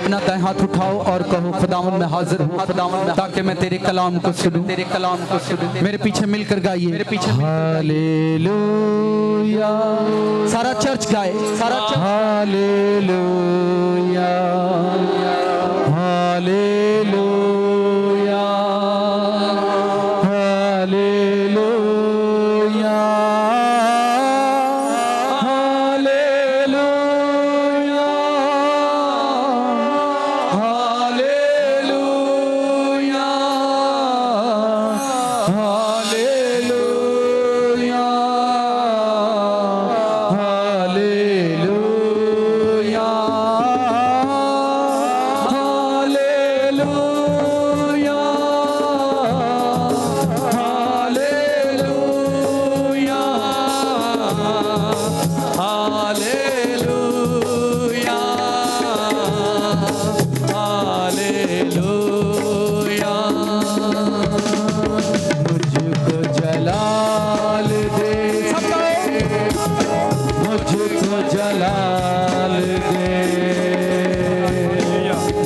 अपना दाएं हाथ उठाओ और कहो खुदावंद मैं हाजिर हूँ खुदावंद, ताकि मैं तेरे कलाम को सुनूं, तेरे कलाम को सुनूं। मेरे पीछे मिलकर गाइए, मेरे पीछे हालेलुया। सारा चर्च गाए, सारा church hallelujah hallelujah hallelujah hallelujah hallelujah hallelujah hallelujah मुझको जलाल दे, मुझको जलाल दे,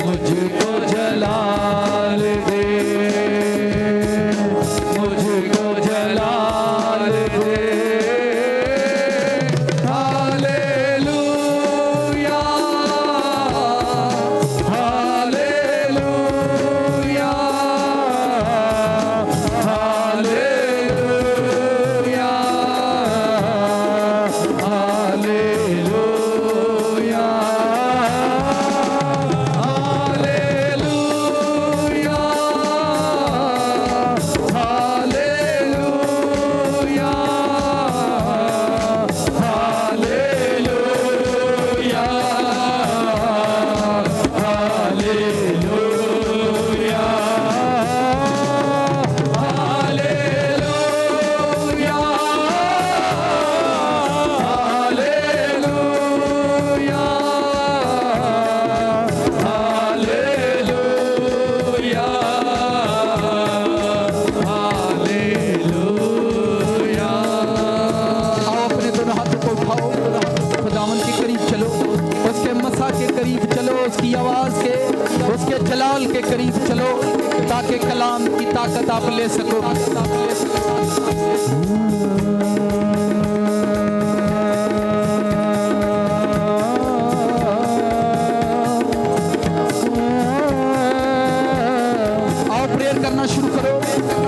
मुझको जलाल दे, मुझको जलाल दे। Hallelujah hallelujah hallelujah hallelujah hallelujah hallelujah hallelujah hallelujah आओ अपने दोनों हाथों को उठाओ, खुदावंद के करीब चलो, उसके मसा के करीब चलो, उसकी आवाज के, उसके जलाल के करीब चलो, ताकि कलाम की ताकत आप ले सको। आओ प्रेयर करना शुरू करो,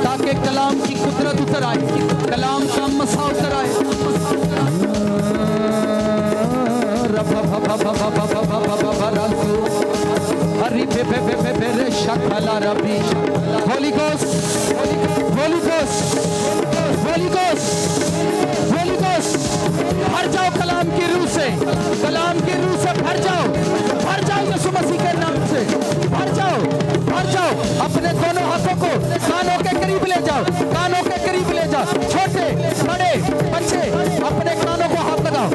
ताकि कलाम की कुदरत उतर आए, कलाम का मसा उतर आए। Holy Ghost, Holy Ghost, Holy Ghost, Holy Ghost, भर जाओ कलाम की रूह से, कलाम की रूह से भर जाओ यीशु मसीह के नाम से, भर जाओ। अपने दोनों हाथों को कानों के करीब ले जाओ, कानों के करीब ले जाओ, छोटे बड़े बच्चे अपने कानों को हाथ लगाओ।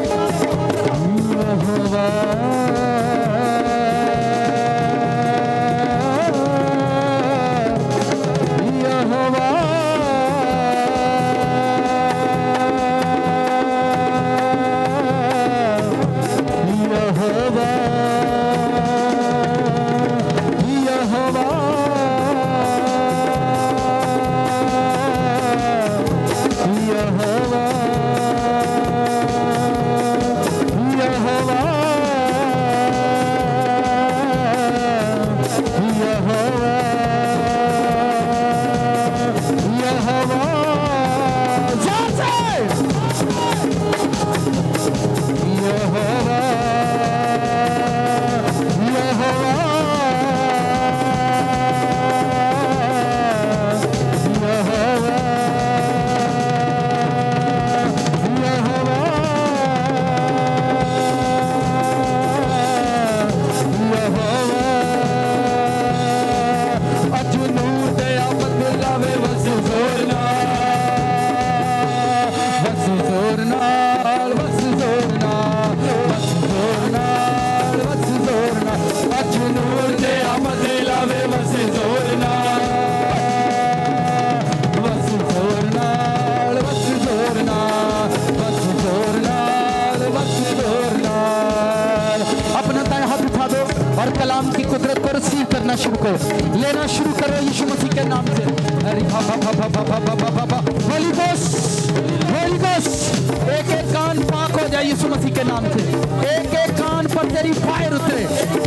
अपना दाएं हाथ उठा दो, और कलाम की कुदरत को रिसीव करना शुरू करो, लेना शुरू करो यीशु मसीह के नाम से। होली घोस्ट, होली घोस्ट, एक एक कान पाक हो जाए यीशु मसीह के नाम से। एक एक कान पर तेरी फायर उतरे।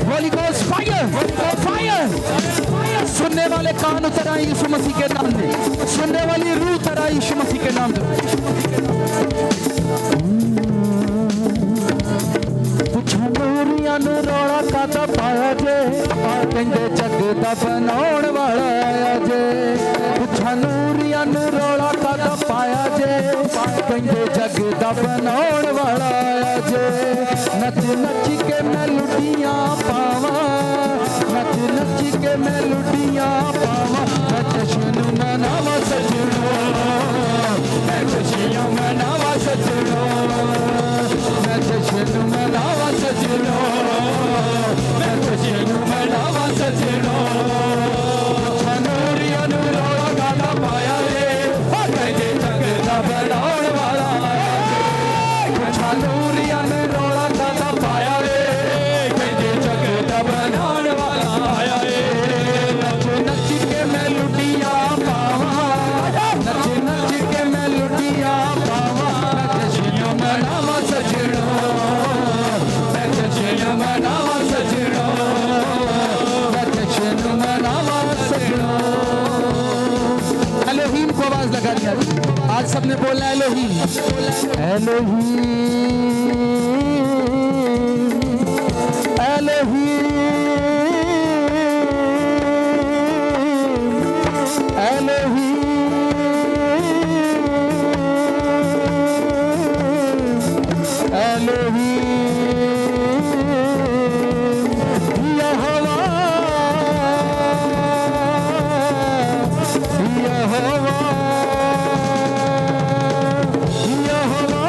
Holi ghost fire, fire, fire. सुनने वाले कान उतर आए यीशु मसीह के नाम से। सुनने वाली रूह उतर आई यीशु मसीह के नाम से। रोड़ा कादा पाया जे, कहते जग दा बनाउण वाला आया जे। पुछा नूरिया नू रोड़ा कादा पाया जे, कहते जग दा बनाउण वाला आया जे। नच नच के मैं लुटियां पावा, नच नच के मैं लुटियां पावा। मैं जश्न मनावा सजनो, मैं खुशियां मनावा सजनो, मैं जश्न मनावा सजनो, मैं खुशियां मनावा सजनो। नूरिया नू रोड़ा कादा पाया रे, कहते जग दा बनाउण वाला आया जे। नूरिया नू रोड़ा कादा पाया रे, कहते जग दा बनाउण वाला आया रे। नच नच के मैं लुटियां पावा, नच नच के मैं लुटियां पावा। मैं खुशियां मनावा सजनो, मैं खुशियां मनावा सजनो, मैं खुशियां मनावा सजनो। एलोहीम को आवाज लगा दिया। आज सबने बोलना Elohim, Elohim, Elohim, Elohim, Elohim. Jehovah, Jehovah, Jehovah, Jehovah,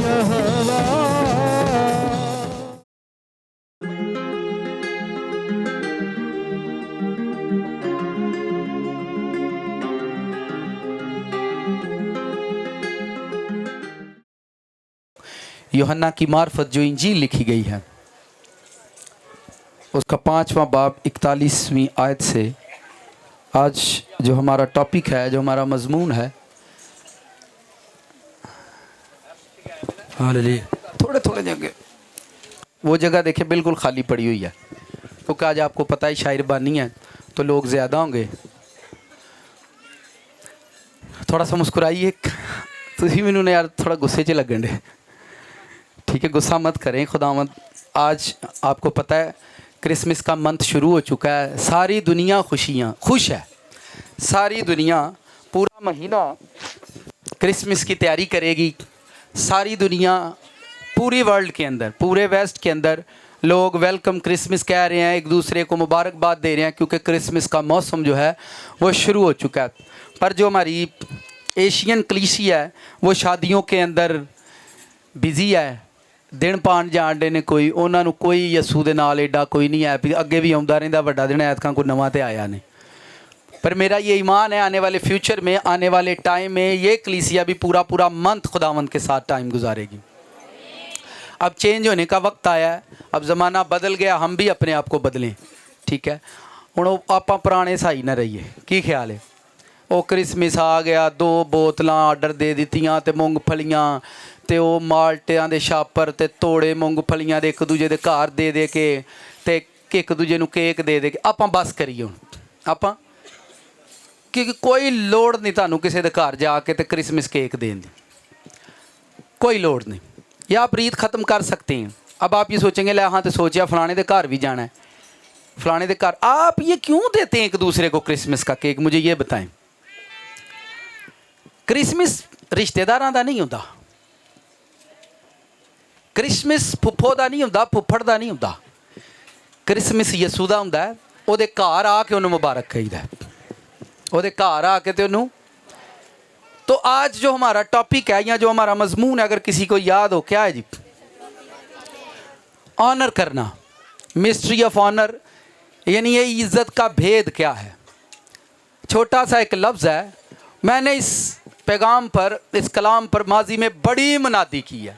Jehovah, यूहन्ना की मार्फत जो इंजील लिखी गई है उसका 5वां बाब 41वीं आयत से आज जो हमारा टॉपिक है, जो हमारा मजमून है, हालेलुया, थोड़े थोड़े जगह वो जगह देखे बिल्कुल खाली पड़ी हुई है, क्योंकि आज आपको पता है शायर बानी है तो लोग ज़्यादा होंगे। थोड़ा सा मुस्कुराइए, तुझी मैनू ने यार थोड़ा गुस्से च लगन दे, ठीक है, गुस्सा मत करें खुदावंद। आज आपको पता है क्रिसमस का मंथ शुरू हो चुका है, सारी दुनिया खुश है, सारी दुनिया पूरा महीना क्रिसमस की तैयारी करेगी। सारी दुनिया, पूरी वर्ल्ड के अंदर, पूरे वेस्ट के अंदर लोग वेलकम क्रिसमस कह रहे हैं, एक दूसरे को मुबारकबाद दे रहे हैं, क्योंकि क्रिसमस का मौसम जो है वो शुरू हो चुका है। पर जो हमारी एशियन कलीसिया है वो शादियों के अंदर बिजी है, दिन पान जान ने कोई, उन्होंने कोई यसू के नाल एडा कोई नहीं है, अगे भी आउंदा रहिंदा वड्डा दिन, ऐतकां कोई नवां ते आया नहीं। पर मेरा ये ईमान है आने वाले फ्यूचर में, आने वाले टाइम में ये कलीसिया भी पूरा पूरा मंथ खुदावंद के साथ टाइम गुजारेगी। अब चेंज होने का वक्त आया है, अब ज़माना बदल गया, हम भी अपने आप को बदलें, ठीक है। हुण आपां पुराने सही ना रहिए, की ख्याल है? वो क्रिसमस आ गया, 2 बोतलां आर्डर दे दित्तियां ते मूंगफलियां ते वो माल्टियां दे छापर ते तोड़े मूंगफलियां दे एक दूजे दे घर दे के ते एक दूजे नूं केक दे के आपां बस करिए हुण आपां, क्योंकि कोई लोड़ नहीं तुहानूं किसी दे घर जाके ते क्रिसमस केक देने दी, कोई लोड़ नहीं। या आप रीत ख़त्म कर सकते हैं। अब आप ये सोचेंगे ले हाँ तो सोचा फलाने के घर भी जाना है, फलाने के घर, आप ये क्यों देते हैं एक दूसरे को क्रिसमस का केक? मुझे ये बताएं। क्रिसमस रिश्तेदारां दा नहीं होंदा, क्रिसमस फुੱਫੋ ਦਾ नहीं ਹੁੰਦਾ, फुੱਫੜ ਦਾ नहीं ਹੁੰਦਾ। क्रिसमस यसू ਦਾ ਹੁੰਦਾ ਹੈ। ਉਹਦੇ ਘਰ ਆ ਕੇ ਉਹਨੂੰ ਮੁਬਾਰਕ ਕਹੀਦਾ, ਉਹਦੇ ਘਰ ਆ के तो ਉਹਨੂੰ। तो आज जो हमारा टॉपिक है या जो हमारा मजमून है, अगर किसी को याद हो, क्या है जी? ऑनर करना, मिस्ट्री ऑफ ऑनर, यानी ये इज़्ज़त का भेद क्या है। छोटा सा एक लफ्ज़ है। मैंने इस पैगाम पर, इस कलाम पर माजी में बड़ी मुनादी की है।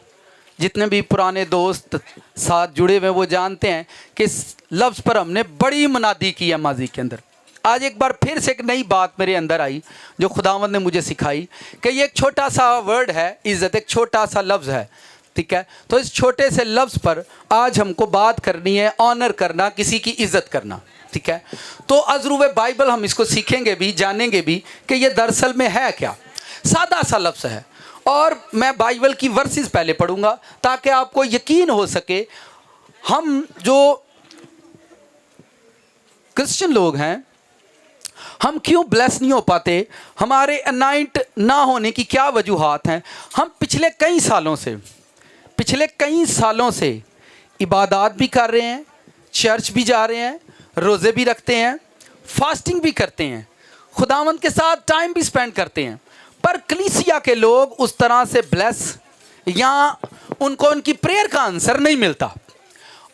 जितने भी पुराने दोस्त साथ जुड़े हुए वो जानते हैं कि इस लफ्ज़ पर हमने बड़ी मुनादी की है माजी के अंदर। आज एक बार फिर से एक नई बात मेरे अंदर आई जो खुदावंद ने मुझे सिखाई कि ये एक छोटा सा वर्ड है, इज़्ज़त एक छोटा सा लफ्ज़ है, ठीक है। तो इस छोटे से लफ्ज़ पर आज हमको बात करनी है, ऑनर करना, किसी की इज़्ज़त करना, ठीक है। तो अज़रूव बाइबल हम इसको सीखेंगे भी, जानेंगे भी कि ये दरअसल में है क्या। सादा सा लफ्ज़ है और मैं बाइबल की वर्सेस पहले पढ़ूंगा ताकि आपको यकीन हो सके। हम जो क्रिश्चियन लोग हैं, हम क्यों ब्लेस नहीं हो पाते, हमारे अनाइंट ना होने की क्या वजूहात हैं। हम पिछले कई सालों से इबादत भी कर रहे हैं, चर्च भी जा रहे हैं, रोज़े भी रखते हैं, फास्टिंग भी करते हैं, खुदावंद के साथ टाइम भी स्पेंड करते हैं, पर कलीसिया के लोग उस तरह से ब्लेस या उनको उनकी प्रेयर का आंसर नहीं मिलता।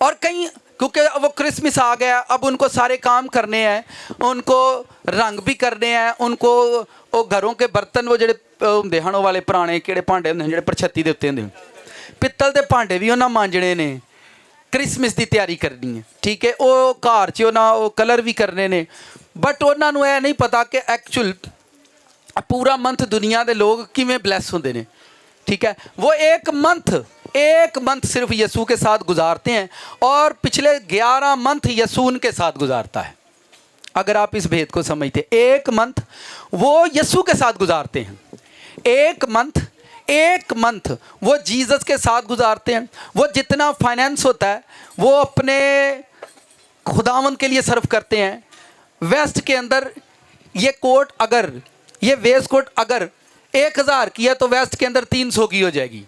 और कहीं क्योंकि वो क्रिसमस आ गया, अब उनको सारे काम करने हैं, उनको रंग भी करने हैं, उनको वो घरों के बर्तन वो जेडे होंदे हन वाले पुराने किहड़े भांडे होंदे जेडे परछत्ती दे उत्ते होंदे, पित्तल दे भांडे भी उन्हां मांजणे ने, क्रिसमस की तैयारी करनी है, ठीक है। वो घर च उन्हां वो कलर भी करने ने, बट उन्हां नूं यह नहीं पता कि एक्चुअल पूरा मंथ दुनिया के लोग किवें ब्लैस होंदे ने, ठीक है। वो एक मंथ सिर्फ यसू के साथ गुजारते हैं और पिछले 11 मंथ यसू उनके साथ गुजारता है। अगर आप इस भेद को समझते, एक मंथ वो यसू के साथ गुजारते हैं, एक मंथ वो जीसस के साथ गुजारते हैं। वो जितना फाइनेंस होता है वो अपने खुदावंद के लिए सर्व करते हैं। वेस्ट के अंदर ये कोट अगर, ये वेस्ट कोट अगर 1000 की है तो वेस्ट के अंदर 300 की हो जाएगी।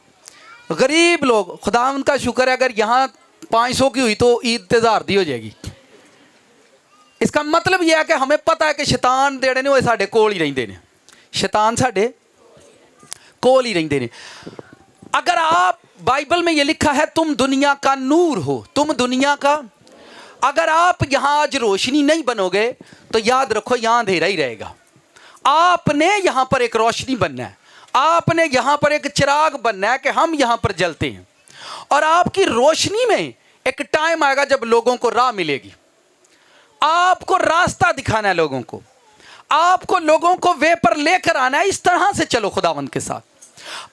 गरीब लोग, खुदावंद का शुक्र है अगर यहाँ 500 की हुई तो ईद 1000 दी हो जाएगी। इसका मतलब यह है कि हमें पता है कि शैतान जेड़े ने वो साडे कोल ही रहिंदे ने, शैतान साडे कोल ही रहिंदे ने। अगर आप, बाइबल में ये लिखा है तुम दुनिया का नूर हो, तुम दुनिया का, अगर आप यहाँ आज रोशनी नहीं बनोगे तो याद रखो यहाँ अंधेरा ही रहेगा। आपने यहाँ पर एक रोशनी बनना है, आपने यहाँ पर एक चिराग बनना है कि हम यहाँ पर जलते हैं। और आपकी रोशनी में एक टाइम आएगा जब लोगों को राह मिलेगी। आपको रास्ता दिखाना है लोगों को, आपको लोगों को वे पर लेकर आना है। इस तरह से चलो खुदावंद के साथ।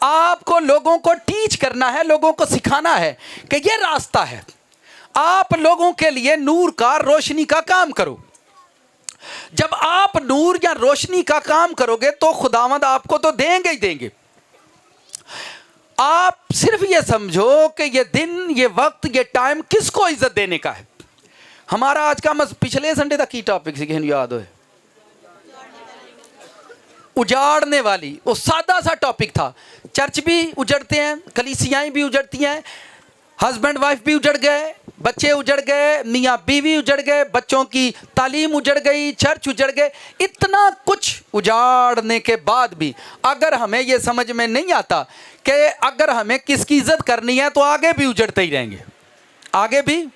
आपको लोगों को टीच करना है, लोगों को सिखाना है कि ये रास्ता है। आप लोगों के लिए नूर का, रोशनी का काम करो। जब आप नूर या रोशनी का काम करोगे तो खुदावंद आपको तो देंगे ही देंगे। आप सिर्फ ये समझो कि ये दिन, ये वक्त, ये टाइम किसको इज्जत देने का है। हमारा आज का पिछले संडे तक की टॉपिक से याद हो, उजाड़ने वाली, वो सादा सा टॉपिक था। चर्च भी उजड़ते हैं, कलीसियाएं भी उजड़ती हैं, हस्बैंड वाइफ भी उजड़ गए, बच्चे उजड़ गए, मियाँ बीवी उजड़ गए, बच्चों की तालीम उजड़ गई, चर्च उजड़ गए। इतना कुछ उजाड़ने के बाद भी अगर हमें ये समझ में नहीं आता कि अगर हमें किसकी इज्जत करनी है तो आगे भी उजड़ते ही रहेंगे। आगे भी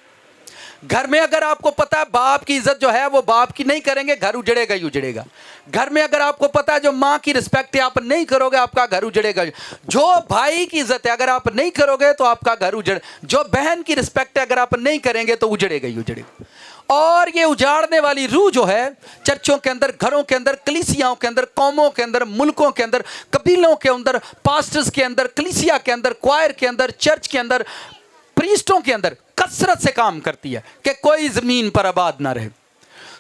घर में अगर आपको पता है बाप की इज्जत जो है वो बाप की नहीं करेंगे, घर उजड़ेगा ही उजड़ेगा। घर में अगर आपको पता है जो माँ की रिस्पेक्ट है आप नहीं करोगे, आपका घर उजड़ेगा। जो भाई की इज्जत है अगर आप नहीं करोगे तो आपका घर उजड़, जो बहन की रिस्पेक्ट है अगर आप नहीं करेंगे तो उजड़ेगा ही उजड़ेगा। और ये उजाड़ने वाली रूह जो है चर्चों के अंदर, घरों के अंदर, कलीसियाओं के अंदर, कौमों के अंदर, मुल्कों के अंदर, कबीलों के अंदर, पास्टर्स के अंदर, कलीसिया के अंदर, क्वायर के अंदर, चर्च के अंदर, प्रीस्टों के अंदर कसरत से काम करती है कि कोई ज़मीन पर आबाद ना रहे।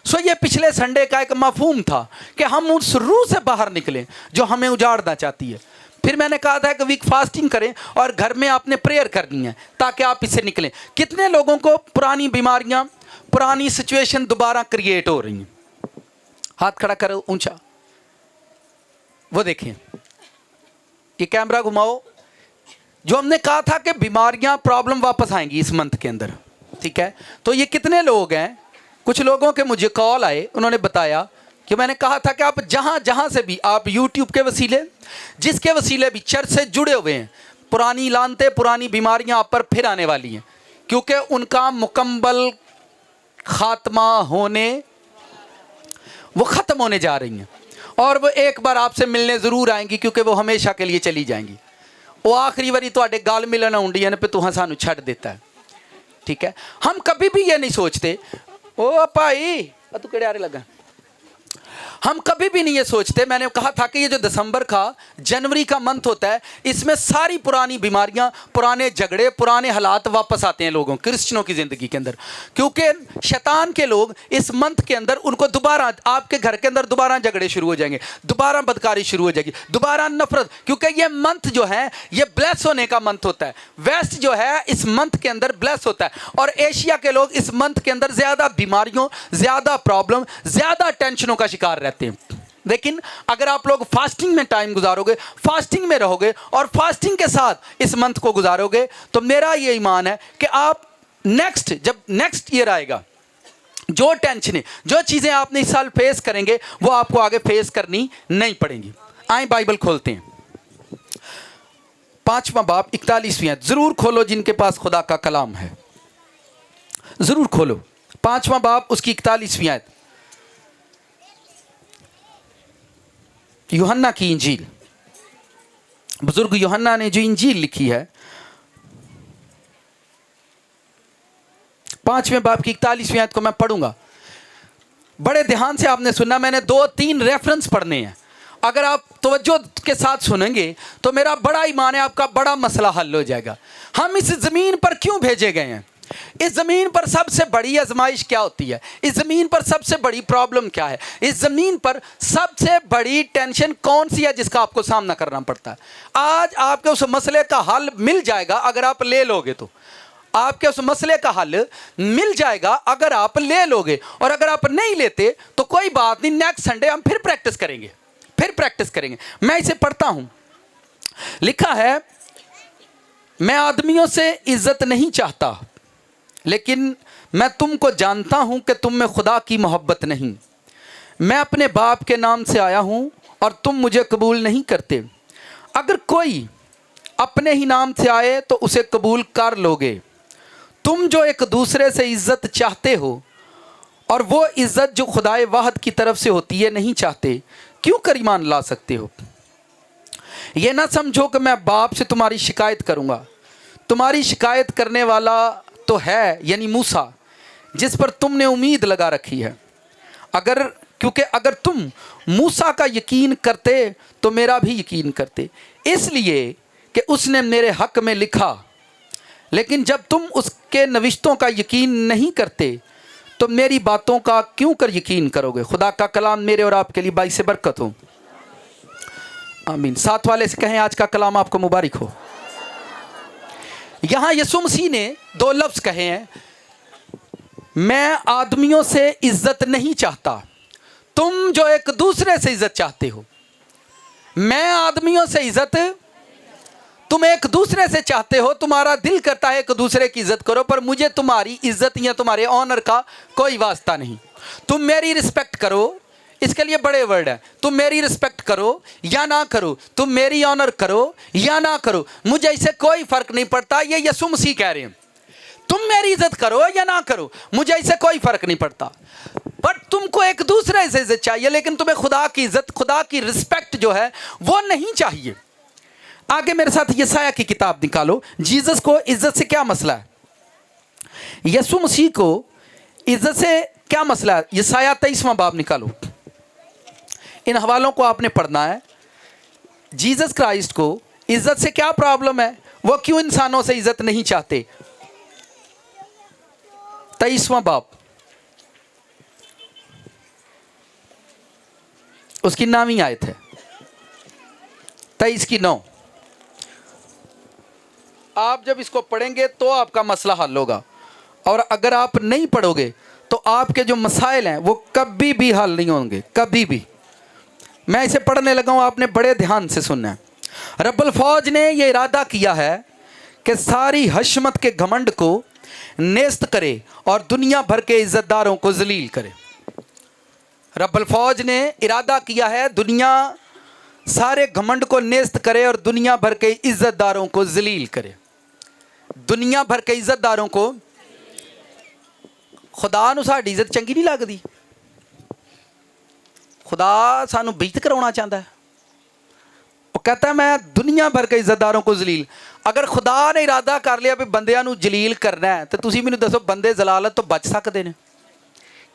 सो ये पिछले संडे का एक मफहूम था कि हम उस रूह से बाहर निकलें जो हमें उजाड़ना चाहती है। फिर मैंने कहा था कि वीक फास्टिंग करें और घर में आपने प्रेयर करनी है ताकि आप इससे निकलें। कितने लोगों को पुरानी बीमारियां, पुरानी सिचुएशन दोबारा क्रिएट हो रही हैं? हाथ खड़ा करो ऊंचा, वो देखें, ये कैमरा घुमाओ। जो हमने कहा था कि बीमारियां प्रॉब्लम वापस आएंगी इस मंथ के अंदर, ठीक है। तो ये कितने लोग हैं? कुछ लोगों के मुझे कॉल आए, उन्होंने बताया कि मैंने कहा था कि आप जहाँ जहाँ से भी आप यूट्यूब के वसीले, जिसके वसीले भी चर्च से जुड़े हुए हैं, पुरानी लानतें, पुरानी बीमारियां आप पर फिर आने वाली हैं, क्योंकि उनका मुकम्मल खात्मा होने, वो ख़त्म होने जा रही हैं। और वो एक बार आपसे मिलने ज़रूर आएंगी, क्योंकि वो हमेशा के लिए चली जाएंगी। वो आखिरी बारी तुहाडे गल मिलन आउंदी है पे तुहां सानू छड्ड देता है, ठीक है। हम कभी भी ये नहीं सोचते, ओ भाई तू केड़े आरे लगा, हम कभी भी नहीं ये सोचते। मैंने कहा था कि ये जो दिसंबर का जनवरी का मंथ होता है, इसमें सारी पुरानी बीमारियां, पुराने झगड़े, पुराने हालात वापस आते हैं लोगों, क्रिश्चियनों की ज़िंदगी के अंदर। क्योंकि शैतान के लोग इस मंथ के अंदर, उनको दोबारा आपके घर के अंदर दोबारा झगड़े शुरू हो जाएंगे, दोबारा बदकारी शुरू हो जाएगी, दोबारा नफरत। क्योंकि ये मंथ जो है ये ब्लेस होने का मंथ होता है। वेस्ट जो है इस मंथ के अंदर ब्लेस होता है, और एशिया के लोग इस मंथ के अंदर ज़्यादा बीमारियों, ज़्यादा प्रॉब्लम, ज़्यादा टेंशनों का शिकार रहते हैं। लेकिन अगर आप लोग फास्टिंग में टाइम गुजारोगे, फास्टिंग में रहोगे और फास्टिंग के साथ इस मंथ को गुजारोगे, तो मेरा ये ईमान है कि आप जब नेक्स्ट ईयर आएगा, जो टेंशनें, जो चीज़ें आपने इस साल फेस करेंगे, वो आपको आगे फेस करनी नहीं पड़ेंगी। आए बाइबल खोलते हैं, 5वां बाब 41वीं आयत। ज़रूर खोलो जिनके पास खुदा का कलाम है, ज़रूर खोलो 5वां बाब उसकी 41वीं आयत। यूहन्ना की इंजील, बुजुर्ग यूहन्ना ने जो इंजील लिखी है, 5वें बाब की 41वीं आयत को मैं पढ़ूंगा। बड़े ध्यान से आपने सुनना, मैंने 2-3 रेफरेंस पढ़ने हैं। अगर आप तवज्जो के साथ सुनेंगे तो मेरा बड़ा ईमान है आपका बड़ा मसला हल हो जाएगा। हम इस ज़मीन पर क्यों भेजे गए हैं? इस ज़मीन पर सबसे बड़ी आजमाइश क्या होती है? इस ज़मीन पर सबसे बड़ी प्रॉब्लम क्या है? इस ज़मीन पर सबसे बड़ी टेंशन कौन सी है जिसका आपको सामना करना पड़ता है? आज आपके उस मसले का हल मिल जाएगा अगर आप ले लोगे तो। आपके उस मसले का हल मिल जाएगा अगर आप ले लोगे, और अगर आप नहीं लेते तो कोई बात नहीं, नेक्स्ट संडे हम फिर प्रैक्टिस करेंगे। मैं इसे पढ़ता हूं, लिखा है, मैं आदमियों से इज्जत नहीं चाहता, लेकिन मैं तुमको जानता हूं कि तुम में खुदा की मोहब्बत नहीं। मैं अपने बाप के नाम से आया हूं और तुम मुझे कबूल नहीं करते। अगर कोई अपने ही नाम से आए तो उसे कबूल कर लोगे। तुम जो एक दूसरे से इज्जत चाहते हो और वो इज्जत जो खुदाए वाहद की तरफ से होती है नहीं चाहते, क्यों कर ईमान ला सकते हो? ये ना समझो कि मैं बाप से तुम्हारी शिकायत करूंगा। तुम्हारी शिकायत करने वाला तो है, यानी मूसा, जिस पर तुमने उम्मीद लगा रखी है। क्योंकि अगर तुम मूसा का यकीन करते तो मेरा भी यकीन करते, इसलिए कि उसने मेरे हक में लिखा। लेकिन जब तुम उसके नविश्तों का यकीन नहीं करते तो मेरी बातों का क्यों कर यकीन करोगे? खुदा का कलाम मेरे और आपके लिए बाइस से बरकत हो, आमीन। साथ वाले से कहें, आज का कलाम आपको मुबारक हो। यहां यीशु मसीह ने 2 लफ्ज कहे हैं, मैं आदमियों से इज्जत नहीं चाहता, तुम जो एक दूसरे से इज्जत चाहते हो। मैं आदमियों से इज्जत, तुम एक दूसरे से चाहते हो, तुम्हारा दिल करता है एक दूसरे की इज्जत करो, पर मुझे तुम्हारी इज्जत या तुम्हारे ऑनर का कोई वास्ता नहीं। तुम मेरी रिस्पेक्ट करो, इसके लिए बड़े वर्ड है, तुम मेरी रिस्पेक्ट करो या ना करो, तुम मेरी ऑनर करो या ना करो, मुझे इससे कोई फर्क नहीं पड़ता। ये यीशु मसीह कह रहे हैं, तुम मेरी इज्जत करो या ना करो, मुझे इससे कोई फर्क नहीं पड़ता। बट तुमको एक दूसरे से इज्जत चाहिए, लेकिन तुम्हें खुदा की इज्जत, खुदा की रिस्पेक्ट जो है वो नहीं चाहिए। आगे मेरे साथ यसाया की किताब निकालो। जीसस को इज्जत से क्या मसला है? यीशु मसीह को इज्जत से क्या मसला है? यसाया 23वां बाब निकालो। इन हवालों को आपने पढ़ना है। जीसस क्राइस्ट को इज्जत से क्या प्रॉब्लम है? वो क्यों इंसानों से इज्जत नहीं चाहते? 23वां बाब उसकी 9वीं आयत है, 23 की 9। आप जब इसको पढ़ेंगे तो आपका मसला हल होगा, और अगर आप नहीं पढ़ोगे तो आपके जो मसाइल हैं वो कभी भी हल नहीं होंगे, कभी भी। मैं इसे पढ़ने लगा हूं, आपने बड़े ध्यान से सुनना है। रब्बुल फौज ने यह इरादा किया है कि सारी हशमत के घमंड को नेस्त करे और दुनिया भर के इज्जतदारों को जलील करे। रब्बुल फौज ने इरादा किया है दुनिया सारे घमंड को नेस्त करे और दुनिया भर के इज्जतदारों को जलील करे। दुनिया भर के इज्जतदारों को। खुदा नूं साडी इज्जत चंगी नहीं लगती, खुदा सानू बेइज्जत कराना चाहता है। वो कहता है मैं दुनिया भर के इज्जतदारों को जलील। अगर खुदा ने इरादा कर लिया भी बंदियां नूं जलील करना है तो तुसी मैनूं दसो बंदे जलालत तो बच सकते हैं?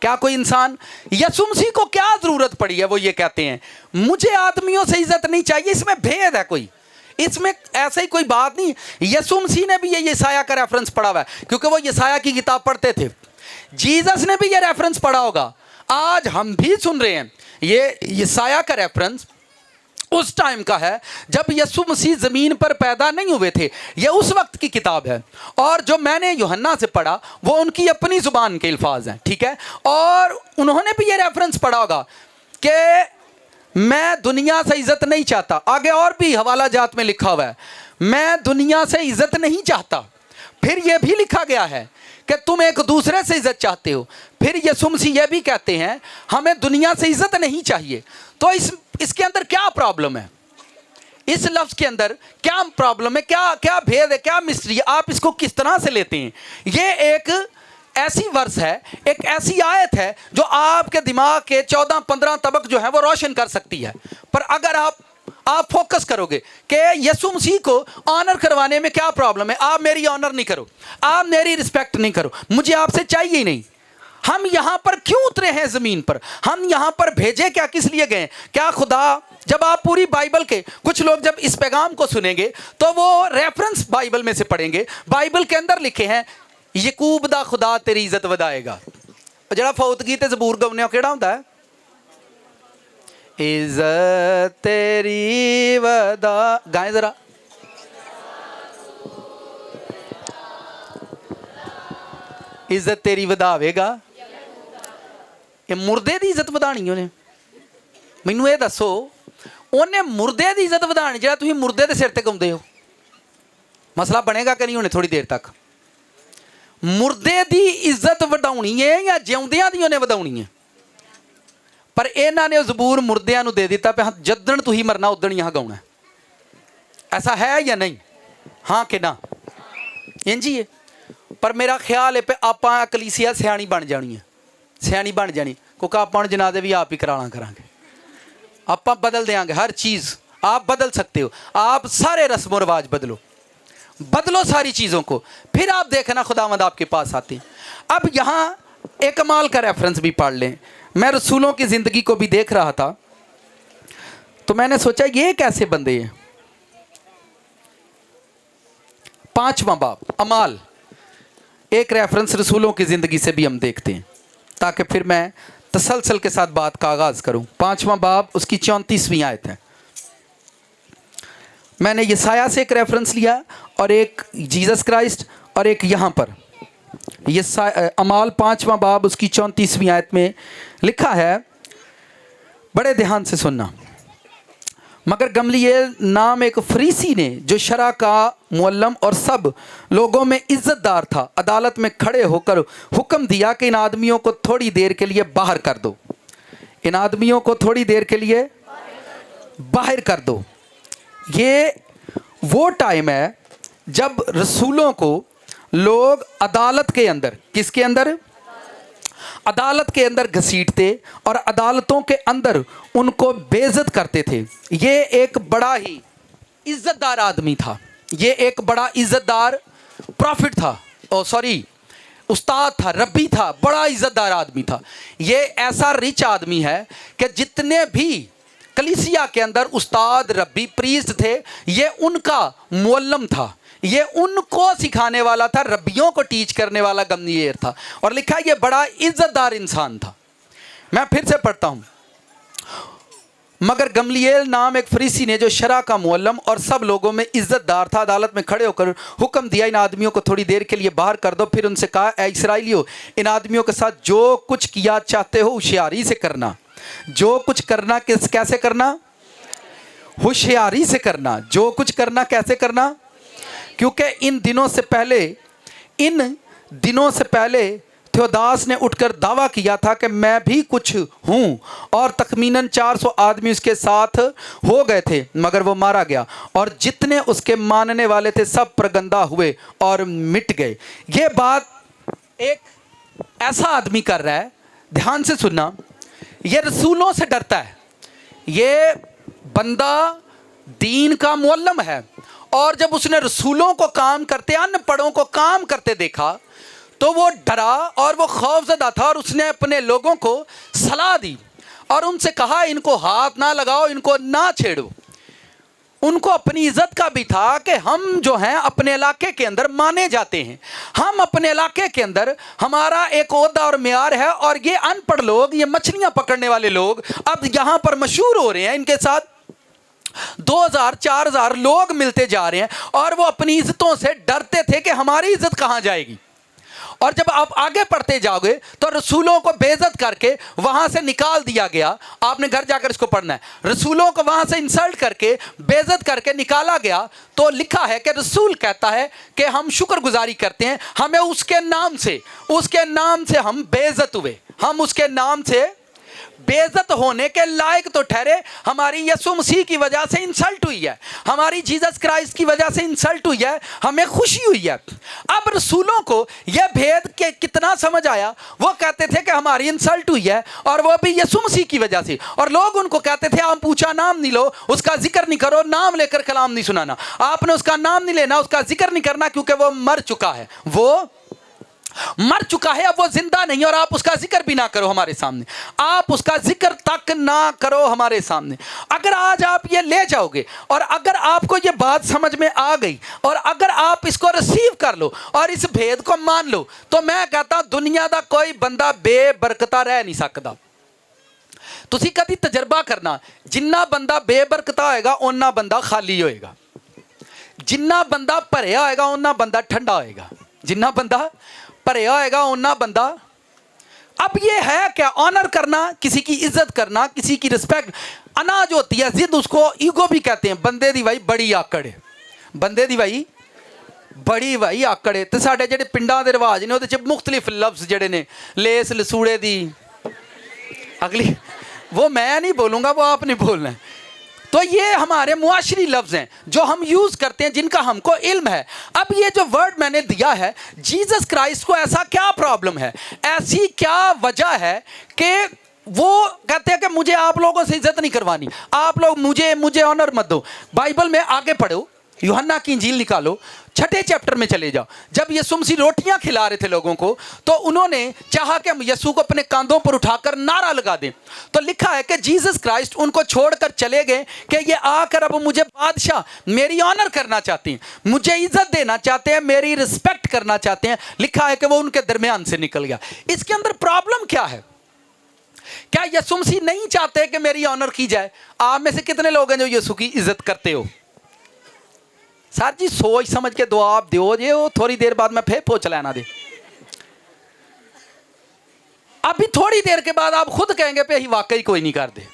क्या कोई इंसान, यसू मसीह को क्या जरूरत पड़ी है? वो ये कहते हैं मुझे आदमियों से इज्जत नहीं चाहिए। इसमें भेद है कोई, इसमें ऐसे ही कोई बात नहीं। यसू मसीह ने भी ये यसाया का रेफरेंस पढ़ा हुआ है क्योंकि वो यसाया की किताब पढ़ते थे। जीसस ने भी ये रेफरेंस पढ़ा होगा, आज हम भी सुन रहे हैं। ये यसाया का रेफरेंस उस टाइम का है जब यसू मसीह ज़मीन पर पैदा नहीं हुए थे। ये उस वक्त की किताब है और जो मैंने यूहन्ना से पढ़ा वो उनकी अपनी ज़ुबान के अल्फाज हैं, ठीक है। और उन्होंने भी ये रेफरेंस पढ़ा होगा कि मैं दुनिया से इज़्ज़त नहीं चाहता। आगे और भी हवाला जात में लिखा हुआ है मैं दुनिया से इज़्ज़त नहीं चाहता। फिर ये भी लिखा गया है कि तुम एक दूसरे से इज़्ज़त चाहते हो। फिर यसू मसीह ये भी कहते हैं हमें दुनिया से इज़्ज़त नहीं चाहिए। तो इसके अंदर क्या प्रॉब्लम है? इस लफ्ज़ के अंदर क्या प्रॉब्लम है? क्या भेद है? क्या मिस्ट्री है? आप इसको किस तरह से लेते हैं? ये एक ऐसी वर्स है, एक ऐसी आयत है जो आपके दिमाग के 14-15 तबक जो है वो रोशन कर सकती है। पर अगर आप फोकस करोगे कि यसू मसीह को ऑनर करवाने में क्या प्रॉब्लम है, आप मेरी ऑनर नहीं करो, आप मेरी रिस्पेक्ट नहीं करो, मुझे आपसे चाहिए ही नहीं। हम यहाँ पर क्यों उतरे हैं ज़मीन पर? हम यहाँ पर भेजे क्या, किस लिए गए? क्या खुदा, जब आप पूरी बाइबल के, कुछ लोग जब इस पैगाम को सुनेंगे तो वो रेफरेंस बाइबल में से पढ़ेंगे। बाइबल के अंदर लिखे हैं यकूब दा खुदा तेरी इज्जत वधाएगा। जरा फौतगी ते ज़बूर गवने केड़ा होंदा है? इज्जत तेरी वधा, गाएं जरा। इज्जत तेरी वधावेगा। ये मुर्दे की इज्जत वधानी उन्हें? मैनू ये दसो उन्हें मुर्दे की इज्जत वधानी जो तुम मुर्दे के सिर ते गाउंदे हो? मसला बनेगा कि नहीं होने थोड़ी देर तक? मुर्दे की इज्जत वधाउनी है या जिउंदियां दी उन्हें वधाउनी है? पर इन्हों ने जबूर मुर्दियां नूं दे दिता पे जदन तू ही मरना उदन यहाँ गाउना। ऐसा है या नहीं? हाँ कि ना? इंज ही है। पर मेरा ख्याल है पे आपां कलीसिया सियाणी बन जानी है, सियाणी बन जानी, क्योंकि आप जनाजे भी आप ही कराना करांगे, आप बदल देंगे हर चीज़। आप बदल सकते हो, आप सारे रस्म रिवाज बदलो, बदलो सारी चीज़ों को, फिर आप देखना खुदावंद आपके पास आते। अब यहाँ एक कमाल का रेफरेंस भी पढ़ लें। मैं रसूलों की ज़िंदगी को भी देख रहा था तो मैंने सोचा ये कैसे बंदे हैं। 5वां बाब अमाल, एक रेफरेंस रसूलों की ज़िंदगी से भी हम देखते हैं ताकि फिर मैं तसलसल के साथ बात का आगाज़ करूं। 5वां बाब उसकी 34वीं आयत है। मैंने यसाया से एक रेफरेंस लिया और एक जीसस क्राइस्ट और एक यहाँ पर ये अमाल 5वां बाब उसकी 34वीं आयत में लिखा है, बड़े ध्यान से सुनना। मगर गमलीएल नाम एक फरीसी ने जो शरा का मुअल्लम और सब लोगों में इज्जतदार था, अदालत में खड़े होकर हुक्म दिया कि इन आदमियों को थोड़ी देर के लिए बाहर कर दो। इन आदमियों को थोड़ी देर के लिए बाहर कर दो। ये वो टाइम है जब रसूलों को लोग अदालत के अंदर, किसके अंदर? अदालत के अंदर घसीटते और अदालतों के अंदर उनको बेइज्जत करते थे। ये एक बड़ा ही इज्जतदार आदमी था, ये एक बड़ा इज्जतदार प्रॉफिट था, उस्ताद था, रब्बी था, बड़ा इज्जतदार आदमी था। ये ऐसा रिच आदमी है कि जितने भी कलीसिया के अंदर उस्ताद, रब्बी, प्रीस्ट थे, ये उनका मुअल्लम था, ये उनको सिखाने वाला था, रब्बियों को टीच करने वाला गमलीएल था। और लिखा ये बड़ा इज्जतदार इंसान था। मैं फिर से पढ़ता हूँ। मगर गमलीएल नाम एक फरीसी ने जो शरा का मुअल्लम और सब लोगों में इज्जतदार था, अदालत में खड़े होकर हुक्म दिया इन आदमियों को थोड़ी देर के लिए बाहर कर दो। फिर उनसे कहा, ऐ इस्राएलियों, इन आदमियों के साथ जो कुछ किया चाहते हो होशियारी से करना। जो कुछ करना कैसे करना? होशियारी से करना। जो कुछ करना कैसे करना? क्योंकि इन दिनों से पहले थेओदास ने उठकर दावा किया था कि मैं भी कुछ हूँ, और तखमीनन 400 आदमी उसके साथ हो गए थे, मगर वो मारा गया और जितने उसके मानने वाले थे सब प्रगंदा हुए और मिट गए। ये बात एक ऐसा आदमी कर रहा है, ध्यान से सुनना। ये रसूलों से डरता है, ये बंदा दीन का मुअल्लम है, और जब उसने रसूलों को काम करते, अनपढ़ों को काम करते देखा तो वो डरा और वो खौफजदा था, और उसने अपने लोगों को सलाह दी और उनसे कहा इनको हाथ ना लगाओ, इनको ना छेड़ो। उनको अपनी इज्जत का भी था कि हम जो हैं अपने इलाके के अंदर माने जाते हैं, हम अपने इलाके के अंदर हमारा एक ओहदा और मेयार है, और ये अनपढ़ लोग, ये मछलियां पकड़ने वाले लोग अब यहाँ पर मशहूर हो रहे हैं, इनके साथ 2000-4000 लोग मिलते जा रहे हैं, और वो अपनी इज्जतों से डरते थे कि हमारी इज्जत कहाँ जाएगी। और जब आप आगे पढ़ते जाओगे तो रसूलों को बेइज्जत करके वहां से निकाल दिया गया। आपने घर जाकर इसको पढ़ना है। रसूलों को वहां से इंसल्ट करके, बेइज्जत करके निकाला गया। तो लिखा है कि रसूल कहता है कि हम शुक्रगुजारी करते हैं, हमें उसके नाम से हम बेइज्जत हुए, हम उसके नाम से बेइज्जत होने के लायक तो ठहरे। हमारी यीशु मसीह की वजह से इंसल्ट हुई है, हमारी जीसस क्राइस्ट की वजह से इंसल्ट हुई है, हमें खुशी हुई है। अब रसूलों को यह भेद के कितना समझ आया, वो कहते थे कि हमारी इंसल्ट हुई है और वो भी यीशु मसीह की वजह से, और लोग उनको कहते थे आप पूछा नाम नहीं लो, उसका जिक्र नहीं करो, नाम लेकर कलाम नहीं सुनाना, आपने उसका नाम नहीं लेना, उसका जिक्र नहीं करना, क्योंकि वो मर चुका है, वो मर चुका है, अब वो जिंदा नहीं, और आप उसका जिक्र भी ना करो हमारे सामने, आप उसका जिक्र तक ना करो हमारे सामने। अगर आज आप ये ले जाओगे और अगर आपको ये बात समझ में आ गई और अगर आप इसको रिसीव कर लो और इस भेद को मान लो, तो मैं कहता दुनिया का कोई बंदा बेबरकता रह नहीं सकता। तुसी कभी तजर्बा करना, जिन्ना बंदा बेबरकता होएगा उन्ना बंदा खाली होएगा, जिन्ना बंदा भरिया होएगा उन्ना बंदा ठंडा होएगा, जिन्ना बंदा भरिया होएगा उन्ना बंदा। अब ये है क्या, ऑनर करना, किसी की इज्जत करना, किसी की रिस्पेक्ट, अनाज होती है जिद, उसको ईगो भी कहते हैं। बंदे दी भाई बड़ी आकड़ है, बंदे दी भाई बड़ी भाई आकड़ है। तो साडे जेडे पिंडां दे रिवाज ने उहदे च मुख्तलिफ लफ्ज जेडे ने, लेस लसूड़े दी अगली, वो मैं नहीं बोलूँगा, वो आपने बोलना है। तो ये हमारे मुआशरी लफ्ज़ हैं जो हम यूज़ करते हैं, जिनका हमको इल्म है। अब ये जो वर्ड मैंने दिया है, जीसस क्राइस्ट को ऐसा क्या प्रॉब्लम है, ऐसी क्या वजह है कि वो कहते हैं कि मुझे आप लोगों से इज्जत नहीं करवानी, आप लोग मुझे ऑनर मत दो। बाइबल में आगे पढ़ो, यूहन्ना की इंजील निकालो, 6 चैप्टर में चले जाओ। जब यीशु मसीह रोटियां खिला रहे थे लोगों को, तो उन्होंने चाहा कि हम यीशु को अपने कांधों पर उठाकर नारा लगा दें। तो लिखा है कि जीसस क्राइस्ट उनको छोड़कर चले गए कि ये आकर अब मुझे बादशाह, मेरी ऑनर करना चाहती हैं, मुझे इज्जत देना चाहते हैं, मेरी रिस्पेक्ट करना चाहते हैं। लिखा है कि वो उनके दरमियान से निकल गया। इसके अंदर प्रॉब्लम क्या है? क्या यीशु मसीह नहीं चाहते कि मेरी ऑनर की जाए? आप में से कितने लोग हैं जो यीशु की इज्जत करते हो? सर जी सोच समझ के दुआ दो जे, वो थोड़ी देर बाद मैं फिर पोछ लेना दे। अभी थोड़ी देर के बाद आप खुद कहेंगे पे ही वाकई कोई नहीं कर दे।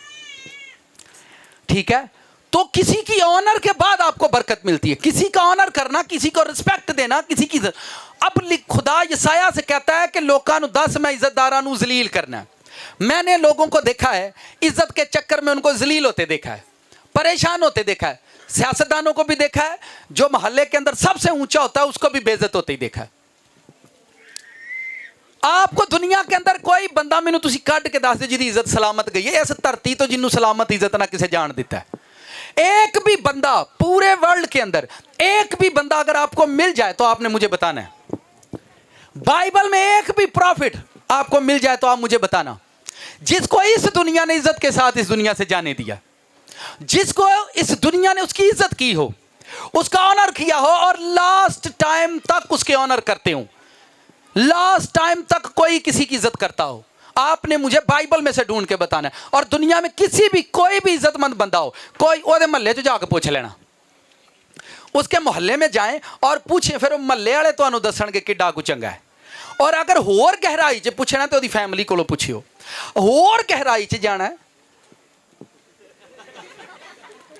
ठीक है, तो किसी की ऑनर के बाद आपको बरकत मिलती है, किसी का ऑनर करना, किसी को रिस्पेक्ट देना, किसी की। अब खुदा यसाया से कहता है कि लोकां नू दस मैं इज्जतदारां नू जलील करना है। मैंने लोगों को देखा है इज्जत के चक्कर में उनको जलील होते देखा है, परेशान होते देखा है, सियासतदानों को भी देखा है, जो मोहल्ले के अंदर सबसे ऊंचा होता है उसको भी बेइज्जत होते ही देखा है। आपको दुनिया के अंदर कोई बंदा मैनू तुसी कट के दस दे जिहदी इज्जत सलामत गई है इस धरती तो, जिन्हों सलामत इज्जत ना किसे जान दिता है। एक भी बंदा पूरे वर्ल्ड के अंदर, एक भी बंदा अगर आपको मिल जाए तो आपने मुझे बताना है। बाइबल में एक भी प्रॉफिट आपको मिल जाए तो आप मुझे बताना, जिसको इस दुनिया ने इज्जत के साथ इस दुनिया से जाने दिया, जिसको इस दुनिया ने उसकी इज्जत की हो, उसका ऑनर किया हो और लास्ट टाइम तक उसके ऑनर करते हो, लास्ट टाइम तक कोई किसी की इज्जत करता हो, आपने मुझे बाइबल में से ढूंढ के बताना है। और दुनिया में किसी भी कोई भी इज्जतमंद बंदा हो, कोई ओदे महल्ले च जाके पूछ लेना, उसके मोहल्ले में जाएं और पूछें, फिर महल्ले वाले तुहानू दसणगे किड्डा कुछ चंगा है। और अगर होर गहराई च पूछना तो ओदी फैमिली कोलों पुछियो, होर गहराई च जाना है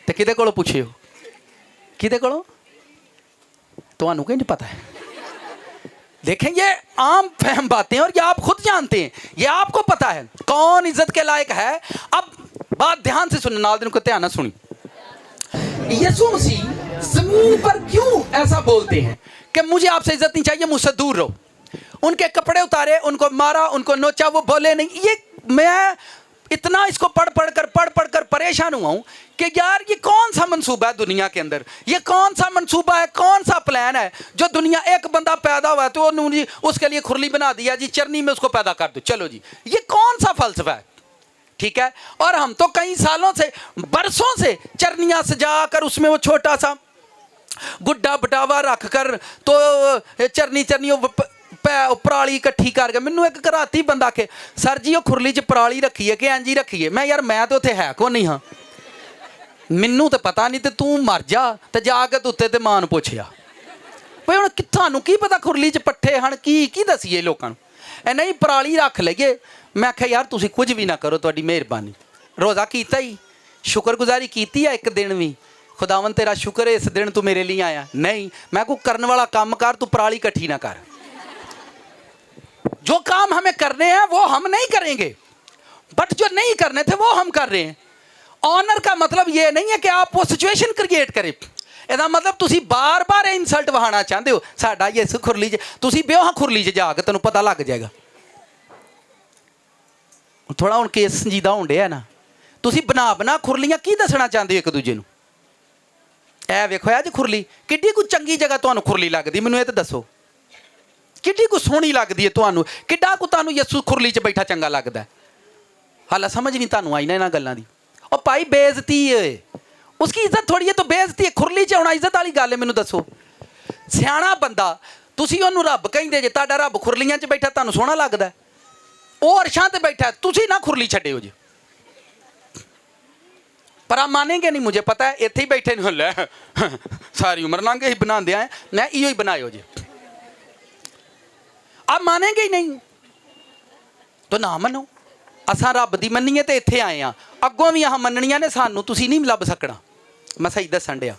तो किदे कोलों पुछियो, किदे कोलों? तो कहीं नहीं पता है। देखें, ये आम फहम बातें और ये आप खुद जानते हैं, ये आपको पता है कौन इज्जत के लायक है। अब बात ध्यान से सुनना, नाज़रीन को ध्यान से सुनी। यीशु मसीह ज़मीन पर क्यों ऐसा बोलते हैं कि मुझे आपसे इज्जत नहीं चाहिए, मुझसे दूर रहो। उनके कपड़े उतारे, उनको मारा, उनको नोचा, वो बोले नहीं। ये मैं इतना इसको पढ़ पढ़ कर परेशान हुआ हूं कि यार ये कौन सा मंसूबा है दुनिया के अंदर, ये कौन सा मंसूबा है, कौन सा प्लान है जो दुनिया, एक बंदा पैदा हुआ तो उन्होंने उसके लिए खुरली बना दिया जी, चरनी में उसको पैदा कर दो, चलो जी, ये कौन सा फलसफा है? ठीक है। और हम तो कई सालों से, बरसों से चरनियां सजा कर उसमें वो छोटा सा गुड्डा बटावा रख कर तो चरनी पराली इकट्ठी कर गए। मैनू एक घराती बंदा के सर जी वो खुरली च पराली रखी है कि इंजी रखी है। मैं यार मैं तो उत्थे है को नहीं हाँ, मैनू तो पता नहीं, तो तू मर जा तो जाके तो उत्ते ते मां नूं पुछया भाई हुण थानू की पता खुरली च पट्ठे हन, की दसीए लोकां नूं। नहीं पराली रख लईए। मैं आख्या यार तुसीं कुछ भी ना करो, तुहाडी मेहरबानी। रोज़ा कीता ही, शुक्रगुजारी कीती है एक दिन भी, खुदावन तेरा शुक्र है इस दिन तू मेरे लिए आया। नहीं, मैं को करने वाला काम कर, तू पराली इकट्ठी ना कर। जो काम हमें करने हैं वो हम नहीं करेंगे, बट जो नहीं करने थे वो हम कर रहे हैं। ऑनर का मतलब ये नहीं है कि आप वो सिचुएशन क्रिएट करें। ਇਹਦਾ मतलब तुसी बार बार इंसल्ट वहाना चाहते हो। साडा यीशु खुरली च, तुसी बियो हाँ खुरली च जाके तेनों पता लग जाएगा। थोड़ा हुण केस संजीदा होण डिया ना, तुसी बना बना खुरलियां की दसना चाहते हो एक दूजे नूं। ऐ वेखो अज खुरली किड्डी कोई चंगी जगह तुहानूं खुरली लगदी, मैनूं ये तो दसो किड्डी कोई सोहनी लगदी है तुहानूं, किड्डा को तुहानूं यीशु खुरली च बैठा चंगा लगदा है। हाला समझ नहीं तुहानूं आई ना इन्हां गल्लां दी। ओ भाई बेइज्जती है, उसकी इज्जत थोड़ी है तो बेइज्जती है। खुरली च आउणा इज्जत वाली गल है। मैनूं दसो सियाणा बंदा, तुसी ओनूं रब कहिंदे जे, तुहाडा रब खुरलियां च बैठा तुहानूं सोहना लगदा है, ਉਹ ਅਰਸ਼ਾਂ ਤੇ बैठा है, तुसी ना खुरली छड्डिओ जी। पर आप मानेंगे नहीं, मुझे पता है इत्थे ही बैठे नहीं। लै सारी उम्र लंघ गई बनाते आए, मैं इो ही बनायो जी। आप मानेंगे ही नहीं तो ना मनो। असां रब दी मन्नीए तो इत्थे आए हाँ, अगों भी आह मननियां ने सानू, तुसी नहीं लभ सकना। मैं सही दसन डिया,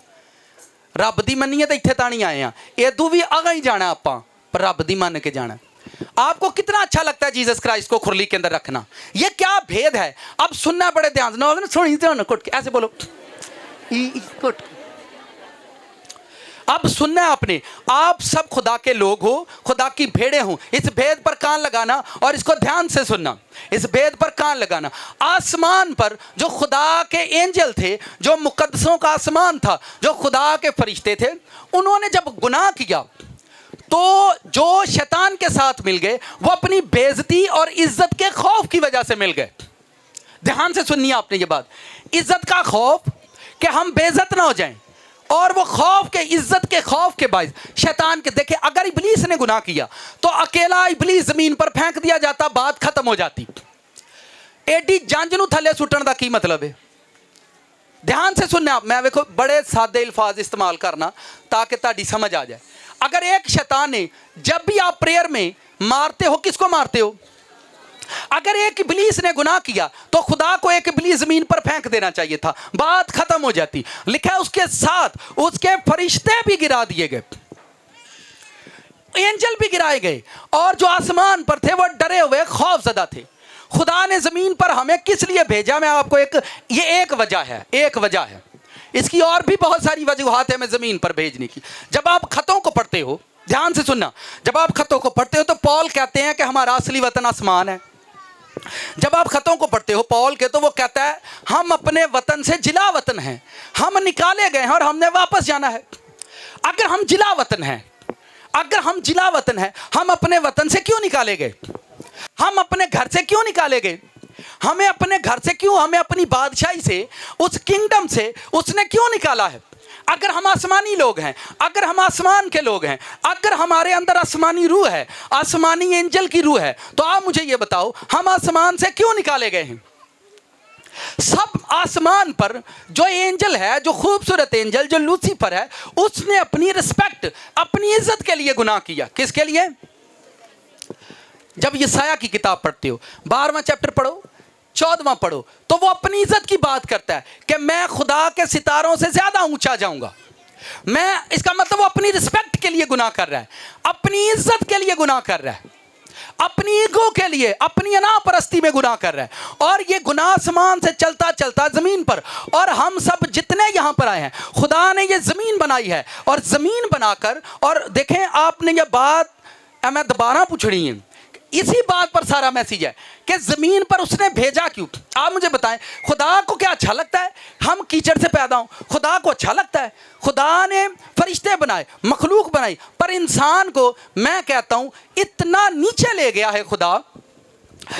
रब दी मन्नीए तो इत्थे ताणी आए हाँ, इदू भी अगां ही जाना आपां, पर रब दी मन के जाना। आपको कितना अच्छा लगता है जीसस क्राइस्ट को खुरली के अंदर रखना? ये क्या भेद है? अब सुनना बड़े ध्यान से, सुनी ध्यान कुट के ऐसे बोलो कुट। अब सुनना है आपने, आप सब खुदा के लोग हो, खुदा की भेड़े हो। इस भेद पर कान लगाना और इसको ध्यान से सुनना, इस भेद पर कान लगाना। आसमान पर जो खुदा के एंजल थे, जो मुकद्दसों का आसमान था, जो खुदा के फरिश्ते थे, उन्होंने जब गुनाह किया तो जो शैतान के साथ मिल गए वो अपनी बेइज्जती और इज्जत के खौफ की वजह से मिल गए। ध्यान से सुनिए आपने ये बात, इज्जत का खौफ कि हम बेइज्जत ना हो जाएं, और वो खौफ के, इज्जत के खौफ के बायस शैतान के। देखिए अगर इब्लीस ने गुनाह किया तो अकेला इब्लीस जमीन पर फेंक दिया जाता, बात खत्म हो जाती। एडी जंज नूं थले सुटण दा की मतलब है? ध्यान से सुनना, मैं देखो बड़े सादे अल्फाज इस्तेमाल करना ताकि ताड़ी समझ आ जाए। अगर एक शैतान ने, जब भी आप प्रेयर में मारते हो, किसको मारते हो? अगर एक इब्लीस ने गुनाह किया तो खुदा को एक इब्लीस जमीन पर फेंक देना चाहिए था, बात खत्म हो जाती। लिखा है उसके साथ उसके फरिश्ते भी गिरा दिए गए, एंजल भी गिराए गए, और जो आसमान पर थे वो डरे हुए खौफजदा थे। खुदा ने जमीन पर हमें किस लिए भेजा? मैं आपको ये एक वजह है, एक वजह है। इसकी और भी बहुत सारी वजूहात है मैं ज़मीन पर भेजने की। जब आप ख़तों को पढ़ते हो, ध्यान से सुनना, जब आप ख़तों को पढ़ते हो तो पौल कहते हैं कि हमारा असली वतन आसमान है। जब आप ख़तों को पढ़ते हो पौल के, तो वो कहता है हम अपने वतन से जिला वतन हैं, हम निकाले गए हैं और हमने वापस जाना है। अगर हम जिला वतन हैं, अगर हम जिला वतन हैं, हम अपने वतन से क्यों निकाले गए? हम अपने घर से क्यों निकाले गए? हमें अपने घर से क्यों, हमें अपनी बादशाही से, उस किंगडम से उसने क्यों निकाला है? अगर हम आसमानी लोग हैं, अगर हम आसमान के लोग हैं, अगर हमारे अंदर आसमानी रूह है, आसमानी एंजल की रूह है, तो आप मुझे ये बताओ हम आसमान से क्यों निकाले गए हैं? सब आसमान पर जो एंजल है, जो खूबसूरत एंजल जो लूसीफर है, उसने अपनी रिस्पेक्ट, अपनी इज्जत के लिए गुनाह किया। किसके लिए? जब यशायाह की किताब पढ़ते हो, 12वां चैप्टर पढ़ो, 14वां पढ़ो, तो वो अपनी इज्जत की बात करता है कि मैं खुदा के सितारों से ज्यादा ऊंचा जाऊंगा। मैं, इसका मतलब वो अपनी रिस्पेक्ट के लिए गुनाह कर रहा है, अपनी इज्जत के लिए गुनाह कर रहा है, अपनी ईगो के लिए, अपनी अनापरस्ती में गुनाह कर रहा है। और ये गुनाह आसमान से चलता चलता जमीन पर, और हम सब जितने यहां पर आए हैं, खुदा ने ये जमीन बनाई है, और जमीन बनाकर, और देखें आपने ये बात मैं दोबारा पूछनी है, इसी बात पर सारा मैसेज है कि जमीन पर उसने भेजा क्यों। आप मुझे बताएं, खुदा को क्या अच्छा लगता है हम कीचड़ से पैदा हों? खुदा को अच्छा लगता है? खुदा ने फरिश्ते बनाए, मखलूक बनाई, पर इंसान को मैं कहता हूं इतना नीचे ले गया है खुदा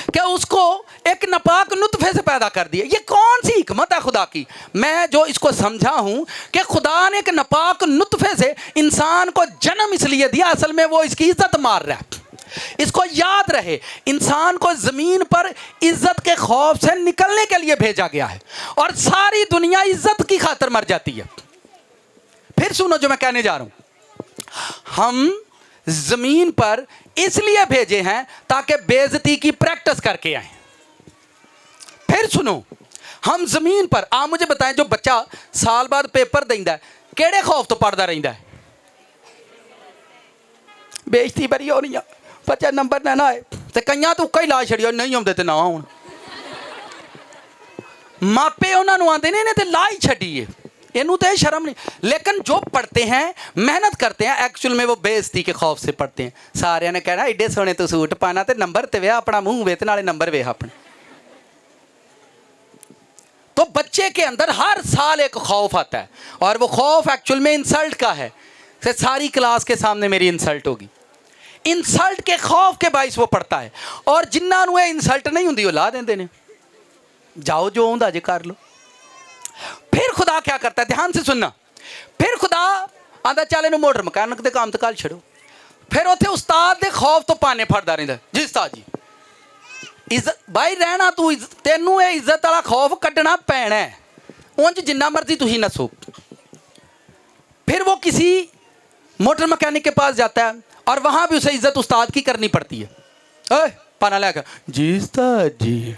कि उसको एक नापाक नुतफे से पैदा कर दिया। ये कौन सी हिकमत है खुदा की? मैं जो इसको समझा हूं कि खुदा ने एक नापाक नुतफे से इंसान को जन्म इसलिए दिया, असल में वो इसकी इज्जत मार रहा है। इसको याद रहे, इंसान को जमीन पर इज्जत के खौफ से निकलने के लिए भेजा गया है, और सारी दुनिया इज्जत की खातिर मर जाती है। फिर सुनो जो मैं कहने जा रहा हूं, हम जमीन पर इसलिए भेजे हैं ताकि बेइज्जती की प्रैक्टिस करके आए। फिर सुनो, हम जमीन पर, आप मुझे बताएं, जो बच्चा साल बाद पेपर देंदा है केड़े खौफ तो पढ़ता रहता है? बेइज्जती बड़ी होनी है, बच्चा नंबर ना आए, तो कई तो कई ला छड़ियो नहीं आते तो ना आउण, मापे उन्होंने आते ने तो ला ही छड़िए, इनू तो शर्म नहीं। लेकिन जो पढ़ते हैं, मेहनत करते हैं, एक्चुअल में वो बेइज्जती के खौफ से पढ़ते हैं। सारे ने कहना एडे सोने तो सूट पाना, तो नंबर ते वे अपना मुंह वे नाले नंबर वे अपने। तो बच्चे के अंदर हर साल एक खौफ आता है, और वो खौफ एक्चुअल में इंसल्ट का है, कि सारी क्लास के सामने मेरी इंसल्ट होगी। इंसल्ट के खौफ के बाइस वो पढ़ता है, और जिन्होंने ये इंसल्ट नहीं होंगी वो ला देंगे ने, जाओ जो आंदा जे कर लो। फिर खुदा क्या करता है, ध्यान से सुनना, फिर खुदा आंदा चल इनू मोटर मकैनिक के काम तो कल छड़ो। फिर उत्थे उस्ताद के खौफ तो पाने फटदा रहिंदा, जी उस्ताद जी इज्जत भाई रहना, तू तेनू ये इज्जत वाला खौफ कड्ढना पैना है, उंज जिन्ना मर्जी तुसीं नसो। फिर वो किसी मोटर मैकेनिक के पास जाता है, और वहां भी उसे इज्जत उस्ताद की करनी पड़ती है। ओए पाना लेकर, जी उस्ताद जी,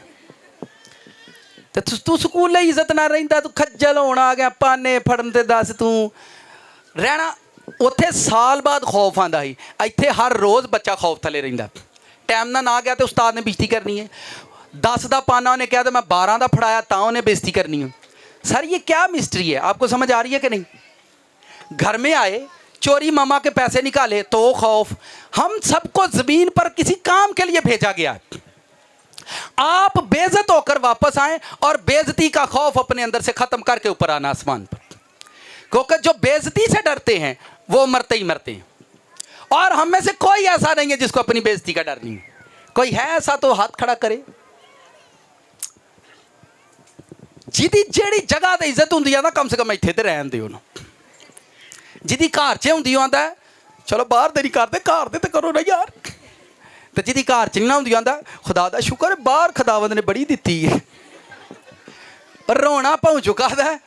तू स्कूल इज्जत ना रहिंदा, तू खज्जल होना आ गया पाने फड़न ते दस तू रहना। उत्थे साल बाद खौफ आंदा ही, इत्थे हर रोज़ बच्चा खौफ थले रहिंदा। टाइम ना ना गया तो उस्ताद ने बेइज्जती करनी है, 10 का पाना उन्हें कहा तो मैं 12 का फड़ाया तो उन्हें बेइज्जती करनी है। सर ये क्या मिस्ट्री है, आपको समझ आ रही है कि नहीं? घर में आए, चोरी मामा के पैसे निकाले तो खौफ। हम सबको जमीन पर किसी काम के लिए भेजा गया है। आप बेइज्जत होकर वापस आए, और बेइज्जती का खौफ अपने अंदर से खत्म करके ऊपर आना आसमान पर, क्योंकि जो बेइज्जती से डरते हैं वो मरते ही मरते हैं। और हम में से कोई ऐसा नहीं है जिसको अपनी बेइज्जती का डर नहीं है। कोई है ऐसा तो हाथ खड़ा करे। जिदी जेड़ी जगह ते इज्जत होंदी है ना, कम से कम इत्थे ते रहन दिओ ना। जिदी घर च होंदी आंदा है, चलो बाहर ते नहीं करते, घर ते करो ना यार। तो जिदी घर च नहीं ना होंदी आंदा, खुदा दा शुक्र है बाहर खुदावंद ने बड़ी दित्ती है, रोना पहुंच चुका है।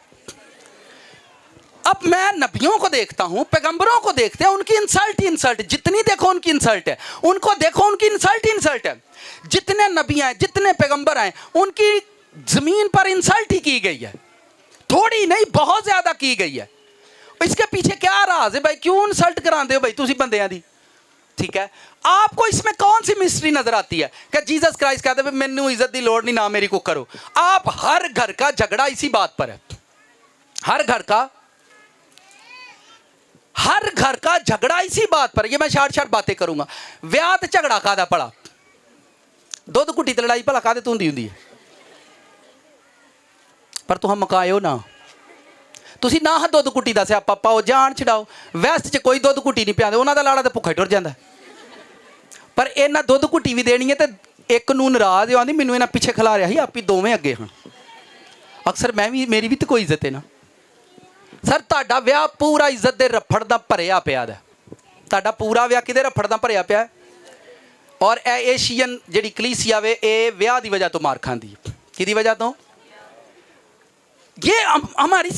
अब मैं नबियों को देखता हूं, पैगंबरों को देखते हैं, उनकी इंसल्ट ही इंसल्ट, जितनी देखो उनकी इंसल्ट है, उनको देखो उनकी इंसल्ट ही इंसल्ट है। जितने नबी आए, जितने पैगंबर आए, उनकी जमीन पर इंसल्ट ही की गई है, थोड़ी नहीं बहुत ज्यादा की गई है। इसके पीछे क्या राज है भाई, क्यों इंसल्ट कराते हो भाई तुसी बंदियां दी? ठीक है, आपको इसमें कौन सी मिस्ट्री नजर आती है कि जीसस क्राइस्ट कहते हैं मैनू इज्जत की लोड़ नहीं, ना मेरी को करो। आप हर घर का झगड़ा इसी बात पर है, हर घर का झगड़ा इसी बात पर। ये मैं शार्ट बातें करूंगा। व्याह ते झगड़ा कादा पड़ा, दुध घुट्टी ते लड़ाई भला कादे तो हुंदी है? पर तुम मकायो ना, तुसी ना दुध घुट्टी दा स्यापा पाओ, जान छड़ाओ। वैस्ट च कोई दुध घुट्टी नहीं पियादे, उन्हां दा लाड़ा तो भुखा ही टुर जांदा। पर इन्हां दुध घुट्टी भी देनी है तो एक नूं नाराज आंदी मैनूं इन्हां पिछे खिला रहा ही, आप ही दोवें अगे हन। अक्सर मैं भी, मेरी भी तो कोई इज्जत है ना। सर तुहाडा विआह पूरा इज्जत दे रफड़ दा भरिया पिया दा, तुहाडा पूरा विआह किहदे रफड़ दा भरिया पिया। और एशियन जिहड़ी कलीसिया वे ये विआह दी वजह तो मार खांदी, किहदी वजह तो? ये हमारी,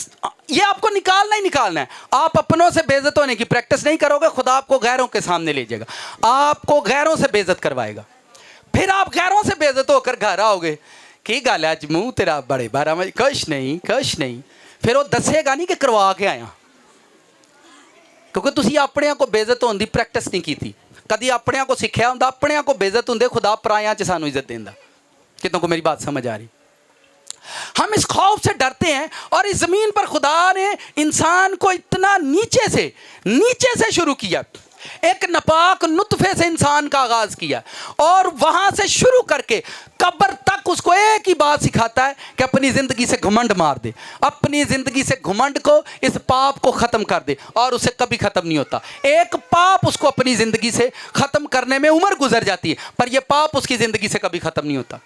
ये आपको निकालना ही निकालना है। आप अपनों से बेइज्जत होने की प्रैक्टिस नहीं करोगे, खुदा आपको गैरों के सामने ले जाएगा, आपको गैरों से बेइज्जत करवाएगा। फिर आप गैरों से बेइज्जत होकर घर आओगे, की गल है अज मूँह तेरा बड़े 12 बजे, कुछ नहीं। फिर वो दसेगा नहीं कि करवा के आया। क्योंकि तुसी अपने को बेइज्जत होने की प्रैक्टिस नहीं की थी, कभी अपने को सीखा होंगे, अपने को बेइज्जत होंगे खुदा पराया च सानू इज्जत देंदा। कितनों को मेरी बात समझ आ रही? हम इस खौफ से डरते हैं और इस जमीन पर खुदा ने इंसान को इतना नीचे से शुरू किया, एक नापाक नुत्फे से इंसान का आगाज किया और वहां से शुरू करके कब्र तक उसको एक ही बात सिखाता है कि अपनी जिंदगी से घमंड मार दे, अपनी जिंदगी से घमंड को, इस पाप को खत्म कर दे, और उसे कभी खत्म नहीं होता। एक पाप उसको अपनी जिंदगी से खत्म करने में उम्र गुजर जाती है, पर यह पाप उसकी जिंदगी से कभी खत्म नहीं होता।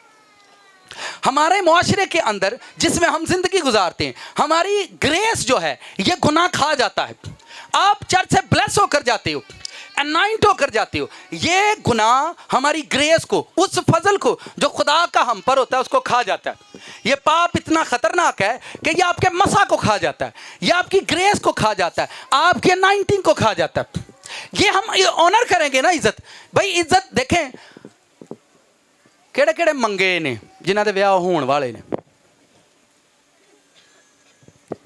हमारे मुआशरे के अंदर जिसमें हम जिंदगी गुजारते हैं, हमारी ग्रेस जो है यह गुनाह खा जाता है। आप चर्च से ब्लेस होकर जाते हो, अनाइंट होकर जाते हो, ये गुनाह हमारी ग्रेस को, उस फजल को जो खुदा का हम पर होता है, उसको खा जाता है। ये पाप इतना खतरनाक है कि ये आपके मसा को खा जाता है, ये आपकी ग्रेस को खा जाता है, आपके अनाइंटिंग को खा जाता है। ये हम ऑनर करेंगे ना इज्जत, भाई इज्जत देखें केड़े केड़े मंगे ने जिन्हां दे विआह होने वाले ने,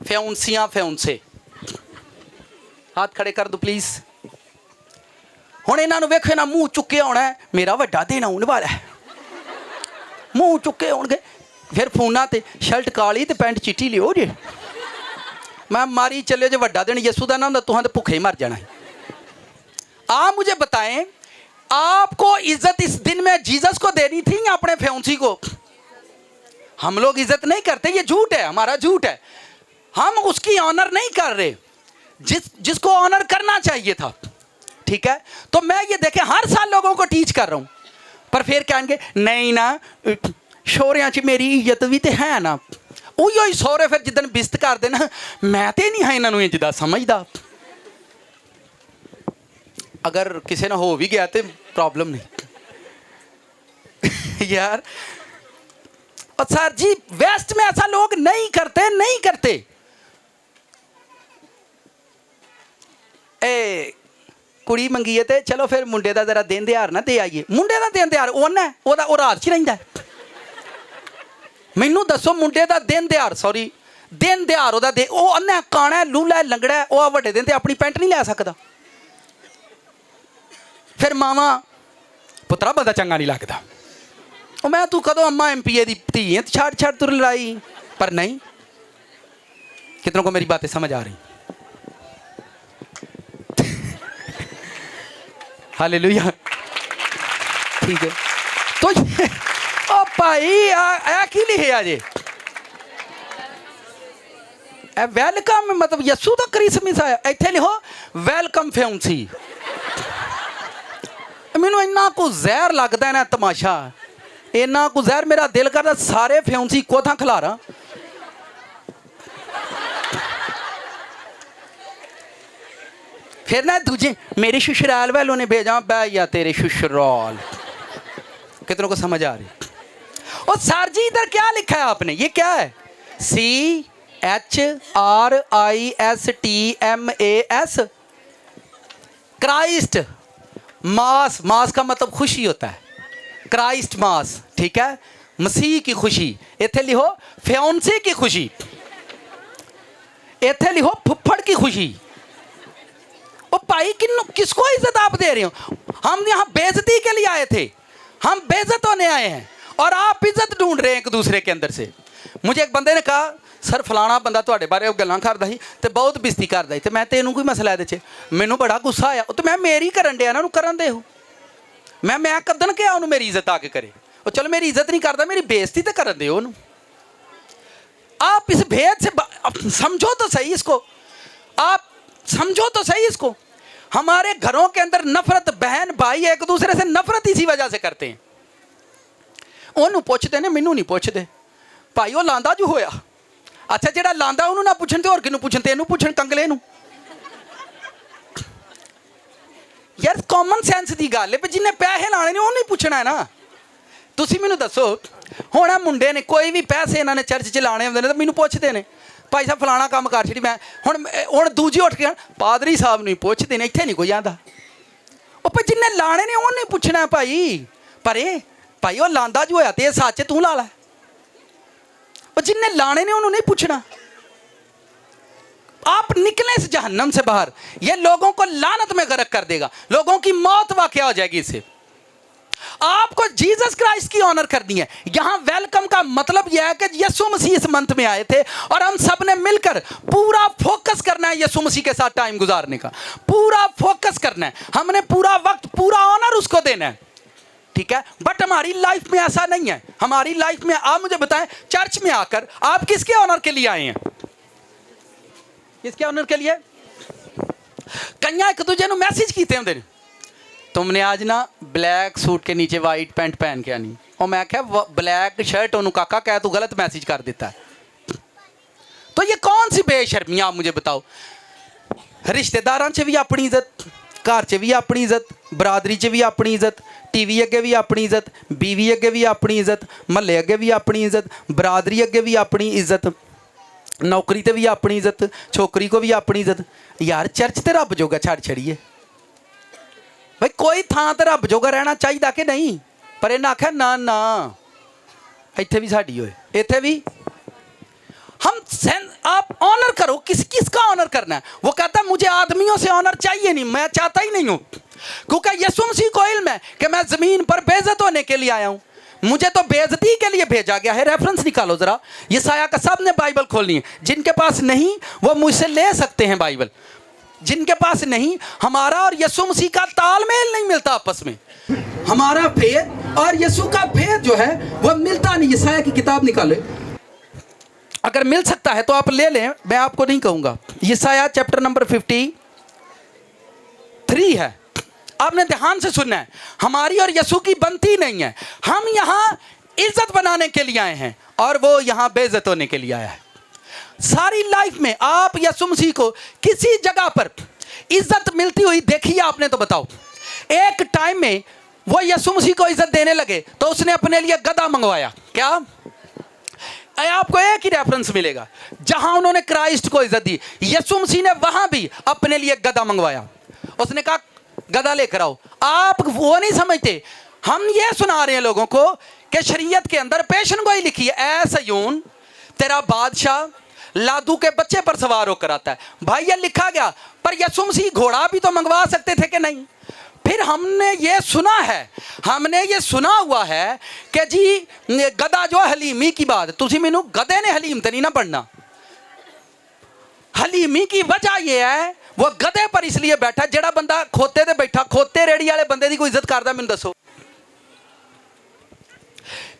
फ्योंसियां फ्योंसे, हाथ खड़े कर दो प्लीज। हुण इन्हां नूं वेखो ना मूँह चुके होना है, मेरा वड्डा दिन आने वाला है, मूँह चुके होणगे, फिर फोना ते शर्ट काली ते पैंट चिट्टी लियो जे, मैं मारी चले जो वड्डा दिन यसू दा ना होंदा तुहां ते भुखे ही मर जाना है। आप मुझे बताएं, आपको इज्जत इस दिन में जीसस को देनी थी या अपने फ्योंसी को? हम लोग इज्जत नहीं करते, ये झूठ है, हमारा झूठ है। हम उसकी ऑनर नहीं कर रहे जिसको ऑनर करना चाहिए था, ठीक है? तो मैं ये देखें हर साल लोगों को टीच कर रहा हूं, पर फिर कहेंगे नहीं ना शोरियां च मेरी इज्जत भी तो है ना, उही सौरे फिर जिदन बिस्त कर देना, मैं तो नहीं है इन्होंने इंजदा समझदा। अगर किसी ने हो भी गया तो प्रॉब्लम नहीं यार। और सर जी वेस्ट में ऐसा लोग नहीं करते। ए कुड़ी मंगी है तो चलो फिर मुंडे का जरा दिन दिहाड़ ना दे आइए, मुंडे का दिन दिहाड़ वो रात च रहिंदा है। मैनू दसो मुंडे का दिन दिहाड़, सॉरी दिन दिहाड़ ओहदा दे, वो अन्ना काना लूला लंगड़ा, वो वड्डे दिन ते अपनी पैंट नहीं लै सकदा। फिर मावा पुत्रा बंदा चंगा नहीं लगता, मैं तू कदों अम्मा MPA दी धी है, छड़ तुर लड़ाई, पर नहीं। कितनों को मेरी बातें समझ आ रही? हालेलुया, ठीक है। तो ये ओ भाई आ की लिखे आज वेलकम, मतलब यसू का क्रिसमस आया, इत्थे लिखो वेलकम फ्योंसी। मैनू इन्ना को जहर लगता है ना तमाशा, इन्ना को जहर, मेरा दिल करता सारे फ्योंसी को था खिलारा। फिर ना दूजे मेरे ससुराल वालों ने भेजा, बह या तेरे ससुराल। कितनों को समझ आ रही? और सर जी इधर क्या लिखा है आपने, ये क्या है? CHRISTMAS, क्राइस्ट मास। मास का मतलब खुशी होता है, क्राइस्ट मास, ठीक है? मसीह की खुशी। इत्थे लिखो फ्योंसे की खुशी, इत्थे लिखो फुफ्फड़ की खुशी। ओ भाई किसको इज्जत आप दे रहे हो? हम यहाँ बेइज्जती के लिए आए थे, हम बेइज्जत होने आए हैं और आप इज्जत ढूंढ रहे हैं एक दूसरे के अंदर से। मुझे एक बंदे ने कहा सर फलाना बंदा तुहाडे बारे गल्लां करदा सी ते बहुत बेइज्जती करदा सी, ते मैं तेनू कोई मसला इहदे च? मैनू बड़ा गुस्सा आया, तो मैं मेरी करन दिया ना, करन दे हो। मैं कदन क्या उन्होंने मेरी इज्जत आके करे? और चलो मेरी इज्जत नहीं करता, मेरी बेइज्जती तो करन दे उन्होंने। आप इस भेद से समझो तो सही इसको, आप समझो तो सही इसको। हमारे घरों के अंदर नफरत, बहन भाई एक दूसरे से नफरत इसी वजह से करते हैं। उन्होंने पूछते ने, मैनू नहीं पूछते। भाई वो लांदा जो होया, अच्छा जेड़ा लांदा उन्होंने ना पूछन ते होर किनू पूछन, तेनू पूछन कंगले नू। यार कॉमन सेंस की गल है, जिन्हें पैसे लाने ने उन्हें पूछना है ना। तुसी मैनू दसो हुण मुंडे ने कोई भी पैसे इन्होंने चर्च च लाने होंदे ने तो मैनू पुछदे ने, भाई साहब फलाना काम कर छड़ी। मैं हुण दूजी उठ के पादरी साहब नहीं पुछदे ने, इत्थे नहीं कोई आंदा। ਉਹ ਭਾਈ जिन्हें लाने ने उन्हें पूछना भाई, पर भाई वो लांदा जो होया ते सच तू ला लै। जिन्हें लाने ने उन्होंने नहीं पूछना। आप निकले इस जहन्नम से बाहर, ये लोगों को लानत में गर्क कर देगा, लोगों की मौत वाक़या हो जाएगी इससे। आपको जीसस क्राइस्ट की ऑनर करनी है। यहां वेलकम का मतलब यह है कि यीशु मसीह इस मंथ में आए थे और हम सब ने मिलकर पूरा फोकस करना है यीशु मसीह के साथ टाइम गुजारने का, पूरा फोकस करना है, हमने पूरा वक्त, पूरा ऑनर उसको देना है, ठीक है। बट हमारी लाइफ में ऐसा नहीं है। हमारी लाइफ में आप मुझे बताएं, चर्च में आकर आप किसके ऑनर के लिए आए हैं? किसके ऑनर के लिए? कन्या एक दूजे ने मैसेज कीते होंगे, तुमने आज ना ब्लैक सूट के नीचे वाइट पैंट पहन के आनी, और मैं क्या ब्लैक शर्ट ओनू काका कह तू गलत मैसेज कर देता है। तो ये कौन सी बेशर्मी, आप मुझे बताओ। रिश्तेदारां च भी अपनी इज्जत, घर च भी अपनी इज्जत, बरादरी च भी अपनी इज्जत, टीवी अगे भी अपनी इज्जत, बीवी अगे भी अपनी इज्जत, महल्ले अगे भी अपनी इज्जत, बरादरी अगे भी अपनी इज्जत, नौकरी ते भी अपनी इज्जत, छोकरी को भी अपनी इज्जत। यार चर्च ते रब जोगा छड़ छड़िए भाई, कोई थां ते रब जोगा रहना चाहिए कि नहीं? पर इन्हें आख्या ना ना, इत्थे भी साड़ी होए, इत्थे भी हम आप ऑनर करो। किसका ऑनर करना है? वो कहता है मुझे आदमियों से ऑनर चाहिए नहीं, मैं चाहता ही नहीं हूं, क्योंकि यीशु मसीह को इल्म है कि मैं जमीन पर बेइज्जत होने के लिए आया हूं, मुझे तो बेइज्जती के लिए भेजा गया है। रेफरेंस निकालो जरा, यशायाह का सबने बाइबल खोलनी है, जिनके पास नहीं वो मुझसे ले सकते हैं बाइबल, जिनके पास नहीं। हमारा और यीशु मसीह का तालमेल नहीं मिलता आपस में, हमारा भेद और यीशु का भेद जो है वो मिलता नहीं। यशायाह की किताब निकाले, अगर मिल सकता है तो आप ले लें, मैं आपको नहीं कहूंगा। यशायाह चैप्टर नंबर 53 है, आपने ध्यान से सुनना है। हमारी और यीशु की बनती नहीं है, हम यहाँ इज्जत बनाने के लिए आए हैं और वो यहाँ बेइज्जत होने के लिए आया है। सारी लाइफ में आप यीशु मसीह को किसी जगह पर इज्जत मिलती हुई देखी है आपने? तो बताओ। एक टाइम में वो यीशु मसीह को इज्जत देने लगे तो उसने अपने लिए गधा मंगवाया। क्या? आपको एक ही रेफरेंस मिलेगा जहां उन्होंने क्राइस्ट को इज्जत दी, यीशु मसीह ने वहां भी अपने लिए गधा मंगवाया। उसने कहा गधा लेकर आओ। आप वो नहीं समझते, हम ये सुना रहे हैं लोगों को कि शरीयत के अंदर पेशन गोई लिखी है, ऐ सयून तेरा बादशाह लादू के बच्चे पर सवार होकर आता है। भाई ये लिखा गया, पर यीशु मसीह घोड़ा भी तो मंगवा सकते थे कि नहीं? फिर हमने ये सुना है, हमने ये सुना हुआ है कि जी गधा जो हलीमी की बात, तुसी मैनू गधे ने हलीम तो नहीं ना पढ़ना। हलीमी की वजह यह है वो गधे पर इसलिए बैठा, जेड़ा बंदा खोते ते बैठा, खोते रेड़ी वाले बंदे की कोई इज्जत करता, मैनू दसो।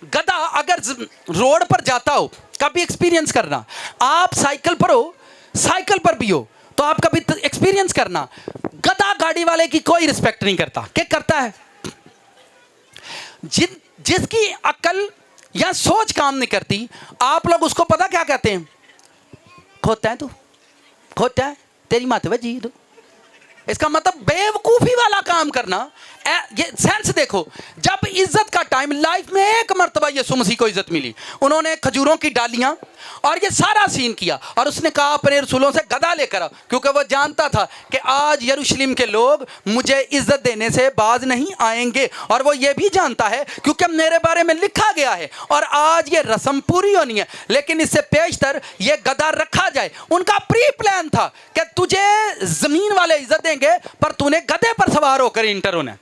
गधा अगर रोड पर जाता हो, कभी एक्सपीरियंस करना, आप साइकिल पर हो, साइकिल पर भी हो तो आप कभी एक्सपीरियंस करना, गधा गाड़ी वाले की कोई रिस्पेक्ट नहीं करता। क्या करता है? जिसकी अकल या सोच काम नहीं करती, आप लोग उसको पता क्या कहते हैं? खोता है तू, खोता है, तेरी माते वजी तू। इसका मतलब बेवकूफी वाला काम करना। ये सेंस देखो, जब इज्जत का टाइम, लाइफ में एक मर्तबा यीशु मसीह को इज्जत मिली, उन्होंने खजूरों की डालियां और ये सारा सीन किया और उसने कहा अपने रसूलों से गधा लेकर आओ, क्योंकि वो जानता था कि आज यरूशलेम के लोग मुझे इज्जत देने से बाज नहीं आएंगे। और वो ये भी जानता है क्योंकि मेरे बारे में लिखा गया है और आज ये रस्म पूरी होनी है, लेकिन इससे पेशतर ये गधा रखा जाए। उनका प्री प्लान था कि तुझे जमीन वाले इज्जत देंगे पर तूने गधे पर सवार होकर इंटर होना।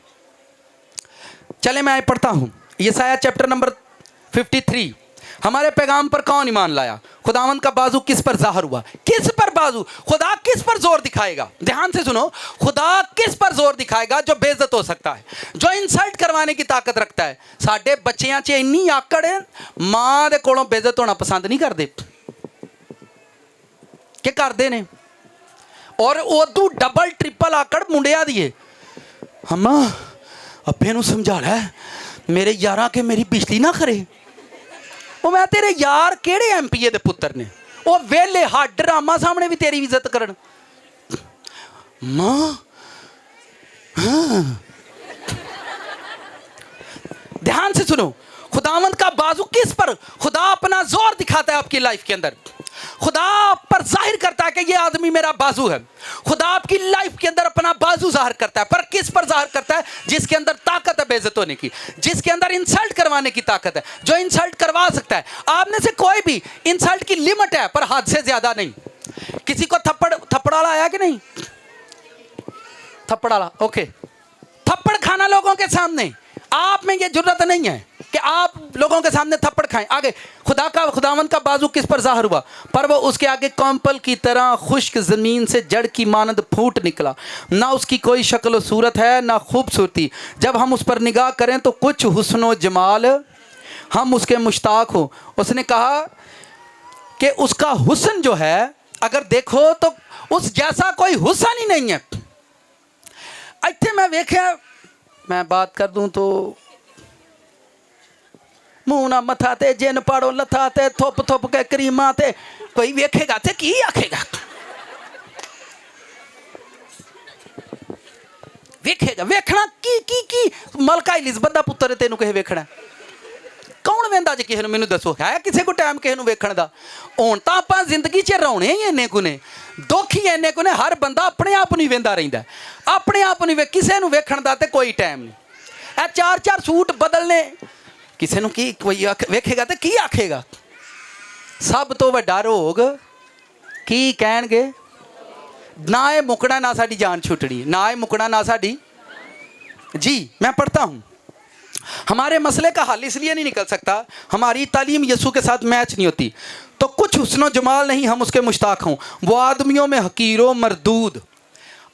चले मैं पढ़ता हूं यशायाह चैप्टर नंबर 53। हमारे पैगाम पर कौन ईमान लाया? खुदावंद का बाजू किस पर जाहिर हुआ? किस पर बाजू? खुदा किस पर जोर दिखाएगा? ध्यान से सुनो, खुदा किस पर जोर दिखाएगा? जो बेइज्जत हो सकता है, जो इंसल्ट करवाने की ताकत रखता है। साडे बच्चियां च इन्नी आकड़ है, मां दे कोलों बेइज्जत होना पसंद नहीं करते, क्या करते ने? और उदू डबल ट्रिपल आकड़ मुंडिया दी है। अम्मा अब्बे नूं समझा लै मेरे यारा के मेरी बिजली ना करे। वो मैं तेरे यार केड़े MPA दे पुत्तर ने, वो वेले हट ड्रामा सामने भी तेरी इज्जत करन। मां हाँ। ध्यान से सुनो, खुदावंद का बाजू किस पर? खुदा अपना जोर दिखाता है आपकी लाइफ के अंदर, खुदा पर जाहिर करता है कि ये आदमी मेरा बाजू है। खुदा आपकी लाइफ के अंदर अपना बाजू जाहिर करता है, पर किस पर जाहिर करता है? जिसके अंदर ताकत है बेइज्जत होने की, जिसके अंदर इंसल्ट करवाने की ताकत है, जो इंसल्ट करवा सकता है। आप में से कोई भी इंसल्ट की लिमिट है पर हद से ज्यादा नहीं। किसी को थप्पड़ वाला आया कि नहीं? थप्पड़ वाला, ओके। थप्पड़ खाना लोगों के सामने, आप में ये जरूरत नहीं है कि आप लोगों के सामने थप्पड़ खाएं। आगे, खुदावंद का बाजू किस पर ज़ाहिर हुआ, पर वो उसके आगे कॉम्पल की तरह खुश्क ज़मीन से जड़ की मानद फूट निकला। ना उसकी कोई शक्ल व सूरत है ना खूबसूरती। जब हम उस पर निगाह करें तो कुछ हुस्न व जमाल, हम उसके मुश्ताक हो। उसने कहा कि उसका हुस्न जो है अगर देखो तो उस जैसा कोई हुस्न ही नहीं है। इतने मैं वेख्या, मैं बात कर दूं तो मुंह ना मथा ते जिन पाड़ो लथा ते थुप थुप के करीमा ते कोई वेखेगा ते की आखेगा, वेखेगा वेखना की मलका एलिज़ाबेथ दा पुत्तर तेनू कहे वेखना, कौन वेंदा जे किसे नूं? मैनू दसो, है किसे को टाइम किसे नूं वेखण दा? हुण तां आपां जिंदगी च रौणे ही इन्ने को ने, दुख ही इन्ने को ने। हर बंदा अपने आप नूं वेंदा रहिंदा, अपने आप नूं, किसे नूं वेखण दा ते कोई टाइम नहीं। ए चार चार सूट बदलने, किसे नूं की कोई वेखेगा ते की आखेगा? सब तो वड्डा रोग की कहणगे, ना ये मुकना ना साडी जान छुटनी, ना ये मुकना ना साडी। जी मैं पढ़ता हूँ, हमारे मसले का हल इसलिए नहीं निकल सकता, हमारी तालीम यसू के साथ मैच नहीं होती। तो कुछ हुस्न जमाल नहीं, हम उसके मुश्ताक हों। वो आदमियों में हकीरो मरदूद,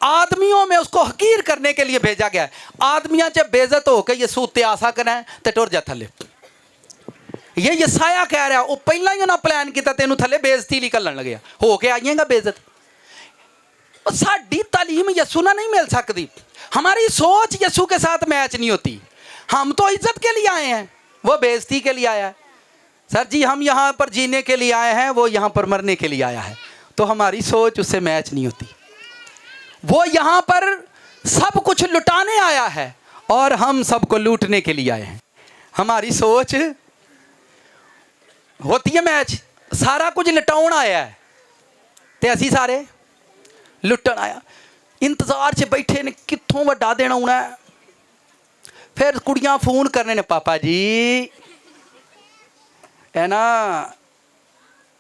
आदमियों में उसको हकीर करने के लिए भेजा गया है। आदमियां जब बेइज्जत हो के यसू ते आशा करें तो टुर जा थले। ये यसाया कह रहा, वो पहला ही उन्हें प्लान किया, तेनू थले बेइज्जती निकलन लगे हो के आइएगा बेइज्जत। साडी तालीम यसू ना नहीं मिल सकती, हमारी सोच यसू के साथ मैच नहीं होती। हम तो इज्जत के लिए आए हैं, वो बेइज्जती के लिए आया है। सर जी हम यहाँ पर जीने के लिए आए हैं, वो यहाँ पर मरने के लिए आया है। तो हमारी सोच उससे मैच नहीं होती। वो यहाँ पर सब कुछ लुटाने आया है और हम सबको लूटने के लिए आए हैं। हमारी सोच होती है मैच, सारा कुछ लुटाउण आया है ते असी सारे लुटन आया। इंतजार से बैठे ने कित्थों वड्डा दिन आउणा है। फिर कुड़ियां फोन करने ने, पापा जी है ना,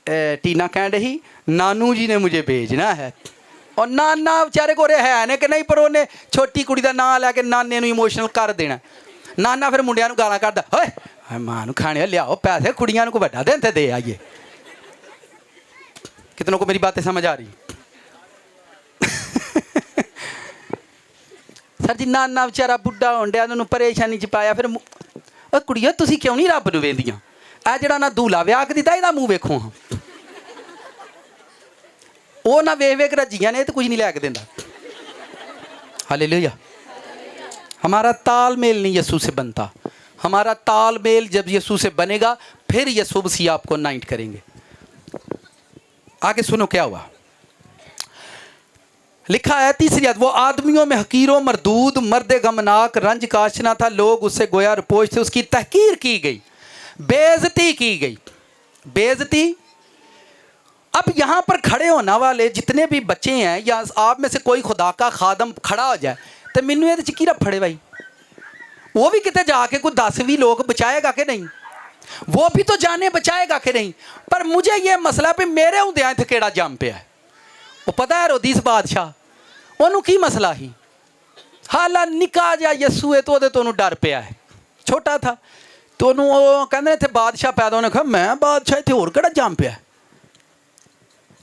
टीना कह रही नानू जी ने मुझे भेजना है। और नाना बेचारे को है ने कि नहीं, पर उन्हें छोटी कुड़ी का नाम लैके नाने नूं इमोशनल कर देना। नाना फिर मुंडियां नूं गालां कढदा, ओए मां नूं खाने लियाओ पैसे, कुड़ियां नूं को वड्डा दिन ते दे आइए। कितनों को मेरी बातें समझ आ रही? सर जी नाना बेचारा बुढ़ा होण डिया, उन्होंने परेशानी च पाया। फिर कुड़ियो तुसीं क्यों नहीं रब नूं वेंदियां? आ जिहड़ा ना दूल्हा विआह के दित्ता, इहदा मूँह वेखो हाँ, वो ना वेख वेख रजियां ने तो कुछ नहीं लैके देंदा। हालेलुया। हमारा तालमेल नहीं यसू से बनता। हमारा तालमेल जब यसू से बनेगा फिर यसू मसीह आपको नाइट करेंगे। आगे सुनो क्या हुआ, लिखा है तीसरी आयत, वो आदमियों में हकीरों मरदूद मर्दे गमनाक रंज का आशना था। लोग उससे गोया रिपोज थे, उसकी तहकीर की गई, बेइज्जती की गई। बेइज्जती। अब यहाँ पर खड़े होने वाले जितने भी बच्चे हैं, या आप में से कोई खुदा का खादम खड़ा हो जाए तो मैनू ये की रफड़े भाई, वो भी कितने जाके कोई 10 लोग बचाएगा कि नहीं, वो भी तो जाने बचाएगा कि नहीं। पर मुझे ये मसला पे मेरे हुंदियां इत्थे केड़ा जम पिया है। वो पता है रोदीस बादशाह, उन्होंने की मसला ही, हाला निका जा यसू है तो उन्होंने डर पिया है, छोटा था तो उन्होंने कहते इतने बादशाह पैदा होने, कहा मैं बादशाह इतने होर केड़ा जम पिया।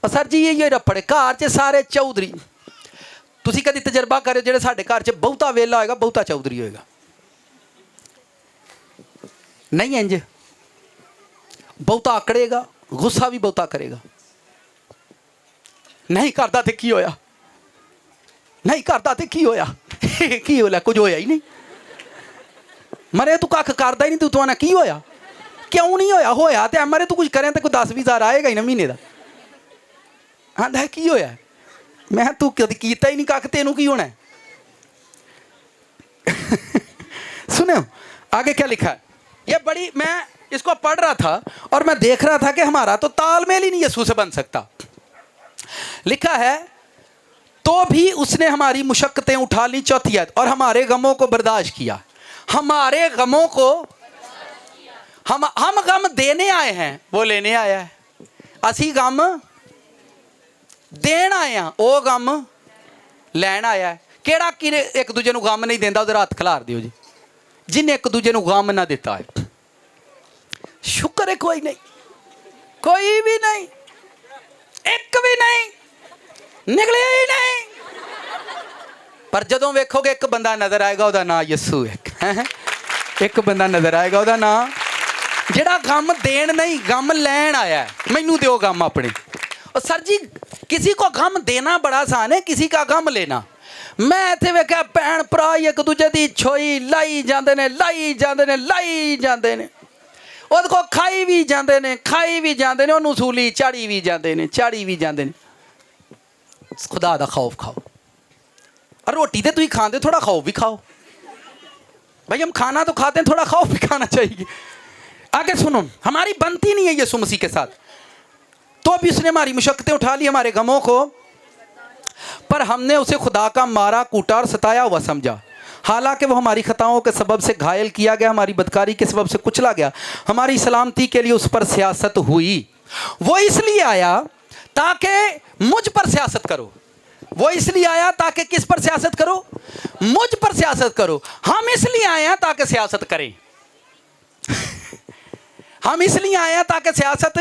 सर जी ये रफड़े घर च सारे चौधरी। तुसीं कदी तजर्बा करो, जेड़े साडे घर च बहुता वेला होएगा बहुता चौधरी होएगा, नहीं इंज बहुता आकड़ेगा, गुस्सा भी बहुता करेगा। नहीं करता तो की होया, नहीं करता तो की होया, की होया, कुछ होया ही नहीं। मरे तू कख करदा ही नहीं, तू आना की होया, क्यों नहीं होया, होया तो मरे तू कुछ करें तो कोई 10-20 हज़ार आएगा ही ना महीने का। आंदा की होया, मैं तू कभी कीता ही नहीं कख, तेनू की होना है। सुनो आगे क्या लिखा है, ये बड़ी, मैं इसको पढ़ रहा था और मैं देख रहा था कि हमारा तो तालमेल ही नहीं यीशु से बन सकता। लिखा है तो भी उसने हमारी मुशक्कतें उठा ली, चौथी आयत, और हमारे गमों को बर्दाश्त किया। हमारे गमों को, हम गम देने आए हैं, वो लेने आया है। असी गम देन आए हैं वो गम लैन आया है। केड़ा कि एक दूजे को गम नहीं देंदा उधर हथ खिलार दियो जी। जिन्हें एक दूजे को गम ना दिता है, शुक्र है कोई नहीं, कोई भी नहीं, एक भी नहीं निकले ही नहीं। पर जदों वेखोगे एक बंदा नजर आएगा, ਉਹਦਾ नाम यसू है। एक बंदा नजर आएगा, ਉਹਦਾ नाम ਜਿਹੜਾ गम देन नहीं गम लैन आया है। मैनू दो गम अपने। और सर जी किसी को गम देना बड़ा आसान है, किसी का गम लेना। मैं इत्थे वेख्या भैन भरा एक दूजे की छोई लाई जाते ने, लाई जाते ने, लाई जाते ने। ਉਹਦੇ को खाई भी जाते ने, खाई भी जाते ने, ਉਹਨੂੰ सूली चाड़ी भी जाते ने, चाड़ी भी जाते ने। खुदा दा खौफ खाओ। और रोटी तो तुम खाते, थोड़ा खौफ भी खाओ भाई। हम खाना तो खाते हैं, थोड़ा खौफ भी खाना चाहिए। आगे सुनो, हमारी बनती नहीं है यीशु मसीह के साथ, तो भी उसने हमारी मुशक्कतें उठा ली, हमारे गमों को, पर हमने उसे खुदा का मारा कूटा और सताया हुआ समझा। हालांकि वो हमारी खताओं के सबब से घायल किया गया, हमारी बदकारी के सबब से कुचला गया, हमारी सलामती के लिए उस पर सियासत हुई। वो इसलिए आया ताकि मुझ पर सियासत करो। वो इसलिए आया ताकि किस पर सियासत करो? मुझ पर सियासत करो। हम इसलिए आए हैं ताकि सियासत करें। हम इसलिए आए हैं ताकि सियासत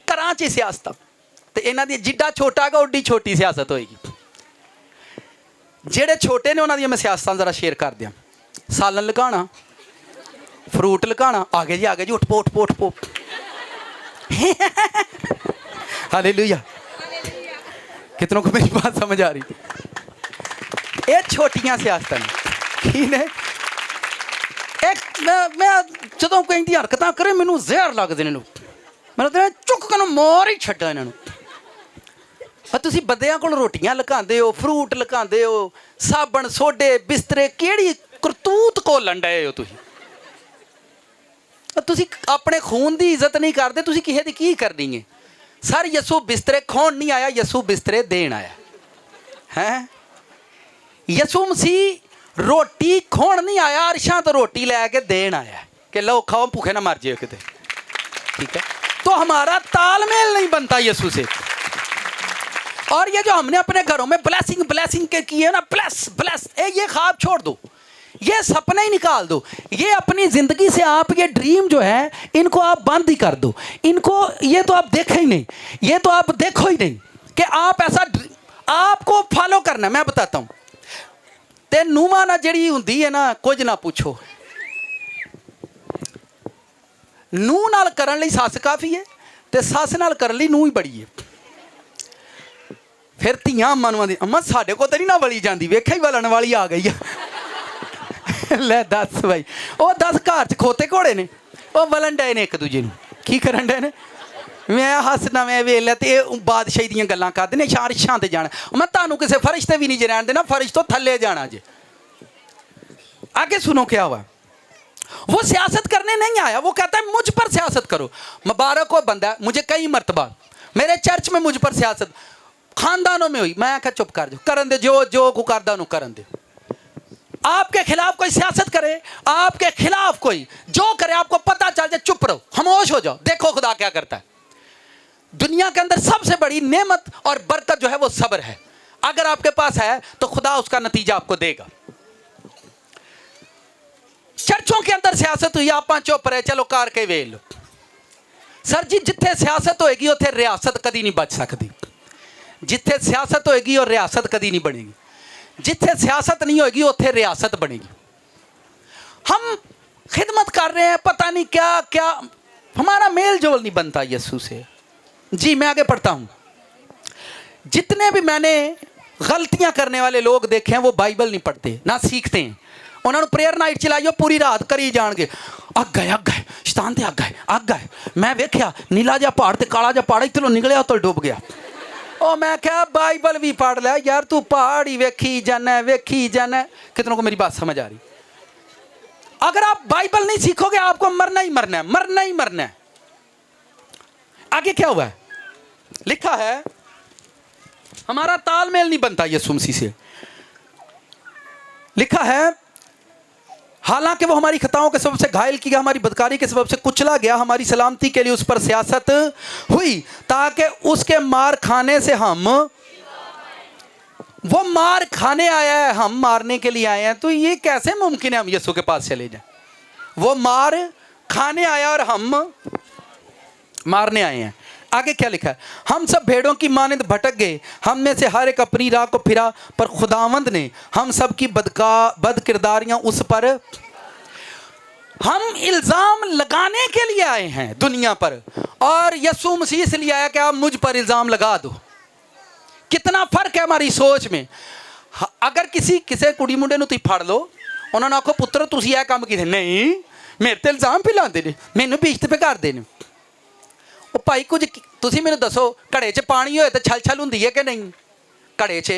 कराची सियासत तो इन्हों दी जिड्डा छोटा गा उड्डी छोटी सियासत होएगी। जेड़े छोटे ने उन्होंने मैं सियासत जरा शेयर कर दिया। सालन लगाना, फ्रूट लगाना, आगे जी उठ पो उठ पो उठ पो। हालेलुया। कितनों को मेरी बात समझ आ रही? ये छोटियां सियासत ने। एक मैं जो कहीं हरकत करे मैनू जहर लगते हैं। मैं चुक कर मार ही छड्डा इन्हों। तुम बंदियां को रोटियां लुकाते हो, फ्रूट लुकाते हो, साबन सोडे बिस्तरे, केड़ी करतूत घोलन डए हो तुसी अपने खून की इज्जत नहीं करते, तुसी किसी की की करनी है? सर यसू बिस्तरे खोन नहीं आया, यसू बिस्तरे देन आया है। यसू मसीह रोटी खोन नहीं आया, अरशां तो रोटी लैके देन आया कि लो खाओ भूखे ना मर जाओ किते। ठीक है, तो हमारा तालमेल नहीं बनता यसू से। और ये जो हमने अपने घरों में ब्लेसिंग ब्लेसिंग के किए ना, ब्लेस ब्लेस, ये ख्वाब छोड़ दो, ये सपने ही निकाल दो। ये अपनी जिंदगी से आप ये ड्रीम जो है इनको आप बंद ही कर दो। इनको ये तो आप देखो ही नहीं, ये तो आप देखो ही नहीं कि आप ऐसा आपको फॉलो करना। मैं बताता हूँ ते नूमा ना जड़ी हुंदी है ना, कुछ ना पूछो। नूह नाल करन लई सस काफ़ी है, ते सस नाल करन लई नूह ही बड़ी है। फिर धियां अम्मा नूं आंदी अम्मा साडे को तो नहीं ना वली जाती, वेख्या ही वलन वाली आ गई है। ले दस भाई, वो 10 घर च खोते घोड़े ने, वो वलन डे ने एक दूजे नूं, की करन डे ने? मैं हसना मैं वेख लिया तो बादशाही दियां गल्लां करदे ने, अरशां ते जाना। मैं तुहानूं किसी फर्श ते भी नहीं जे रहण देना, फर्श तो थल्ले जाना जे। आगे सुनो क्या हुआ। वो सियासत करने नहीं आया, वो कहता है मुझ पर सियासत करो। मुबारक हो बंदा, मुझे कई मरतबा मेरे चर्च में मुझ पर सियासत खानदानों में हुई। मैं क्या चुप कर जाओ, करन दे, जो जो को करदा उन्होंने करन दे। आपके खिलाफ कोई सियासत करे, आपके खिलाफ कोई जो करे, आपको पता चल जाए, चुप रहो, खामोश हो जाओ, देखो खुदा क्या करता है। दुनिया के अंदर सबसे बड़ी नेमत और बरकत जो है वो सब्र है। अगर आपके पास है तो खुदा उसका नतीजा आपको देगा। चर्चों के अंदर सियासत हुई, आप चुप रहे, चलो कार के वेल लो। सर जी जिथे सियासत होएगी उत्थे रियासत कदी नहीं बच सकती। जिथे सियासत होएगी और रियासत कदी नहीं बनेगी। जिथे सियासत नहीं होएगी उत्थे रियासत बनेगी। हम खिदमत कर रहे हैं, पता नहीं क्या क्या, हमारा मेल जोल नहीं बनता यीशु से। जी मैं आगे पढ़ता हूँ। जितने भी मैंने गलतियां करने वाले लोग देखे हैं वो बाइबल नहीं पढ़ते ना सीखते हैं। उन्होंने प्रेयर नाइट चलाई, पूरी रात करी जाएंगे, अग गए शैतान ते अग गए। मैं वेख्या नीला जा पहाड़ ते काला जा पहाड़ इतों निकलिया तो डुब गया। ओ मैं क्या बाइबल भी पढ़ लिया यार, तू पहाड़ ही वेखी जाना वेखी जाना। कितनों को मेरी बात समझ आ रही? अगर आप बाइबल नहीं सीखोगे आपको मरना ही मरना है, मरना ही मरना है। आगे क्या हुआ है? लिखा है हमारा तालमेल नहीं बनता यीशु मसीह से। लिखा है हालांकि वो हमारी खताओं के सबब से घायल किया, हमारी बदकारी के सबब से कुचला गया, हमारी सलामती के लिए उस पर सियासत हुई, ताकि उसके मार खाने से हम, वो मार खाने आया है, हम मारने के लिए आए हैं। तो ये कैसे मुमकिन है हम यीशु के पास चले जाएं? वो मार खाने आया और हम मारने आए हैं। आगे क्या लिखा है? हम सब भेड़ों की मानिंद भटक गए, हम में से हर एक अपनी राह को फिरा, पर खुदावंद ने हम सब की बद किरदारियां उस पर, हम इल्जाम लगाने के लिए आए हैं दुनिया पर, और यीशु मसीह इसलिए आया कि आप मुझ पर इल्जाम लगा दो। कितना फर्क है हमारी सोच में। अगर किसी कुड़ी मुंडे ਨੂੰ ਤੁਸੀਂ ਫੜ ਲਓ, ਉਹਨਾਂ ਨੂੰ ਆਖੋ ਪੁੱਤਰ ਤੁਸੀਂ ਇਹ ਕੰਮ ਕੀਤੇ, ਨਹੀਂ ਮੇਰੇ ਤੇ ਇਲਜ਼ਾਮ ਵੀ ਲਾਉਂਦੇ ਨੇ, ਮੈਨੂੰ ਬੇਇੱਜ਼ਤ ਵੀ ਕਰਦੇ ਨੇ। ਉਹ ਭਾਈ ਕੁਝ ਤੁਸੀਂ ਮੈਨੂੰ ਦੱਸੋ, ਘੜੇ 'ਚ ਪਾਣੀ ਹੋਏ ਤਾਂ ਛਲ ਹੁੰਦੀ ਹੈ ਕਿ ਨਹੀਂ? ਘੜੇ 'ਚ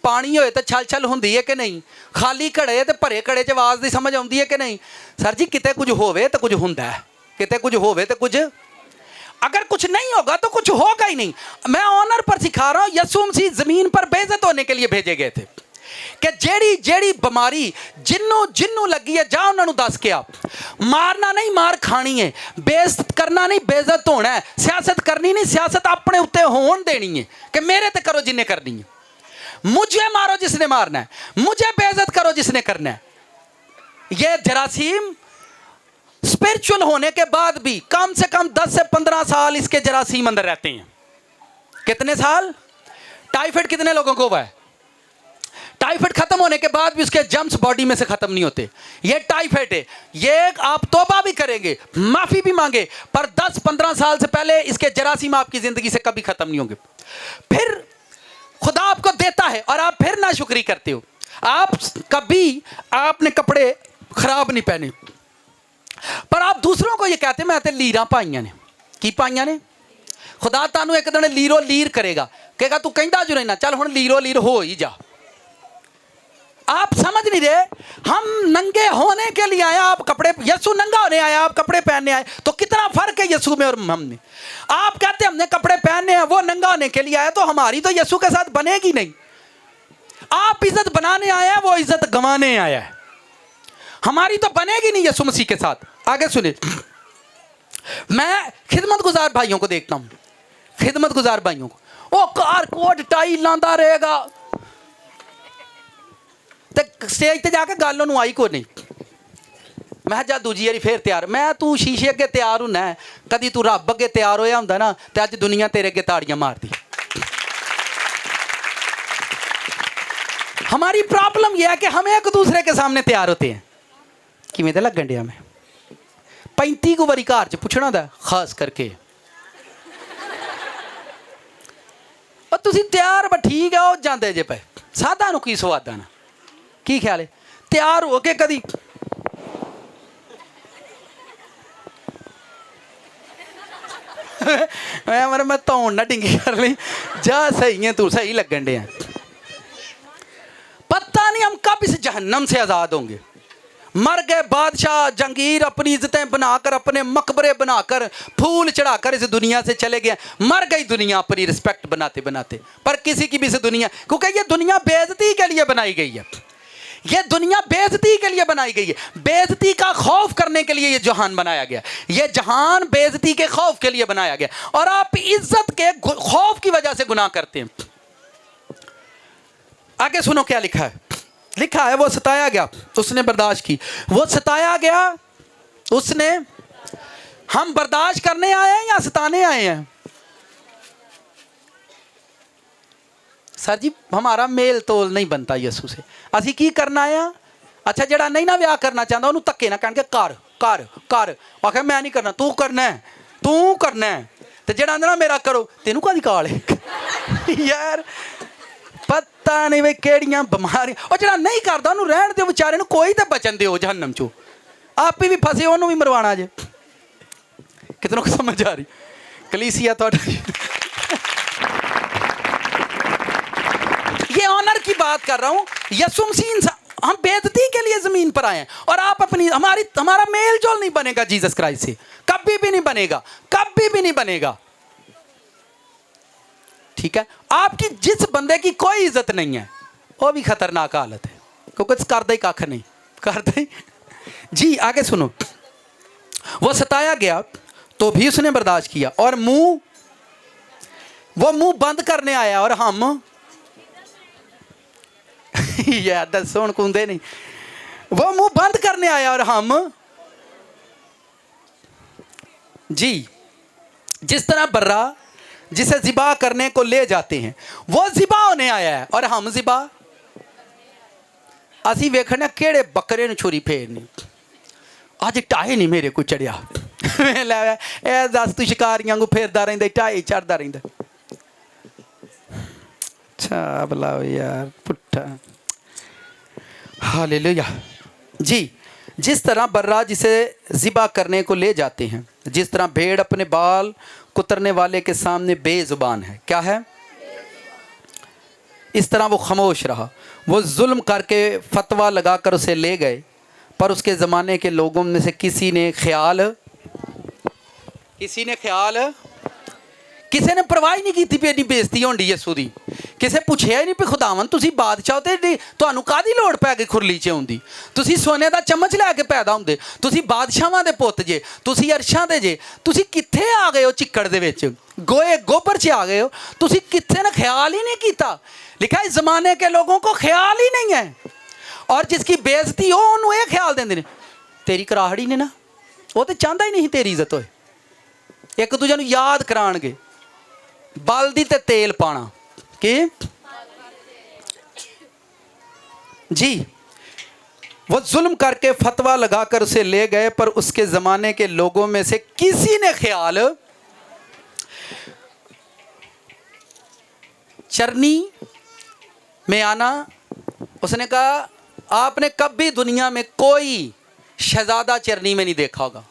ਪਾਣੀ ਹੋਏ ਤਾਂ ਛਲ ਹੁੰਦੀ ਹੈ ਕਿ ਨਹੀਂ? ਖਾਲੀ ਘੜੇ ਤੇ ਭਰੇ ਘੜੇ 'ਚ ਆਵਾਜ਼ ਦੀ ਸਮਝ ਆਉਂਦੀ ਹੈ ਕਿ ਨਹੀਂ? ਸਰ ਜੀ ਕਿਤੇ ਕੁਝ ਹੋਵੇ ਤਾਂ ਕੁਝ ਹੁੰਦਾ ਹੈ, ਕਿਤੇ ਕੁਝ होवे तो कुछ, अगर कुछ नहीं होगा तो कुछ होगा ही नहीं। मैं ऑनर पर सिखा रहा हूँ, यीशु मसीह जमीन पर बेइज्जत होने के लिए भेजे गए थे कि जेड़ी बीमारी जिन्नू लगी है, जा उन्होंने दस के आप मारना नहीं, मार खानी है, बेइज्जत करना नहीं, बेइज्जत होना है, सियासत करनी नहीं, सियासत अपने उत्ते होन देनी है कि मेरे ते करो जिन्हें करनी है, मुझे मारो जिसने मारना है, मुझे बेइज्जत करो जिसने करना है। ये जरासीम स्पिरिचुअल होने के बाद भी कम से कम 10 से 15 साल इसके जरासीम अंदर रहते हैं। कितने साल? टाइफाइड कितने लोगों को हुआ है? टाइफाइड खत्म होने के बाद भी उसके जम्स बॉडी में से खत्म नहीं होते। ये टाइफाइड है, ये आप तौबा भी करेंगे, माफी भी मांगे, पर 10-15 साल से पहले इसके जरासीम आपकी जिंदगी से कभी खत्म नहीं होंगे। फिर खुदा आपको देता है और आप फिर नाशुक्री करते हो। आप कभी आपने कपड़े खराब नहीं पहने, पर आप दूसरों को ये कहते मैं ते लीरा पाइया ने, की पाइया ने? खुदा तानू एक दिन लीरो लीर करेगा, कहेगा तू कहता जो रहना, चल हुण लीरो लीर हो ही जा। आप समझ नहीं रहे, हम नंगे होने के लिए आए, आप कपड़े, यीशु नंगा होने आया, आप कपड़े पहनने आए, तो कितना फर्क है यीशु में और हम में। आप कहते हमने कपड़े पहनने हैं, वो नंगा होने के लिए आया, तो हमारी तो यीशु के साथ बनेगी नहीं। आप इज्जत बनाने आया है, वो इज्जत गंवाने आया है, हमारी तो बनेगी नहीं यीशु मसीह के साथ। आगे सुने, मैं खिदमत गुजार भाइयों को देखता हूं, खिदमत गुजार भाइयों को, वो कार कोट टाई लांदा रहेगा, तो स्टेज ते जाके गल ओनू आई को नहीं। मैं जा दूजी वारी फिर तैयार, मैं तू शीशे अगे तैयार होना है, कदी तू रब अगे तैयार होया हुंदा ना, ते अज दुनिया तेरे अगे ताड़ियां मारदी। हमारी प्रॉब्लम यह है कि हम एक दूसरे के सामने तैयार होते हैं। किवें ते लगन दिया मैं 35 को बारी घर च पुछना होंदा, खास करके और तुसी तैयार बा ठीक है, वो जांदे जे पे सादा नु की स्वादा ना, की ख्याल है? तैयार हो के कदी मैं तौन ना डिंगी कर ली, जा सही है तू, सही लगन दे। पता नहीं हम कब इस जहन्नम से आजाद होंगे। मर गए बादशाह जंगीर अपनी इज्जतें बनाकर, अपने मकबरे बनाकर, फूल चढ़ाकर इस दुनिया से चले गए। मर गई दुनिया अपनी रिस्पेक्ट बनाते बनाते, पर किसी की भी इस दुनिया, क्योंकि ये दुनिया बेइज्जती के लिए बनाई गई है, ये दुनिया बेइज्जती के लिए बनाई गई है, बेइज्जती का खौफ करने के लिए ये जहान बनाया गया, ये जहान बेइज्जती के खौफ के लिए बनाया गया, और आप इज्जत के खौफ की वजह से गुनाह करते हैं। आगे सुनो क्या लिखा है, लिखा है वो सताया गया, उसने बर्दाश्त की, वो सताया गया उसने। हम बर्दाश्त करने आए हैं या सताने आए हैं? सर जी हमारा मेल तोल नहीं बनता यीशु से, असी की करना है? अच्छा जड़ा नहीं ना ब्याह करना चाहता उन्होंने धक्के ना कहणगे कर कर कर, आखे मैं नहीं करना, तू करना है, तू करना है, तो जड़ा आंदा ना मेरा करो, तेनू कादी काल है यार। पता नहीं वे केड़ियां बीमारियां, और जड़ा नहीं करता उन्होंने रहन दो बेचारे नूं, कोई तो बचन दो जहन्नम चो, आप भी फसे उन्होंने भी मरवाना जे। कितनों को समझ आ रही? कलीसिया तो ये ऑनर की बात कर रहा हूं, यीशु मसीह, हम बेइज्जती के लिए जमीन पर आए हैं, और आप अपनी हमारा मेल जोल नहीं बनेगा जीसस क्राइस्ट से, कभी भी नहीं बनेगा, कभी भी नहीं बनेगा। ठीक है, आपकी जिस बंदे की कोई इज्जत नहीं है वो भी खतरनाक हालत है, क्योंकि करता ही कख नहीं, करता ही जी आगे सुनो। वो सताया गया तो भी उसने बर्दाश्त किया, और वो मुंह बंद करने आया और हम या दसो हुण कुंदे नहीं। वो मुंह बंद करने आया और हम जी जिस तरह बर्रा जिसे ज़िबा करने को ले जाते हैं, वो ज़िबा होने आया है और हम ज़िबा। असी वेखने केड़े बकरे ने छुरी फेरनी, अज टाए नहीं मेरे को चढ़िया। ए दस तू शिकारियां को फेरदा रहिंदा, टाए चढ़दा रहिंदा। अच्छा बुलाओ यार पुट्ठा। हालेलुया। जी जिस तरह बर्रा जिसे ज़िबा करने को ले जाते हैं, जिस तरह भेड़ अपने बाल कुतरने वाले के सामने बेजुबान है, क्या है, इस तरह वो खामोश रहा। वो जुल्म करके फतवा लगाकर उसे ले गए, पर उसके ज़माने के लोगों में से किसी ने परवाह ही नहीं की भी इन्नी बेइज्जती होंदी यसू दी। किसे पूछया ही नहीं भी खुदावन तुसी बादशाह ते तुहानू कादी लोड़ पै गई खुरली च आउंदी, तुसी सोने दा चम्मच लैके पैदा हुंदे, तुसी बादशाहां दे पुत्त जे, तुसी अरशां दे जे, तुसी कित्थे आ गए हो चिक्कड़ दे विच, गोए गोबर च आ गए हो, तुसी कित्थे ने ख्याल ही नहीं कीता। लिखा इस ज़माने के लोगों को ख्याल ही नहीं है, और जिसकी बेइज्जती हो उन्होंने ये ख्याल देंदे ने तेरी कराहड़ी ने ना, वो तो चाहता ही नहीं तेरी इज्जत होए। एक दूजे नूं याद कराणगे बलदी ते तेल पाना कि जी वो जुल्म करके फतवा लगाकर उसे ले गए, पर उसके ज़माने के लोगों में से किसी ने ख्याल चरनी में आना। उसने कहा आपने कभी दुनिया में कोई शहजादा चरनी में नहीं देखा होगा।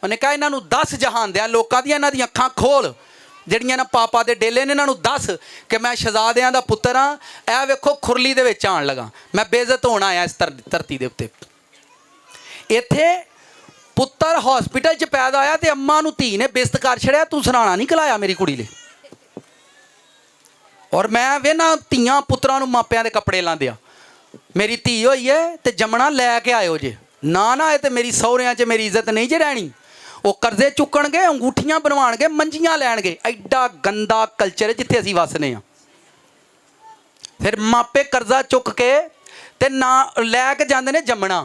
उन्हें कहा इन्हों 10 जहान दिया लोगों दी इन्हों दी अखां खोल जड़ियां ना पापा दे डेले ने, इन्हों दस कि मैं शहजादियां दा पुत्तर हाँ, ए वेखो खुरली दे विच आण लगा, मैं बेइज्जत होना आया इस धरती दे उत्ते। इत्थे पुत्तर हॉस्पिटल च पैदा होया ते अम्मा नूं धी ने बिस्त कर छड़िया, तू सराणा नहीं खलाया मेरी कुड़ी ले। और मैं वेना धीआं पुत्तरां नूं मापियां दे कपड़े लांदिया, मेरी धी होई है ते जमना लैके आयो जे, ना ना ते मेरी सौहरियां च मेरी इज्जत नहीं जे रहनी। वो कर्जे चुकणगे, अंगूठियां बनवाणगे, मंजियां लैणगे। एडा गंदा कल्चर जिथे असीं वसने आ। फिर मापे कर्जा चुक के ते ना लैके जांदे ने जमना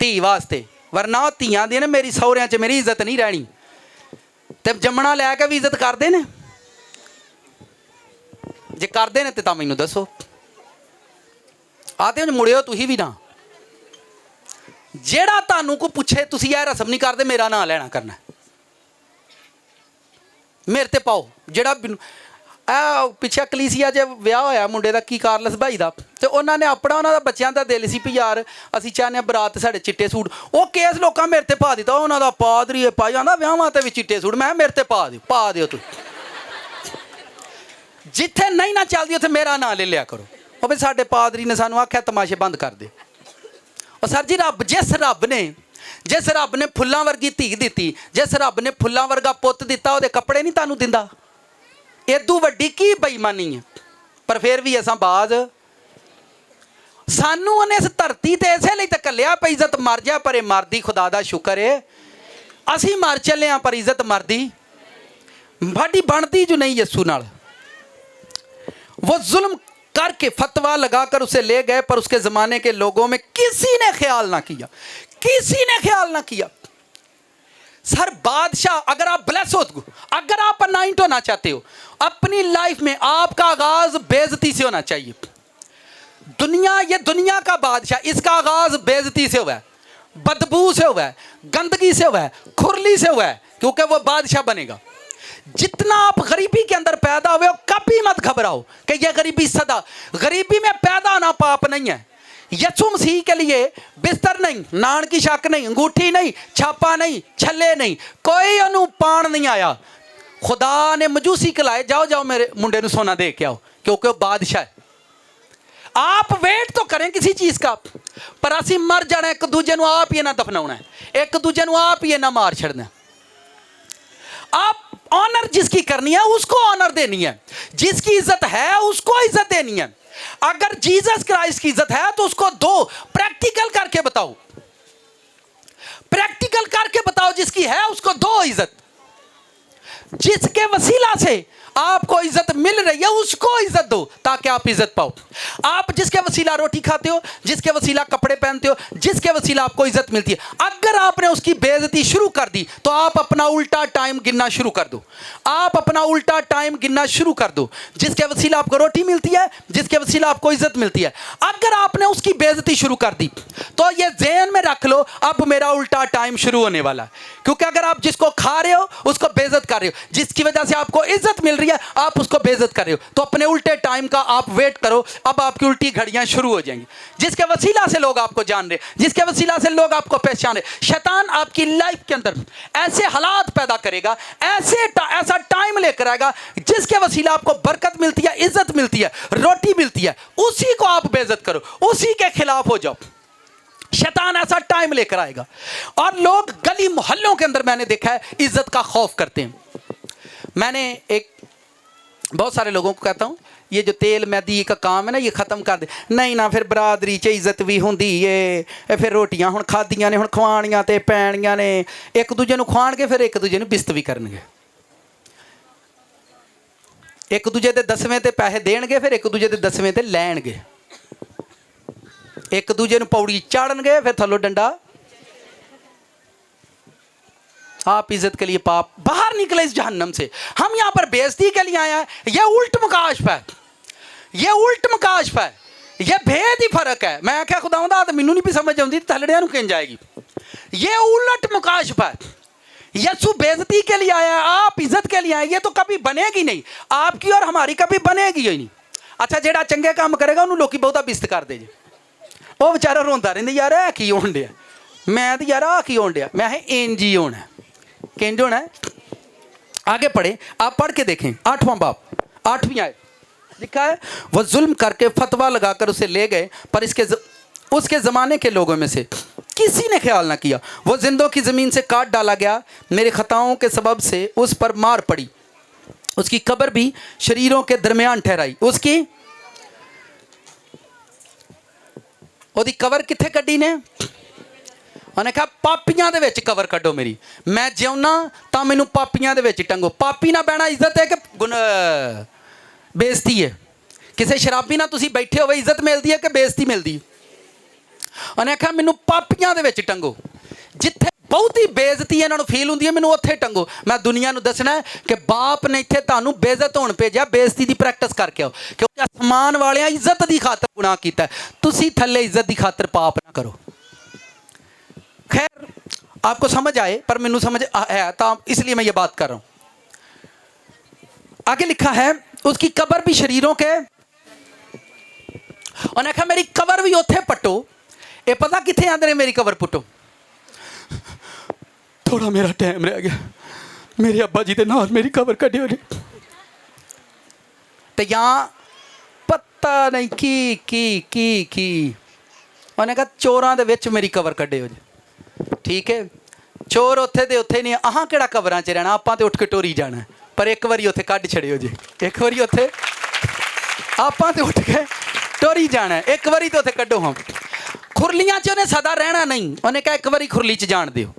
धी वास्ते, वरना धीआं दी ने मेरी सौहरियां च मेरी इज्जत नहीं रहनी, ते जमना लैके भी इज्जत करदे ने। जे करदे ने ते मैनूं दसो, आते हो मुड़ियो तुसीं भी ना। जेड़ा तानू को पूछे तुसी यह रस्म नहीं करते, मेरा नाम लेना करना मेरे ते पाओ। जेड़ा पिछे कलीसिया च विआह होया मुंडे दा की कारलस भाई दा, ते उन्होंने अपना उन्होंने बच्चों का दिल सी भी यार असीं चाहते बरात साढ़े चिट्टे सूट, वो केस लोगों मेरे ते पा दिता। उन्होंने पादरी पाई जाता विआहां ते भी चिट्टे सूट, मैं मेरे ते पा दिओ तुम। जिथे नहीं ना चलती उत्थे मेरा नाम ले लिया करो। वो भाई साडे पादरी ने सानू आख्या तमाशे बंद कर दे। और सर जी जिस रब ने फुल्लां वर्गी धी दी, जिस रब ने फुल्लां वर्गा पुत्त दिता, वो कपड़े नहीं तानू दिंदा। इदू वड्डी की बेईमानी है। पर फिर भी असां बाज, सानू उन्हें इस धरती ते इसे लई ते घल्लिया पई इज्जत मर जा पर मरदी खुदा दा शुक्र है। असीं मर चले पर इज्जत मरदी साडी बनती जो नहीं यसू नाल। वो जुल्म करके फतवा लगाकर उसे ले गए, पर उसके ज़माने के लोगों में किसी ने ख्याल ना किया, किसी ने ख्याल ना किया। सर बादशाह, अगर आप ब्लेस हो, अगर आप अनाइंट होना चाहते हो अपनी लाइफ में, आपका आगाज बेइज्जती से होना चाहिए। ये दुनिया का बादशाह, इसका आगाज बेइज्जती से हुआ है, बदबू से हुआ है, गंदगी से हुआ है, खुरली से हुआ है, क्योंकि वो बादशाह बनेगा। जितना आप गरीबी के अंदर पैदा हुए हो, कभी मत घबराओ कि यह गरीबी सदा, गरीबी में पैदा होना पाप नहीं है। यीशु मसीह के लिए बिस्तर नहीं, नान की शक नहीं, अंगूठी नहीं, छापा नहीं, छल्ले नहीं, कोई अनुपान नहीं आया। खुदा ने मजूसी कहलाए, जाओ जाओ मेरे मुंडे नूं सोना दे के आओ, क्योंकि वो बादशाह है। आप वेट तो करें किसी चीज़ का, पर असीं मर जाना, एक दूजे नूं आप ही ना दफनाउणा है, एक दूजे नूं आप ही ना मार छड़ना। आप ऑनर जिसकी करनी है उसको ऑनर देनी है, जिसकी इज्जत है उसको इज्जत देनी है। अगर जीसस क्राइस्ट की इज्जत है तो उसको दो, प्रैक्टिकल करके बताओ। जिसकी है उसको दो इज्जत। जिसके वसीला से आपको इज्जत मिल रही है उसको इज्जत दो ताकि आप इज्जत पाओ। आप जिसके वसीला रोटी खाते हो, जिसके वसीला कपड़े पहनते हो, जिसके वसीला आपको इज्जत मिलती है, अगर आपने उसकी बेइज्जती शुरू कर दी तो आप अपना उल्टा टाइम गिनना शुरू कर दो। आप अपना उल्टा टाइम गिनना शुरू कर दो। जिसके वसीला आपको रोटी मिलती है, जिसके वसीला आपको इज्जत मिलती है, अगर आपने उसकी बेइज्जती शुरू कर दी तो ये ज़हन में रख लो, अब मेरा उल्टा टाइम शुरू होने वाला है। क्योंकि अगर आप जिसको खा रहे हो उसको बेइज्जत कर रहे हो, जिसकी वजह से आपको इज्जत मिल रही है आप उसको बेइज्जत कर रहे हो, तो अपने उल्टे टाइम का आप वेट करो। अब आपकी उल्टी घड़ियां शुरू हो जाएंगी। जिसके वसीला से लोग आपको जान रहे, जिसके वसीला से लोग आपको पहचान रहे, शैतान आपकी लाइफ के अंदर ऐसे हालात पैदा करेगा, ऐसा टाइम लेकर आएगा जिसके वसीला आपको बरकत मिलती है, इज्जत मिलती है, रोटी मिलती है, उसी को आप बेइज्जत करो, उसी के खिलाफ हो जाओ। शैतान ऐसा टाइम लेकर आएगा और लोग गली मोहल्लों के अंदर मैंने देखा है इज्जत का खौफ करते हैं। मैंने एक बहुत सारे लोगों को कहता हूँ ये जो तेल मैदी का काम है ना ये ख़त्म कर दे। नहीं ना फिर बरादरी च इज्जत भी होंदी है, फिर रोटियां हुण खादियां ने, हुण खवाणियां ते पैणियां ने, एक दूजे नूं खवाणगे फिर एक दूजे नूं बिस्त भी करनगे, एक दूजे दे दसवें ते पैसे देणगे फिर एक दूजे दे दसवें ते लैणगे, एक दूजे नूं पौड़ी चाड़नगे फिर थल्लों डंडा। आप इज्जत के लिए पाप बाहर निकले इस जहन्नम से। हम यहाँ पर बेइज्जती के लिए आए हैं, यह उल्ट मुकाशफ है, यह उल्ट मुकाशफ है, यह भेद ही फर्क है। मैं क्या खुदावंदा तो मैनू नहीं भी समझ आती थलड़ियां नूं किंज जाएगी। ये उलट मुकाशफ है। यसु बेइज्जती के लिए आया, आप इज्जत के लिए आए, ये तो कभी बनेगी नहीं, आपकी और हमारी कभी बनेगी ही नहीं। अच्छा जेड़ा चंगे काम करेगा उन्होंने लोग बहुता बिस्त कर दे जे, वो बेचारा रोंदा रहिंदा यार है की होण दिया, मैं तो यार आ की होण दिया, मैं इंज ही होना किंज होना है। आगे पढ़े, आप पढ़ के देखें 8वां बाब 8वीं आयत लिखा है, वह जुल्म करके फतवा लगाकर उसे ले गए पर उसके ज़माने के लोगों में से किसी ने ख्याल ना किया। वो जिंदों की ज़मीन से काट डाला गया, मेरे खताओं के सबब से उस पर मार पड़ी, उसकी कब्र भी शरीरों के दरमियान ठहराई। उसकी ओदी कवर किथे कड्डी ने? उन्हें कहा पापियां दे विच कवर कड्डो मेरी, मैं जिउना तां मैनू पापियां दे विच टंगो। पापी ना बहना इज्जत है कि बेइज्जती है? किसी शराबी ना तुसी बैठे हो इज्जत मिलती है कि बेइज्जती मिलती है? उन्हें कहा मैनू पापियां दे विच टंगो, जिथे बहुती बेइज्जती इन्हां नूं फील हुंदी है मैनू उत्थे टंगो। मैं दुनिया नूं दसना है कि बाप ने इत्थे तुहानूं बेइज्जत होण भेजिया, बेइज्जती दी प्रैक्टिस करके आओ, क्योंकि आसमान वालियां इज्जत दी खातर गुनाह कीता है, तुसी थल्ले इज्जत दी खातर पाप ना करो। खैर आपको समझ आए, पर मैनू समझ है तो इसलिए मैं ये बात कर रहा हूं। आगे लिखा है उसकी कब्र भी शरीरों के, उन्हें कहा मेरी कब्र भी उत्थे पट्टो। ये पता किथे आंदे ने मेरी कब्र पुट्टो? थोड़ा मेरा टाइम रह गया, मेरे अब्बा जी के नाल मेरी कब्र कड्डी हो जी, तो यहाँ पता नहीं की उन्हें कहा चोरां दे विच मेरी कब्र कड्डे हो जी। ठीक है, चोर उत्थे दे उत्थे नहीं, अहां किहड़ा कबरां च रहना, आपां ते उठ के टोरी जाना, पर एक बारी उत्थे कड्ड छड़ियो जी, एक बारी उत्थे आपां ते उठ के टोरी जाना, एक बारी तो उत्थे कड्डो। हम खुरलियां च उन्हें सदा रहना नहीं, उन्हें कहा एक बारी खुरली च जान दियो,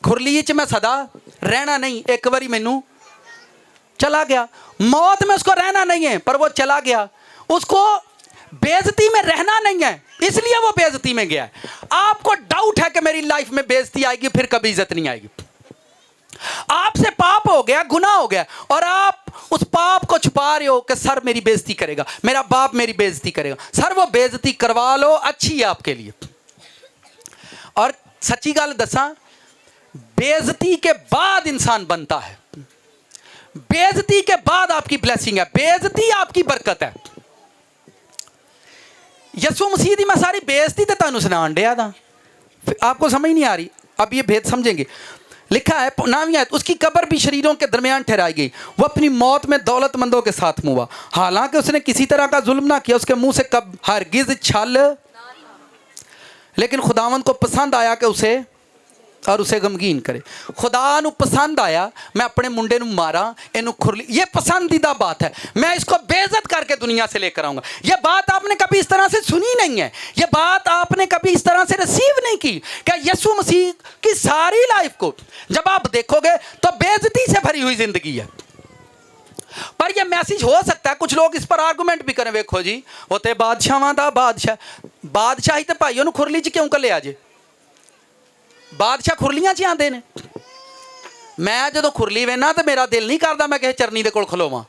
खुरली च मैं सदा रहना नहीं, एक बारी मैनू चला गया। मौत में उसको रहना नहीं है, पर वो चला गया, उसको बेइज्जती में रहना नहीं है, इसलिए वो बेइज्जती में गया। आपको डाउट है कि मेरी लाइफ में बेइज्जती आएगी फिर कभी इज्जत नहीं आएगी, आपसे पाप हो गया, गुनाह हो गया, और आप उस पाप को छुपा रहे हो कि सर मेरी बेइज्जती करेगा, मेरा बाप मेरी बेइज्जती करेगा। सर वो बेइज्जती करवा लो, अच्छी है आपके लिए। और सच्ची गल दसा, बेइज्जती के बाद इंसान बनता है, बेइज्जती के बाद आपकी ब्लेसिंग है, बेइज्जती आपकी बरकत है। यसु मसीह दी मैं सारी बेइज्जती तो तुहानूं सुनाण दिया था, आपको समझ नहीं आ रही, अब ये भेद समझेंगे। लिखा है 9वीं आयत, उसकी कब्र भी शरीरों के दरमियान ठहराई गई, वो अपनी मौत में दौलतमंदों के साथ मुआ, हालांकि उसने किसी तरह का जुल्म ना किया, उसके मुंह से कब हरगिज छल, लेकिन खुदावंद को पसंद आया कि उसे और उसे गमगीन करे। खुदा नू पसंद आया मैं अपने मुंडे नू मारा, इनू खुरली, ये पसंदीदा बात है, मैं इसको बेइज्जत करके दुनिया से लेकर आऊँगा। ये बात आपने कभी इस तरह से सुनी नहीं है, ये बात आपने कभी इस तरह से रिसीव नहीं की। क्या यीशु मसीह की सारी लाइफ को जब आप देखोगे तो बेइज्जती से भरी हुई जिंदगी है। पर यह मैसेज हो सकता है, कुछ लोग इस पर आर्गूमेंट भी करें, वेखो जी होते बादशाह दा बादशाह बादशाही तो भाई उन्होंने खुरली च क्यों कले आजे, बादशाह खुरलियां च आते ने। मैं जो खुरली वेना तो मेरा दिल नहीं करता मैं किसी चरनी के कोल खलोवां,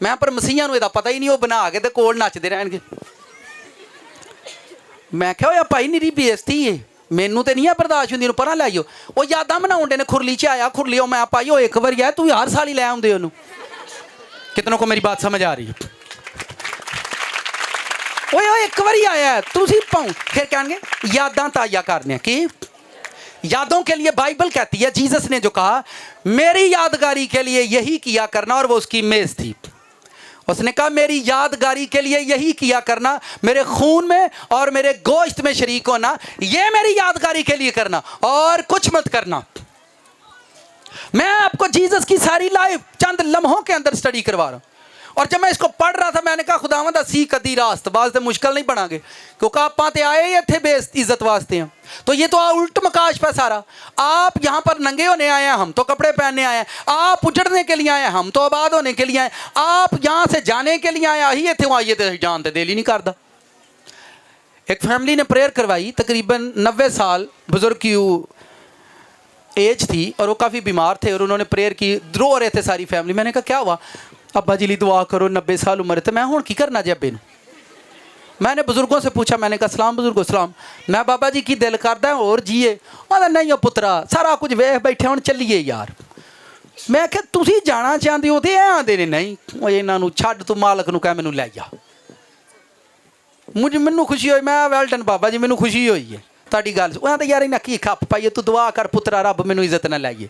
मैं पर मसीहां नूं इहदा पता ही नहीं, वो बना के ते कोल नचदे रहणगे। मैं क्या होया भाई निरी बेइज्जती है, मैनू तो नहीं है बर्दाश्त होंदी, परां लै आओ। वो यादां बनाउंदे ने खुरली च आया खुरली मैं पाई वो एक बार है, तू हर साल ही लै आउंदे ओनू। कितनों को मेरी बात समझ आ रही है? वो एक बार आया है तुसी पाऊं, फिर कहेंगे यादां ताज़ा करने की। यादों के लिए बाइबल कहती है, जीसस ने जो कहा मेरी यादगारी के लिए यही किया करना, और वो उसकी मेज थी। उसने कहा मेरी यादगारी के लिए यही किया करना, मेरे खून में और मेरे गोश्त में शरीक होना, ये मेरी यादगारी के लिए करना और कुछ मत करना। मैं आपको जीसस की सारी लाइफ चंद लम्हों के अंदर स्टडी करवा रहा हूं, और जब मैं इसको पढ़ रहा था मैंने कहा खुदावंद असी कदी रास्त वास्ते मुश्किल नहीं बनागे, क्योंकि आपां ते आए ही इत्थे बेस इज्जत वास्ते हैं। तो ये तो उल्ट मकाश पे सारा, आप यहाँ पर नंगे होने आए हैं, हम तो कपड़े पहनने आए हैं। आप उजड़ने के लिए आए हैं, हम तो आबाद होने के लिए आए। आप यहाँ से जाने के लिए आए ही इत्थे आइए तो जान तो दिल ही नहीं करता। एक फैमिली ने प्रेयर करवाई, तकरीबन 90 साल बुजुर्ग की एज थी, और वो काफ़ी बीमार थे, और उन्होंने प्रेयर की, रो रहे थे सारी फैमिली। मैंने कहा क्या हुआ? अब्बा जी ली दुआ करो, 90 साल उम्र है, तो मैं हूँ की करना जी अब्बे नूं। मैंने बुजुर्गों से पूछा, मैंने कहा सलाम बुजुर्गो सलाम, मैं बाबा जी की दिल करदा है और जीए? कहता नहीं हो पुत्रा सारा कुछ वेख बैठे हुण चलीए यार। मैं क्या तुसीं जाना चाहते हो? तो ऐ आंदे ने नहीं वो इन्हां नूं छड्ड, तू मालक नूं कह मैनूं लै जा। मैनूं खुशी हुई, मैं वेल डन बाबा जी मैनूं खुशी हुई है ਤੁਹਾਡੀ ਗੱਲ। ਉਹਨਾਂ ਤਾਂ ਯਾਰ ਇਹਨਾਂ ਕੀ ਖੱਪ ਪਾਈਏ, ਤੂੰ ਦੁਆ ਕਰ ਪੁੱਤਰਾ ਰੱਬ ਮੈਨੂੰ ਇੱਜ਼ਤ ਨਾ ਲਾਈਏ।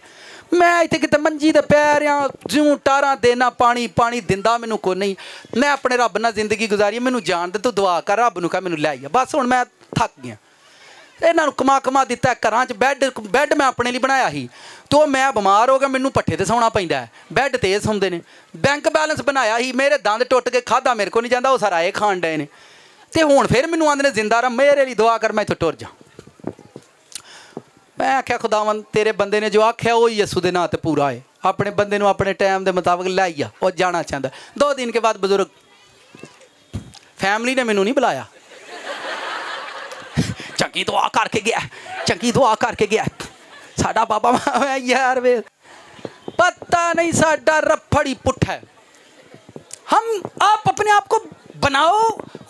ਮੈਂ ਇੱਥੇ ਕਿਤੇ ਮੰਜੀ ਤੇ ਪੈ ਰਿਹਾ, ਜਿਉਂ ਟਾਰਾਂ ਦੇਣਾ ਪਾਣੀ ਪਾਣੀ ਦਿੰਦਾ ਮੈਨੂੰ ਕੋਈ ਨਹੀਂ। ਮੈਂ ਆਪਣੇ ਰੱਬ ਨਾਲ ਜ਼ਿੰਦਗੀ ਗੁਜ਼ਾਰੀ, ਮੈਨੂੰ ਜਾਣ ਦੇ, ਤੂੰ ਦੁਆ ਕਰ ਰੱਬ ਨੂੰ ਕਹ ਮੈਨੂੰ ਲੈ ਆ। ਬਸ ਹੁਣ ਮੈਂ ਥੱਕ ਗਿਆ। ਇਹਨਾਂ ਨੂੰ ਕਮਾ ਕਮਾ ਦਿੱਤਾ ਘਰਾਂ 'ਚ, ਬੈੱਡ ਮੈਂ ਆਪਣੇ ਲਈ ਬਣਾਇਆ ਸੀ, ਤੋ ਮੈਂ ਬਿਮਾਰ ਹੋ ਗਿਆ, ਮੈਨੂੰ ਪੱਠੇ ਤੇ ਸੌਣਾ ਪੈਂਦਾ ਹੈ, ਬੈੱਡ ਤੇ ਸੌਂਦੇ ਨੇ। ਬੈਂਕ ਬੈਲੈਂਸ ਬਣਾਇਆ ਸੀ, ਮੇਰੇ ਦੰਦ ਟੁੱਟ ਕੇ ਖਾਧਾ ਮੇਰੇ ਕੋਲ ਨਹੀਂ ਜਾਂਦਾ, ਉਹ ਸਾਰਾ ਇਹ ਖਾਣ ਡਏ ਨੇ। ਤੇ ਹੁਣ ਫਿਰ ਮੈਨੂੰ ਆਂਦੇ ਨੇ ਜ਼ਿੰਦਾ ਰਹਿ, ਮੇਰੇ ਲਈ ਦੁਆ ਕਰ, ਮੈਂ ਇੱਥੋਂ ਟੁਰ ਜਾ। मैं आख्या खुदावन तेरे बंदे ने जो आख्या वो ही यसू के नां ते पूरा है, अपने बंदे नूं अपने टाइम के मुताबिक लै आ, और जाना चाहता। 2 दिन के बाद बुजुर्ग फैमिली ने मैनू नहीं बुलाया, चंगी दुआ करके गया, चंगी दुआ करके गया साडा बाबा। यार वे पता नहीं साडा रफड़ ही पुट्ठा है। हम आप अपने आप को बनाओ,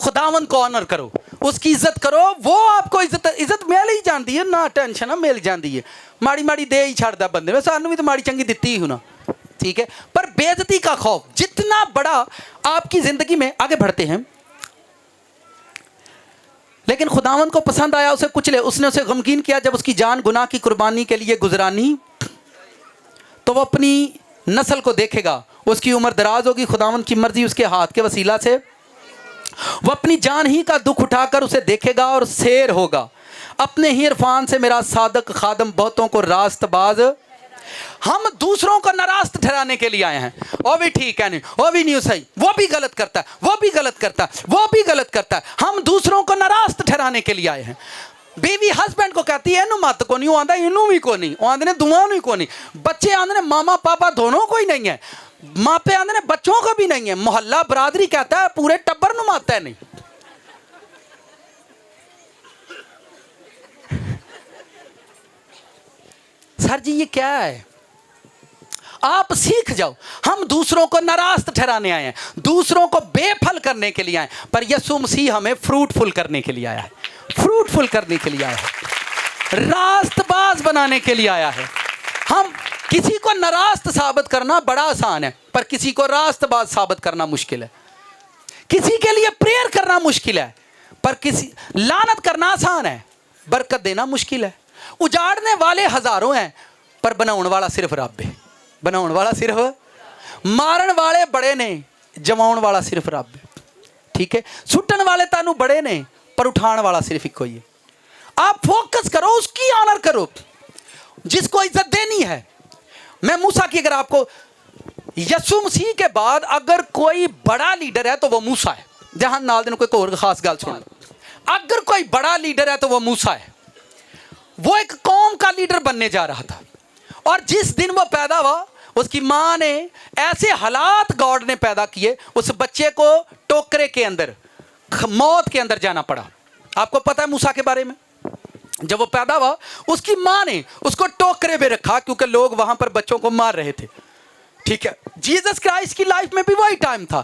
खुदावन को ऑनर करो, उसकी इज्जत करो, वो आपको इज्जत मिल ही जाती है ना, टेंशन ना मिल जाती है। माड़ी माड़ी दे ही छड़ता बंदे में, सानू भी तो माड़ी चंगी दिती ही होना, ठीक है। पर बेइज्जती का खौफ जितना बड़ा आपकी जिंदगी में आगे बढ़ते हैं, लेकिन खुदावंद को पसंद आया उसे कुचले, उसने उसे गमगीन किया। जब उसकी जान गुनाह की कुर्बानी के लिए गुजरानी, तो वो अपनी नस्ल को देखेगा, उसकी उम्र दराज होगी, खुदावंद की मर्जी उसके हाथ के वसीला से वो अपनी जान ही का दुख उठाकर उसे देखेगा और शेर होगा। अपने ही इरफान से मेरा सादक खादम बहुतों को रास्तबाज। हम दूसरों को नाराज ठहराने के लिए आए हैं, वो भी ठीक है नहीं, वो भी नहीं सही, वो भी गलत करता है, वो भी गलत करता है, वो भी गलत करता है। हम दूसरों को नाराज ठहराने के लिए आए हैं। बीवी हस्बैंड को कहती है इनू मत को नहीं आंदा, इनू भी को नहीं आंदे ने, दुआ नहीं को नहीं। बच्चे आंदे ने मामा पापा दोनों को ही नहीं है, मापे आंदे ने बच्चों को भी नहीं है। मोहल्ला बरादरी कहता है पूरे टब्बर नू माता है नहीं। सर जी ये क्या है? आप सीख जाओ। हम दूसरों को नाराज ठहराने आए हैं, दूसरों को बेफल करने के लिए आए, पर यीशु मसीह हमें फ्रूटफुल करने के लिए आया है, फ्रूटफुल करने के लिए आया है, रास्तबाज बनाने के लिए आया है। हम किसी को नाराज साबित करना बड़ा आसान है, पर किसी को रास्तबाज साबित करना मुश्किल है। किसी के लिए प्रेयर करना मुश्किल है, पर किसी लानत करना आसान है, बरकत देना मुश्किल है। उजाड़ने वाले हजारों हैं, पर बनाने वाला सिर्फ रब है। बनाने वाला सिर्फ, मारन वाले बड़े ने, जमाने वाला सिर्फ रब है, ठीक है। सुटन वाले तानू बड़े ने, पर उठाने वाला सिर्फ एक ही है। आप फोकस करो, उसकी ऑनर करो जिसको इज्जत देनी है। मैं मूसा की, अगर आपको यीशु मसीह के बाद अगर कोई बड़ा लीडर है तो वो मूसा है। जहां नाल दिन कोई और खास गल सुन, अगर कोई बड़ा लीडर है तो वो मूसा है। वो एक कौम का लीडर बनने जा रहा था। और जिस दिन वो पैदा हुआ उसकी माँ ने ऐसे हालात गॉड ने पैदा किए, उस बच्चे को टोकरे के अंदर मौत के अंदर जाना पड़ा। आपको पता है मूसा के बारे में, जब वो पैदा हुआ उसकी माँ ने उसको टोकरे में रखा क्योंकि लोग वहां पर बच्चों को मार रहे थे। ठीक है, जीसस क्राइस्ट की लाइफ में भी वही टाइम था।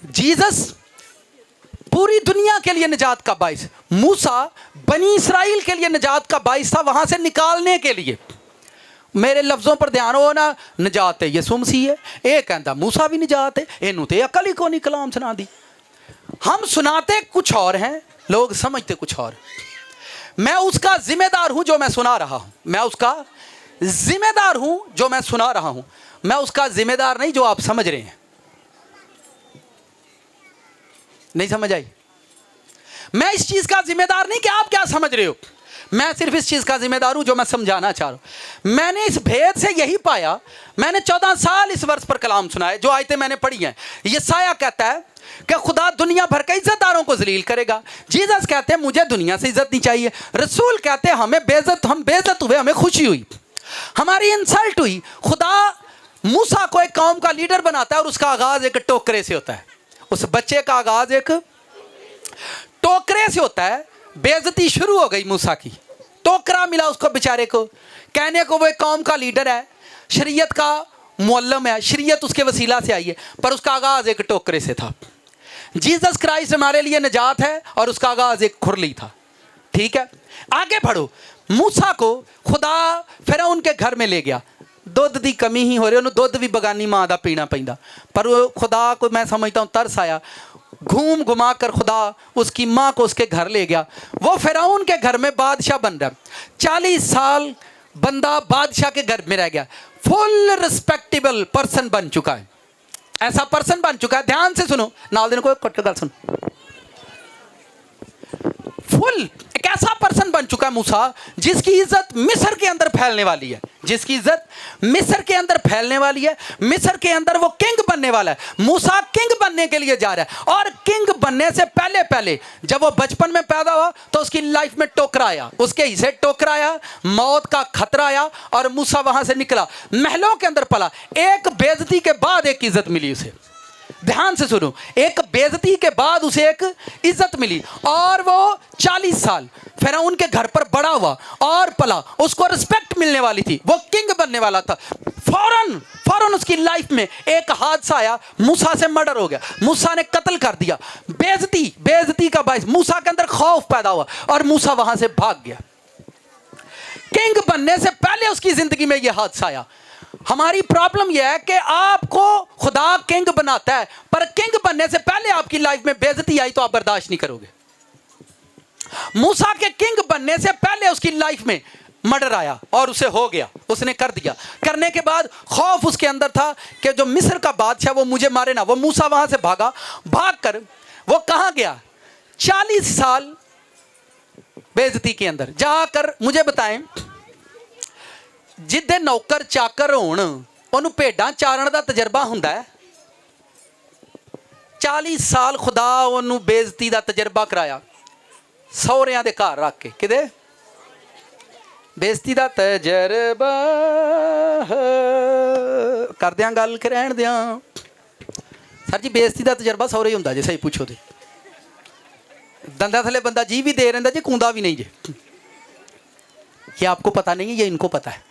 जीसस पूरी दुनिया के लिए निजात का बाइस, मूसा बनी इसराइल के लिए निजात का बाइस था, वहां से निकालने के लिए। मेरे लफ्जों पर ध्यान हो ना, निजात है यसू मसीह है, ये कहता मूसा भी निजात है, इनू तो अकल ही को नहीं कलाम सुना दी। हम सुनाते कुछ और हैं, लोग समझते कुछ और। मैं उसका जिम्मेदार हूं जो मैं सुना रहा हूं, मैं उसका जिम्मेदार हूं जो मैं सुना रहा हूं, मैं उसका जिम्मेदार नहीं जो आप समझ रहे हैं। नहीं समझ आई? मैं इस चीज का जिम्मेदार नहीं कि आप क्या समझ रहे हो, मैं सिर्फ इस चीज का जिम्मेदार हूं जो मैं समझाना चाह रहा हूं। मैंने इस भेद से यही पाया, मैंने 14 साल इस वर्ष पर कलाम सुना है, जो आयतें मैंने पढ़ी हैं। यशायाह कहता है कि खुदा दुनिया भर के इज्जतदारों को जलील करेगा। जीसस कहते हैं मुझे दुनिया से इज्जत नहीं चाहिए। रसूल कहते हैं हम बेइज्जत हुए, हमें खुशी हुई, हमारी इंसल्ट हुई। खुदा मूसा को एक कौम का लीडर बनाता है और उसका आगाज एक टोकरे से होता है। उस बच्चे का आगाज एक टोकरे से होता है। बेइज्जती शुरू हो गई मूसा की, टोकरा मिला उसको बेचारे को, कहने को वो एक कौम का लीडर है, शरीयत का मुअल्लिम है, शरीयत उसके वसीला से आई है, पर उसका आगाज एक टोकरे से था। जीसस क्राइस्ट हमारे लिए निजात है और उसका आगाज एक खुरली था। ठीक है, आगे बढ़ो। मूसा को खुदा फिरौन के घर में ले गया, दुध की कमी ही हो रही, उन्होंने दुध भी बगानी माँ का पीना पैंदा, पर वो खुदा को मैं समझता हूँ तरस आया, घूम घुमा कर खुदा उसकी माँ को उसके घर ले गया। वो फिरौन के घर में बादशाह बन रहा, 40 साल बंदा बादशाह के घर में रह गया, फुल रिस्पेक्टेबल पर्सन बन चुका है, ऐसा पर्सन बन चुका है। ध्यान से सुनो, नाल दिन को कट गल सुन, फुल एक ऐसा पर्सन बन चुका है मूसा जिसकी इज्जत मिस्र के अंदर फैलने वाली है, जिसकी इज्जत मिस्र के अंदर फैलने वाली है। मिस्र के अंदर वो किंग बनने वाला है। मूसा किंग बनने के लिए जा रहा है, और किंग बनने से पहले पहले जब वो बचपन में पैदा हुआ तो उसकी लाइफ में टोकरा आया, उसके हिस्से टोकरा आया, मौत का खतरा आया, और मूसा वहां से निकला, महलों के अंदर पला। एक बेइज्जती के बाद एक इज्जत मिली उसे। ध्यान से सुनो, एक बेइज्जती के बाद उसे एक इज्जत मिली, और वो 40 साल फिरौन के घर पर बड़ा हुआ और पला, उसको रिस्पेक्ट मिलने वाली थी, वो किंग बनने वाला था। फौरन उसकी लाइफ में एक हादसा आया, मूसा से मर्डर हो गया, मूसा ने कत्ल कर दिया। बेइज्जती का बायस मूसा के अंदर खौफ पैदा हुआ और मूसा वहां से भाग गया। किंग बनने से पहले उसकी जिंदगी में यह हादसा आया। हमारी प्रॉब्लम यह है कि आपको खुदा किंग बनाता है, पर किंग बनने से पहले आपकी लाइफ में बेइज्जती आई तो आप बर्दाश्त नहीं करोगे। मूसा के किंग बनने से पहले उसकी लाइफ में मर्डर आया और उसे हो गया, उसने कर दिया। करने के बाद खौफ उसके अंदर था कि जो मिस्र का बादशाह वो मुझे मारे ना। वो मूसा वहां से भागकर वो कहां गया? 40 साल बेइज्जती के अंदर जाकर। मुझे बताएं, जिद्दे नौकर चाकर होण उन्होंने भेडां चारण का तजर्बा हुंदा है। 40 साल खुदा उन्होंने बेइज्जती का तजर्बा कराया, सौहरियां दे घर रख के। किदे बेइज्जती का तजर्बा कर दियां गल के रहन दियां। सर जी बेइज्जती का तजर्बा सौहरे ही हुंदा जे, सही पूछो तो। दंदा थले बंदा जी भी दे रहा जी, कूंदा भी नहीं जे। ये आपको पता नहीं है, ये इनको पता है।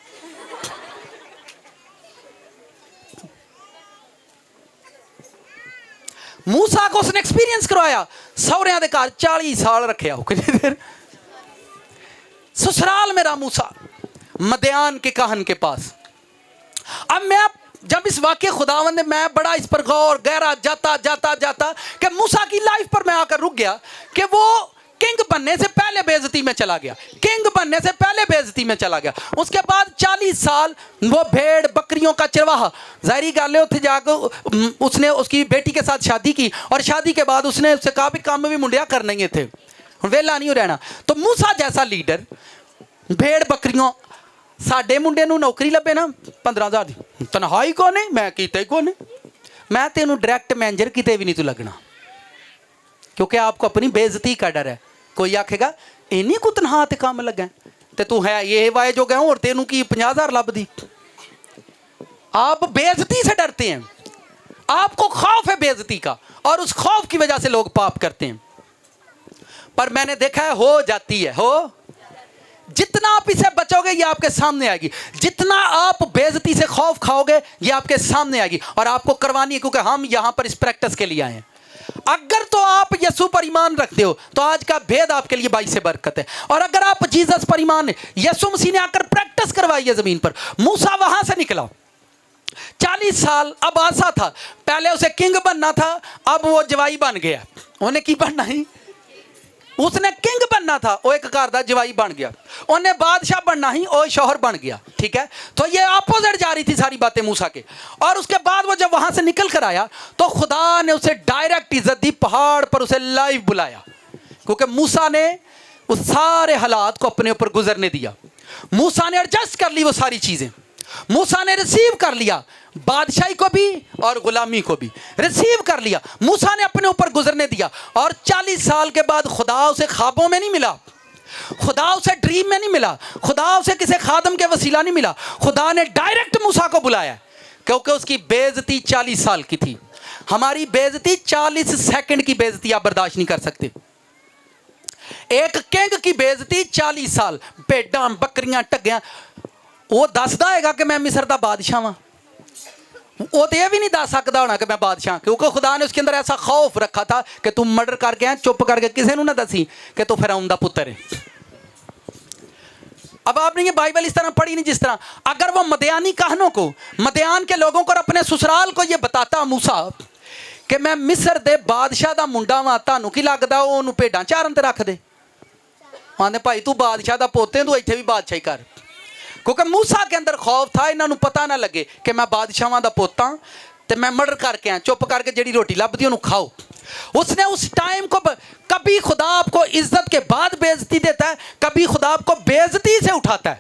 मूसा को उसने एक्सपीरियंस करवाया, सौहरियां दे घर 40 साल रखे हो। कितनी देर ससुराल मेरा मूसा मदयान के काहन के पास। अब मैं जब इस वाक्य खुदावंद ने, मैं बड़ा इस पर गौर गहरा जाता कि मूसा की लाइफ पर मैं आकर रुक गया कि वो किंग बनने से पहले बेइज्जती में चला गया, किंग बनने से पहले बेइज्जती में चला गया। उसके बाद 40 साल वो भेड़ बकरियों का चरवाहा। जाहिर गल है, उत्थे जाकर उसने उसकी बेटी के साथ शादी की, और शादी के बाद उसने उससे कहा भी काम भी मुंडिया करने ही थे, वेला नहीं रहना। तो मूसा जैसा लीडर भेड़ बकरियों, साडे मुंडे नूं नौकरी लभे ना 15,000 दी तनहाई कोने, मैं कीते कोने, मैं तेनू डायरैक्ट मैनेजर किते भी नहीं तू लगना, क्योंकि आपको अपनी बेइज्जती का डर है। कोई आखेगा इन्हीं को तनहा ते काम लगा, ਤੇ ਤੂੰ ਹੈ ਇਹ ਵਾਏ ਜੋ ਗਿਆ ਹੋਰ ਤੈਨੂੰ ਕੀ 50,000 ਲੱਭਦੀ। आप बेइज्जती से डरते हैं, आपको खौफ है बेइज्जती का, और उस खौफ की वजह से लोग पाप करते हैं। पर मैंने देखा है हो जाती है, हो जितना आप इसे बचोगे ये आपके सामने आएगी, जितना आप बेइज्जती से खौफ खाओगे ये आपके सामने आएगी, और आपको करवानी है, क्योंकि हम यहां पर इस प्रैक्टिस के लिए आए हैं। अगर तो आप यीशु पर ईमान रखते हो तो आज का भेद आपके लिए बाईस बरकत है, और अगर आप जीसस पर ईमान, यीशु मसीह ने आकर प्रैक्टिस करवाई है जमीन पर। मूसा वहां से निकला 40 साल, अब आशा था, पहले उसे किंग बनना था, अब वो जवाई बन गया। उन्हें की बनना ही, उसने किंग बनना था, वो एक घर दा जवाई बन गया। उन्हें बादशाह बनना ही, वो शौहर बन गया। ठीक है, तो ये अपोजिट जा रही थी सारी बातें मूसा के। और उसके बाद वो जब वहां से निकल कर आया तो खुदा ने उसे डायरेक्ट इज्जत दी, पहाड़ पर उसे लाइव बुलाया, क्योंकि मूसा ने उस सारे हालात को अपने ऊपर गुजरने दिया। मूसा ने एडजस्ट कर ली वो सारी चीजें, मूसा ने रिसीव कर लिया, बादशाही को भी और गुलामी को भी रिसीव कर लिया। मूसा ने अपने ऊपर गुजरने दिया, और 40 साल के बाद खुदा उसे ख्वाबों में नहीं मिला, खुदा उसे ड्रीम में नहीं मिला, खुदा उसे किसी खादम के वसीला नहीं मिला। खुदा ने डायरेक्ट मूसा को बुलाया, क्योंकि उसकी बेइज्जती 40 साल की थी। हमारी बेइज्जती 40 सेकंड की बेइज्जती आप बर्दाश्त नहीं कर सकते। एक किंग की बेइज्जती 40 साल, भेडां बकरियां टग्गियां, वो दसदा हैगा कि मैं मिस्र का बादशाह हाँ, वो तो यह भी नहीं दस सकता होना कि मैं बादशाह, क्योंकि खुदा ने उसके अंदर ऐसा खौफ रखा था कि तू मर्डर करके आया, चुप करके किसी ने ना दसी कि तू फिरौन दा पुत्र है। अब आपने ये बाइबल इस तरह पढ़ी नहीं जिस तरह, अगर वो मदयानी कहनों को, मदयान के लोगों को और अपने ससुराल को ये बताता मूसा कि मैं मिस्र दे बादशाह दा मुंडा वां, तानू की लगदा ओनू भेडां चारन ते रख दे? आंदे भाई तू बादशाह दा पोते तू इत्थे भी बादशाही कर, क्योंकि मूसा के अंदर खौफ था इन्हों पता ना लगे कि मैं बादशाह का पोता तो मैं मर्डर करके आया, चुप करके जी रोटी लभदी उन्होंने खाओ। उसने उस टाइम को, कभी खुदा आपको इज्जत के बाद बेइज्जती देता है, कभी खुदा आपको बेइज्जती से उठाता है।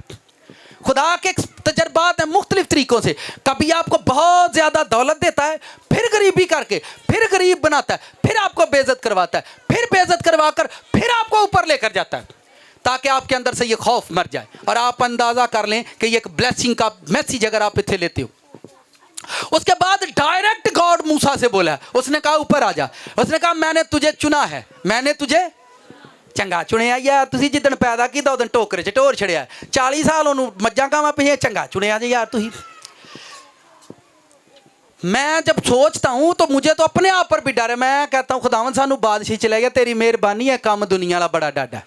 खुदा के तजर्बात हैं मुख्तलिफ तरीकों से, कभी आपको बहुत ज़्यादा दौलत देता है, फिर गरीबी करके फिर गरीब बनाता है, फिर आपको बेइज्जत करवाता है, फिर बेइज्जत करवा कर फिर आपको ऊपर लेकर जाता है, ताकि आपके अंदर से ये खौफ मर जाए और आप अंदाजा कर लें कि ये एक ब्लेसिंग का मैसेज अगर आप इतने लेते हो। उसके बाद डायरेक्ट गॉड मूसा से बोला, उसने कहा ऊपर आ जा, उसने कहा मैंने तुझे चुना है, मैंने तुझे चंगा चुनिया यार। तुसी जिदन पैदा किया उदन टोकरे च ढोर छड़िया, 40 साल उन्होंने मज्जां गावां पिछे चंगा चुनिया जी यार तुसी। मैं जब सोचता हूँ तो मुझे तो अपने आप पर भी डर है। मैं कहता हूँ खुदावन सानू बादशाही चले गया, तेरी मेहरबानी है, काम दुनिया वाला बड़ा डाडा।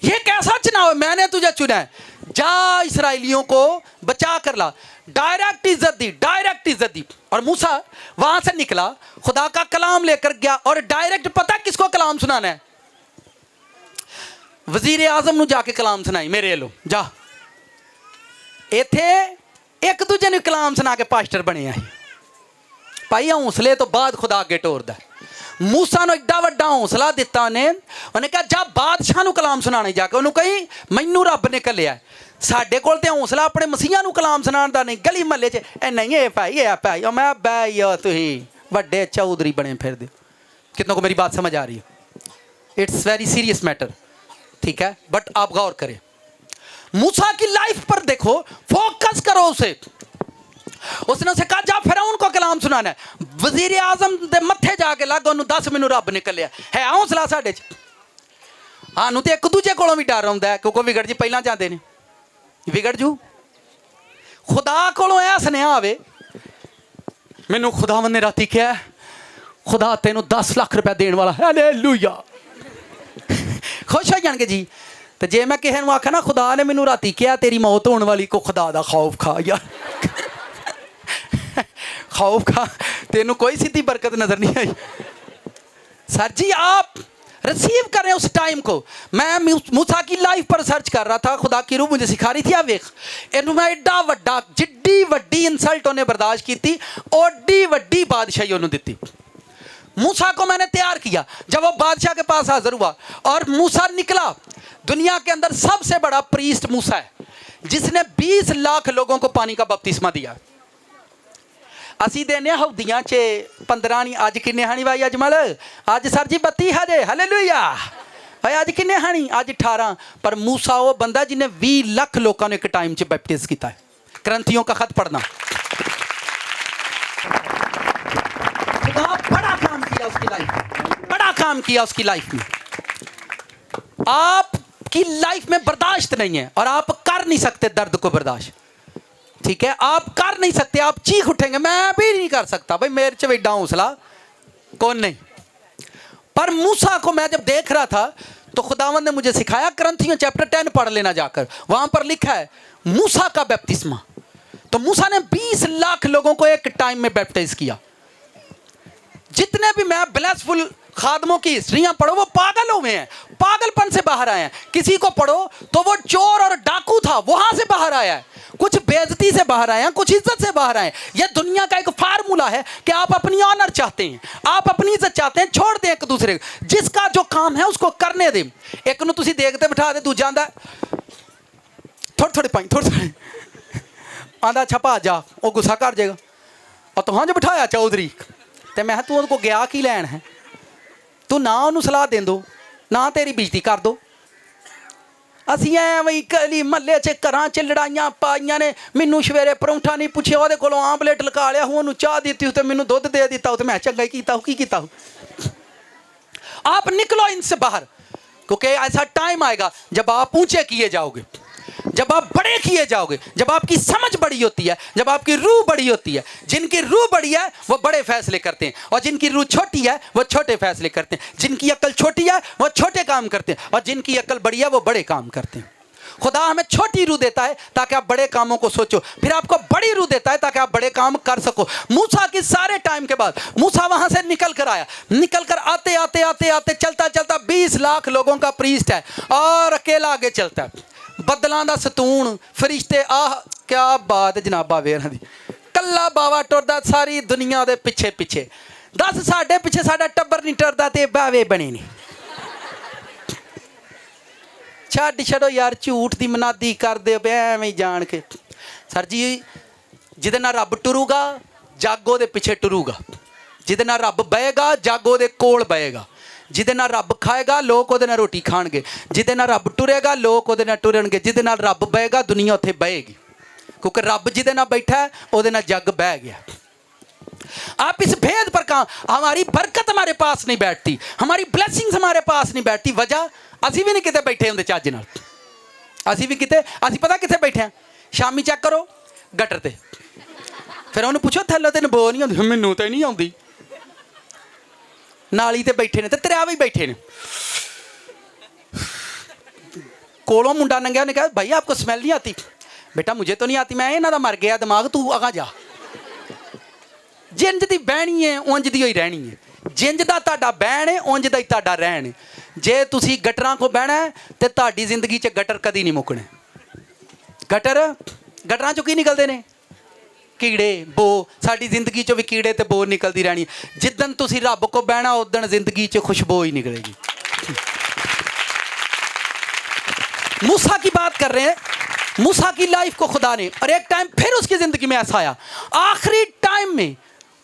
ये कैसा चुनाव है? मैंने तुझे चुना है, जा इसराइलियों को बचा कर ला। डायरेक्ट इज्जत दी, डायरेक्ट इज्जत दी। और मूसा वहां से निकला, खुदा का कलाम लेकर गया, और डायरेक्ट पता किसको कलाम सुनाना है? वजीर आजम नू जाके कलाम सुनाई, मेरे लो जा। इथे एक दूजे ने कलाम सुना के पास्टर बने आई भाई। हौसले तो बाद खुदा अगे टोरदा। मूसा ने एडा वड्डा हौसला दिता, उन्हें कहा जा बादशाह नू कलाम सुनाने जाके। उन्होंने कही मैनू रब ने घल्लिया, साडे कोल ते हौसला अपने मसीहा नू कलाम सुनाने दा नहीं, गली महल्ले च ए नहीं ए भाई ए भाई। और मैं भाई तुही वड्डे चौधरी बने फिरदे। कितनों को मेरी बात समझ आ रही है? इट्स वेरी सीरियस मैटर, ठीक है, बट आप गौर करें। मूसा की लाइफ पर देखो, फोकस करो उसे। उसने उसे कहा जा फिरौन को कलाम सुनाना है। वजीर आजम दे मत्थे जाके लग, उन्होंने दस मैनू रब निकलिया है। हौसला साडे च, सानू तो एक दूजे कोलों भी डर आउंदा है, क्योंकि विगड़ जी पहला जाते हैं, विगड़ जू। खुदा कोलों ऐ सुनेहा आवे, मैनू खुदावंद ने राती कहा खुदा तेनू 10 लाख रुपया देने वाला, हालेलुया। खुश हो जाएंगे जी। तो जे मैं किसी आखा ना खुदा ने मैनू राती कहा तेरी मौत होने वाली, को खुदा दा खौफ खा यार। खौफ खा, तेनू कोई सीधी बरकत नजर नहीं आई। सर जी आप रिसीव करें उस टाइम को। मैं मूसा की लाइफ पर सर्च कर रहा था, खुदा की रूह मुझे सिखा रही थी। आप वेख इनू मैं एडा वड्डा, जिड्डी वड्डी इंसल्ट उन्हें बर्दाश्त की थी, ओडी वड्डी बादशाही उन्होंने दी। मूसा को मैंने तैयार किया, जब वो बादशाह के पास हाजिर हुआ और मूसा निकला, दुनिया के अंदर सबसे बड़ा प्रीस्ट मूसा है, जिसने 20 लाख लोगों को पानी का बपतिस्मा दिया। असी देने हौदियां च 15 नहीं, अज किन्ने हानी भाई अजमल? अज सर जी 32 हजे, हालेलुया। अज किन्ने हानी अज 18। पर मूसा वो बंदा जिन्हें 20 लाख लोगों ने एक टाइम च बैप्टिज किया है। क्रंथियों का खत पढ़ना, खुदा बड़ा काम किया उसकी लाइफ में, बड़ा काम किया उसकी लाइफ में। आपकी लाइफ में बर्दाश्त नहीं है और आप कर नहीं सकते दर्द को बर्दाश्त, ठीक है, आप कर नहीं सकते, आप चीख उठेंगे मैं भी नहीं कर सकता भाई, मेरे च एडा हौसला कौन नहीं। पर मूसा को मैं जब देख रहा था तो खुदावंद ने मुझे सिखाया, क्रंथियों चैप्टर 10 पढ़ लेना जाकर, वहां पर लिखा है मूसा का बैप्तिस्मा। तो मूसा ने 20 लाख लोगों को एक टाइम में बैप्टाइज किया। जितने भी मैं ब्लेसफुल खादमों की हिस्ट्रियां पढ़ो वो पागल हुए हैं, पागलपन से बाहर आए हैं। किसी को पढ़ो तो वो चोर और डाकू था, वहां से बाहर आया है, कुछ बेइज्जती से बाहर आए हैं, कुछ इज्जत से बाहर आए हैं। यह दुनिया का एक फार्मूला है कि आप अपनी ऑनर चाहते हैं, आप अपनी इज्जत चाहते हैं, छोड़ दें एक दूसरे, जिसका जो काम है उसको करने दें। एक नूं तुसीं देखते बिठा दे, दूजा आंदा थोड़े थोड़े पाई थोड़े थोड़े आंदा छपा जा, वो गुस्सा कर जाएगा। और तुहां जो बिठाया चौधरी ते मैं तू उनको गया की लैन है, तू ना उन्होंने सलाह दे दो ना तेरी बेइज्जती कर दो। असी एवं गली महल्ले च घर च लड़ाइयां पाइयां ने, मैनू सवेरे परौंठा नहीं पुछया, वो को आमलेट लगा लिया, हूँ चाह दी तो मैनू दुध दे दिता, तो मैं चंगा ही किया की किया। आप निकलो इनसे बाहर, क्योंकि ऐसा टाइम आएगा जब आप ऊंचे किए जाओगे, जब आप बड़े किए जाओगे, जब आपकी समझ बड़ी होती है, जब आपकी रूह बड़ी होती है। जिनकी रूह बड़ी है वो बड़े फैसले करते हैं, और जिनकी रूह छोटी है वो छोटे फैसले करते हैं। जिनकी अक्ल छोटी है वो छोटे काम करते हैं, और जिनकी अक्ल बड़ी है वो बड़े काम करते हैं। खुदा हमें छोटी रूह देता है ताकि आप बड़े कामों को सोचो, फिर आपको बड़ी रूह देता है ताकि आप बड़े काम कर सको। मूसा के सारे टाइम के बाद मूसा वहां से निकल कर आया, निकल कर आते आते आते आते चलता चलता 20 लाख लोगों का प्रीस्ट है और अकेला आगे चलता है। बदलों का सतून, फरिश्ते, आह क्या बात है जनाबा वेरां दी, कला बावा टुरदा सारी दुनिया दे पिछे पिछे। दस साडे पिछे साडा टब्बर नहीं टुरदा ते बावे बने नहीं। छड्ड छड़ो यार, झूठ की मनादी कर दे एवं जान के। सर जी जिदे नाल रब टुरूगा जग ओहदे पिछे टुरूगा, जिदे नाल रब बहेगा जग ओहदे कोल बहेगा, जिदे नाल रब खाएगा लोग ओहदे नाल रोटी खाणगे, जिदे नाल रब टुरेगा लोग ओहदे नाल टुरनगे, जिदे नाल रब बहेगा दुनिया उत्थे बहेगी, क्योंकि रब जिदे नाल बैठा है ओहदे नाल जग बह गया। आप इस भेद पर कहा, हमारी बरकत हमारे पास नहीं बैठती, हमारी ब्लेसिंग्स हमारे पास नहीं बैठती। वजह असी भी नहीं किते बैठे होंगे चज नाल, असी भी किते, असी पता किथे बैठे हैं, शामी चेक करो गटर ते, फिर उन्हें पूछो थल्ले तेन बो नहीं आती, मैनू तो नहीं आती, नाली ते बैठे ने ते दरिया भी बैठे ने। कोलों मुंडा नंगया, ने कहा भाई आपको स्मेल नहीं आती? बेटा मुझे तो नहीं आती, मैं इन्हां दा मर गया दिमाग, तू आगा जा। जिंज दी बहनी है उंज दी होई रहनी है, जिंज दा तुहाडा बहन है उंज दा ही तुहाडा रहन है। जे तुसी गटरां को बहना है ते तुहाडी जिंदगी च गटर कदी नहीं मुकने। गटरां चों की निकलदे ने? कीड़े, बो। साडी जिंदगी चो भी कीड़े ते बो निकलती रहनी। जिदन तुसी रब को बहना उदन जिंदगी च खुशबू ही निकलेगी। मूसा की बात कर रहे हैं, मूसा की लाइफ को खुदा ने, और एक टाइम फिर उसकी जिंदगी में ऐसा आया, आखिरी टाइम में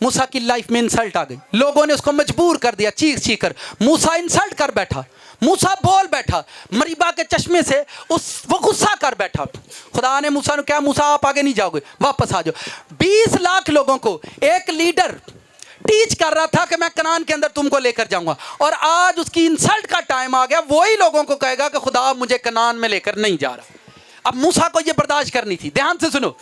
मूसा की लाइफ में इंसल्ट आ गई। लोगों ने उसको मजबूर कर दिया, चीख चीख कर। मूसा इंसल्ट कर बैठा, मूसा बोल बैठा, मरीबा के चश्मे से वो गुस्सा कर बैठा। खुदा ने मूसा ने कहा, मूसा आप आगे नहीं जाओगे, वापस आ जाओ। 20 लाख लोगों को एक लीडर टीच कर रहा था कि मैं कनान के अंदर तुमको लेकर जाऊंगा, और आज उसकी इंसल्ट का टाइम आ गया। वही लोगों को कहेगा कि खुदा मुझे कनान में लेकर नहीं जा रहा। अब मूसा को यह बर्दाश्त करनी थी। ध्यान से सुनो,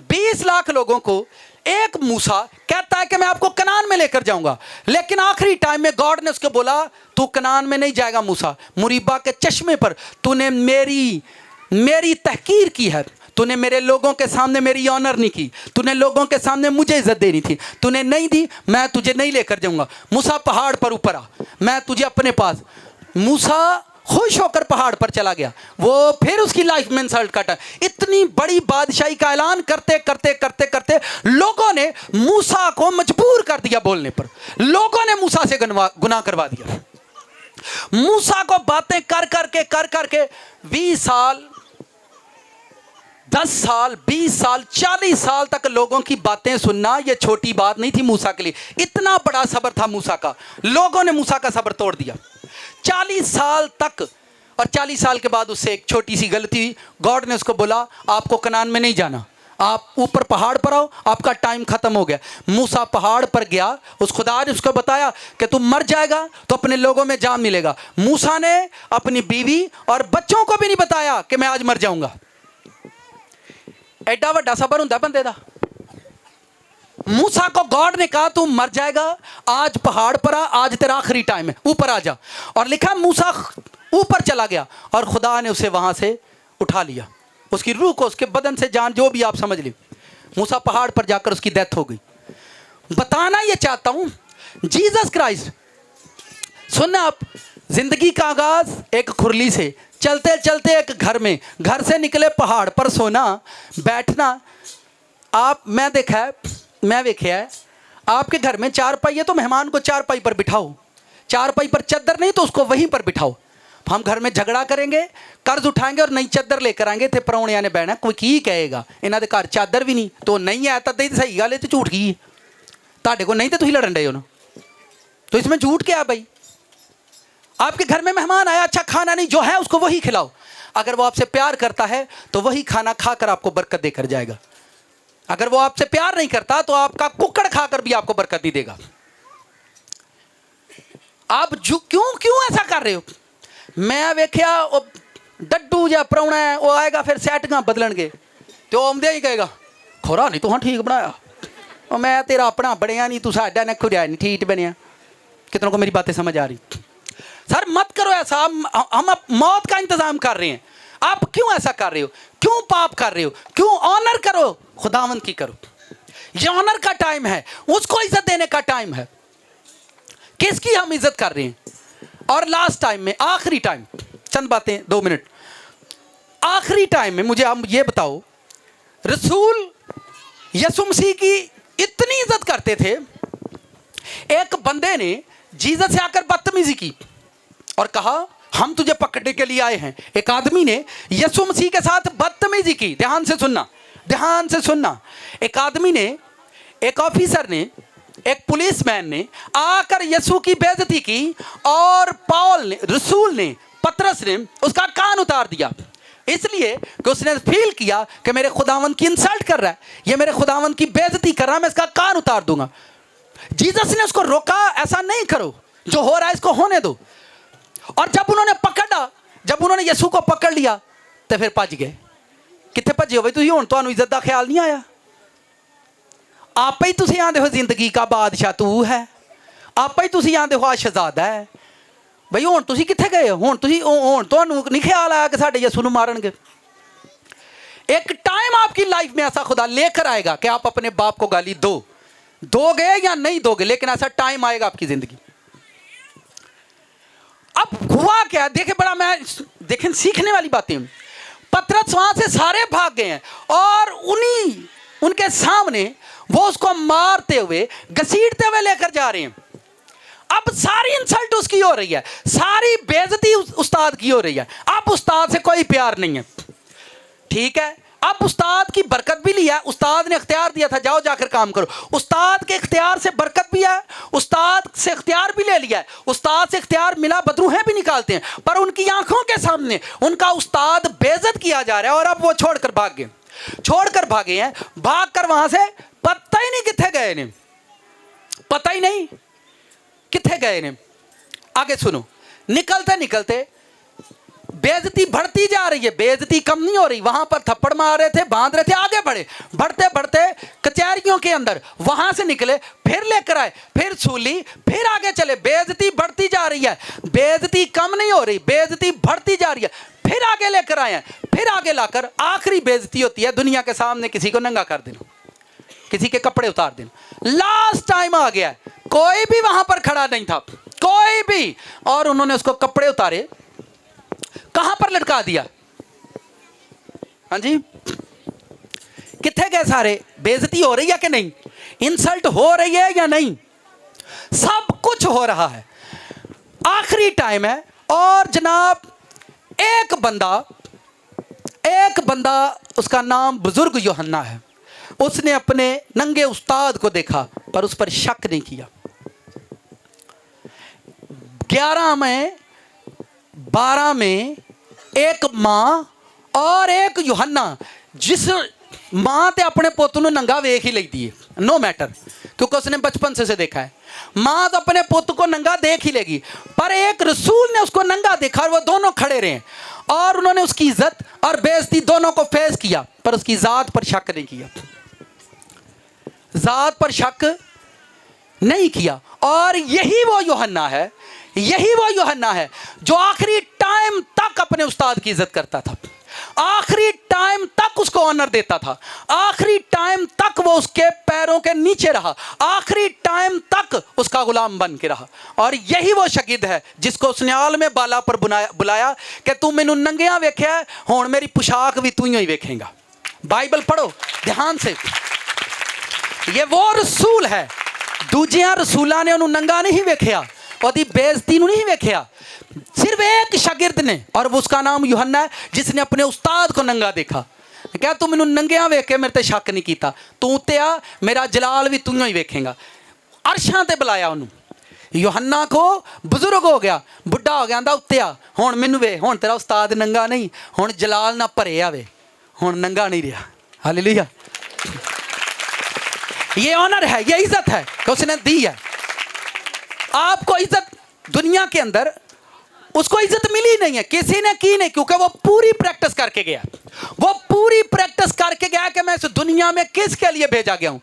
20 लाख लोगों को एक मूसा कहता है कि मैं आपको कनान में लेकर जाऊंगा, लेकिन आखिरी टाइम में गॉड ने उसको बोला तू कनान में नहीं जाएगा मूसा। मुरीबा के चश्मे पर तूने मेरी तहकीर की है, तूने मेरे लोगों के सामने मेरी ऑनर नहीं की, तूने लोगों के सामने मुझे इज्जत देनी थी, तूने नहीं दी, मैं तुझे नहीं लेकर जाऊंगा। मूसा पहाड़ पर ऊपर आ, मैं तुझे अपने पास। मूसा खुश होकर पहाड़ पर चला गया। वो फिर उसकी लाइफ में इंसल्ट काटा। इतनी बड़ी बादशाही का ऐलान करते करते करते करते लोगों ने मूसा को मजबूर कर दिया बोलने पर। लोगों ने मूसा से गुनाह करवा दिया। मूसा को बातें कर करके 20 साल, 10 साल, 20 साल, 40 साल तक लोगों की बातें सुनना यह छोटी बात नहीं थी मूसा के लिए। इतना बड़ा सब्र था मूसा का। लोगों ने मूसा का सब्र तोड़ दिया। 40 साल तक, और 40 साल के बाद उससे एक छोटी सी गलती हुई। गॉड ने उसको बोला आपको कनान में नहीं जाना, आप ऊपर पहाड़ पर आओ, आपका टाइम खत्म हो गया। मूसा पहाड़ पर गया, उस खुदा ने उसको बताया कि तू मर जाएगा तो अपने लोगों में जा मिलेगा। मूसा ने अपनी बीवी और बच्चों को भी नहीं बताया कि मैं आज मर जाऊंगा। एडा वड्डा सबर हुंदा बंदे दा। मूसा को गॉड ने कहा तू मर जाएगा, आज पहाड़ पर आ, आज तेरा आखिरी टाइम है, ऊपर आ जा। और लिखा मूसा ऊपर चला गया और खुदा ने उसे वहां से उठा लिया, उसकी रूह को, उसके बदन से जान, जो भी आप समझ ली। मूसा पहाड़ पर जाकर उसकी डेथ हो गई। बताना ये चाहता हूं, जीसस क्राइस्ट, सुनना आप, जिंदगी का आगाज एक खुरली से, चलते चलते एक घर में, घर से निकले पहाड़ पर सोना बैठना। आप, मैं देखा है, मैं देखा है, आपके घर में चारपाई है तो मेहमान को चारपाई पर बिठाओ, चारपाई पर चद्दर नहीं तो उसको वहीं पर बिठाओ। हम घर में झगड़ा करेंगे, कर्ज उठाएंगे और नई चद्दर लेकर आएंगे, थे परौणिया ने बहना कोई की कहेगा इन्हों के घर चादर भी नहीं, तो नहीं है तो सही गल है, तो झूठ की ताडे को नहीं तो तुम लड़न डे हो ना, तो इसमें झूठ क्या है भाई। आपके घर में मेहमान आया, अच्छा खाना नहीं, जो है उसको वही खिलाओ। अगर वो आपसे प्यार करता है तो वही खाना खाकर आपको बरकत देकर जाएगा। अगर वो आपसे प्यार नहीं करता तो आपका कुक्कड़ खाकर भी आपको बरकत नहीं देगा। आप क्यों ऐसा कर रहे हो। मैं वेख्या डड्डू या प्राहुणा है, वो आएगा फिर सैटिंगां बदलणगे तो आउंदे ही कहेगा खोरा नहीं तुहां ठीक बनाया, और मैं तेरा अपना बनिया नहीं, तू साडा ने खुरिया नहीं ठीक बनिया। कितनों को मेरी बातें समझ आ रही। सर मत करो ऐसा, हम मौत का इंतजाम कर रहे हैं, आप क्यों ऐसा कर रहे हो, क्यों पाप कर रहे हो, क्यों। ऑनर करो, खुदावंद की करो। ये ऑनर का टाइम है, उसको इज्जत देने का टाइम है। किसकी हम इज्जत कर रहे हैं। और लास्ट टाइम में, आखिरी टाइम, चंद बातें 2 मिनट, आखिरी टाइम में मुझे आप ये बताओ, रसूल यीशु मसीह की इतनी इज्जत करते थे, एक बंदे ने जीसस से आकर बदतमीजी की और कहा हम तुझे पकड़ने के लिए आए हैं। एक आदमी ने यीशु मसीह के साथ बदतमीजी की। ध्यान से सुनना, ध्यान से सुनना। एक आदमी ने, एक ऑफिसर ने, एक पुलिसमैन ने आकर यीशु की बेइज्जती की और पौल ने, रसूल ने, पतरस ने उसका कान उतार दिया, इसलिए कि उसने फील किया कि मेरे खुदावंद की इंसल्ट कर रहा है, ये मेरे खुदावंद की बेइज्जती कर रहा है, मैं इसका कान उतार दूंगा। जीसस ने उसको रोका, ऐसा नहीं करो, जो हो रहा है इसको होने दो। और जब उन्होंने पकड़ा, जब उन्होंने यीशु को पकड़ लिया तो फिर भज गए। कितने भजे हो भाई तुम, हुण तुहानू इज्जत का ख्याल नहीं आया। आप ही तुम आंदे हो जिंदगी का बादशाह तू है, आप ही तुम आंदे हो शहजादा है। भाई हुण तुम कितने गए हो, हुण तुहानू नहीं ख्याल आया कि साडे यीशु नू मारनगे। एक टाइम आपकी लाइफ में ऐसा खुदा लेकर आएगा कि आप अपने बाप को गाली दोगे या नहीं दोगे, लेकिन ऐसा टाइम आएगा आपकी जिंदगी। अब हुआ क्या, देखे बड़ा, मैं देखें सीखने वाली बातें। पतरस वहां से सारे भाग गए हैं और उनके सामने वो उसको मारते हुए, घसीटते हुए लेकर जा रहे हैं। अब सारी इंसल्ट उसकी हो रही है, सारी बेइज्जती उस्ताद की हो रही है। अब उस्ताद से कोई प्यार नहीं है, ठीक है। अब उस्ताद की बरकत भी लिया, उस्ताद ने इख्तियार दिया था जाओ जाकर काम करो, उस्ताद के इख्तियार से बरकत भी है, उस्ताद से इख्तियार भी ले लिया है, उस्ताद से इख्तियार मिला, बदरूहें भी निकालते हैं, पर उनकी आंखों के सामने उनका उस्ताद बेइज्जत किया जा रहा है। और अब वो छोड़कर भागे हैं, भागकर वहां से पता ही नहीं कितने गए ने, पता ही नहीं कितने गए ने। आगे सुनो, निकलते निकलते बेइज्जती बढ़ती जा रही है, बेइज्जती कम नहीं हो रही। वहां पर थप्पड़ मार रहे थे, बांध रहे थे, आगे बढ़ते बढ़ते कचहरियों के अंदर, वहां से निकले, फिर लेकर आए, फिर सूली, फिर आगे चले। बेइज्जती बढ़ती जा रही है, बेइज्जती कम नहीं हो रही, बेइज्जती बढ़ती जा रही है। फिर आगे लेकर आए हैं, फिर आगे लाकर आखिरी बेइज्जती होती है दुनिया के सामने किसी को नंगा कर देना, किसी के कपड़े उतार देना। लास्ट टाइम आ गया, कोई भी वहां पर खड़ा नहीं था, कोई भी। और उन्होंने उसको कपड़े उतारे, कहां पर लटका दिया। हाँ जी, कितने गए सारे। बेइज्जती हो रही है कि नहीं, इंसल्ट हो रही है या नहीं, सब कुछ हो रहा है। आखिरी टाइम है और जनाब एक बंदा उसका नाम बुजुर्ग यूहन्ना है, उसने अपने नंगे उस्ताद को देखा पर उस पर शक नहीं किया। 11 में 12 में एक माँ और एक यूहन्ना, जिस माँ ते अपने पुੱਤ ਨੂੰ नंगा वेख ही लेती है, नो मैटर, क्योंकि उसने बचपन से देखा है। माँ तो अपने पुੱਤ को नंगा देख ही लेगी, पर एक रसूल ने उसको नंगा देखा और वो दोनों खड़े रहे और उन्होंने उसकी इज्जत और बेइज्जती दोनों को फेस किया, पर उसकी जात पर शक नहीं किया, जात पर शक नहीं किया। और यही वो यूहन्ना है, यही वो यूहन्ना है जो आखिरी टाइम तक अपने उस्ताद की इज्जत करता था, आखिरी टाइम तक उसको ऑनर देता था, आखिरी टाइम तक वो उसके पैरों के नीचे रहा, आखिरी टाइम तक उसका गुलाम बन के रहा। और यही वो शकीद है जिसको उसने आलमे बाला पर बुलाया कि तू मैनू नंगिया वेख्या, हुण मेरी पोशाक भी तू ही वेखेगा। बाइबल पढ़ो ध्यान से, ये वो रसूल है। दूजिया रसूलों ने उन्होंने नंगा नहीं वेख्या, ਉਹਦੀ बेइज्जती नहीं वेख्या, सिर्फ एक शागिर्द ने, और वो उसका नाम यूहन्ना है, जिसने अपने उस्ताद को नंगा देखा। क्या तू मैनू नंगिया वेख के मेरे ते शक नहीं किया, तू उत्ते आ, मेरा जलाल भी तू ही वेखेगा। अरशां ते बुलाया उन्होंने, यूहन्ना को बुजुर्ग हो गया, बुढ़ा हो गया, आंदा उत्ते आ, हुण मैनू वे, हुण तेरा उस्ताद नंगा नहीं, हुण जलाल ना भरे आवे, हुण नंगा नहीं रहा। हालेलुया। ये ऑनर है, ये इज्जत है कि उसने दी है आपको। इज्जत दुनिया के अंदर उसको इज्जत मिली नहीं है, किसी ने की नहीं, क्योंकि वो पूरी प्रैक्टिस करके गया, वो पूरी प्रैक्टिस करके गया कि मैं इस दुनिया में किसके लिए भेजा गया हूं।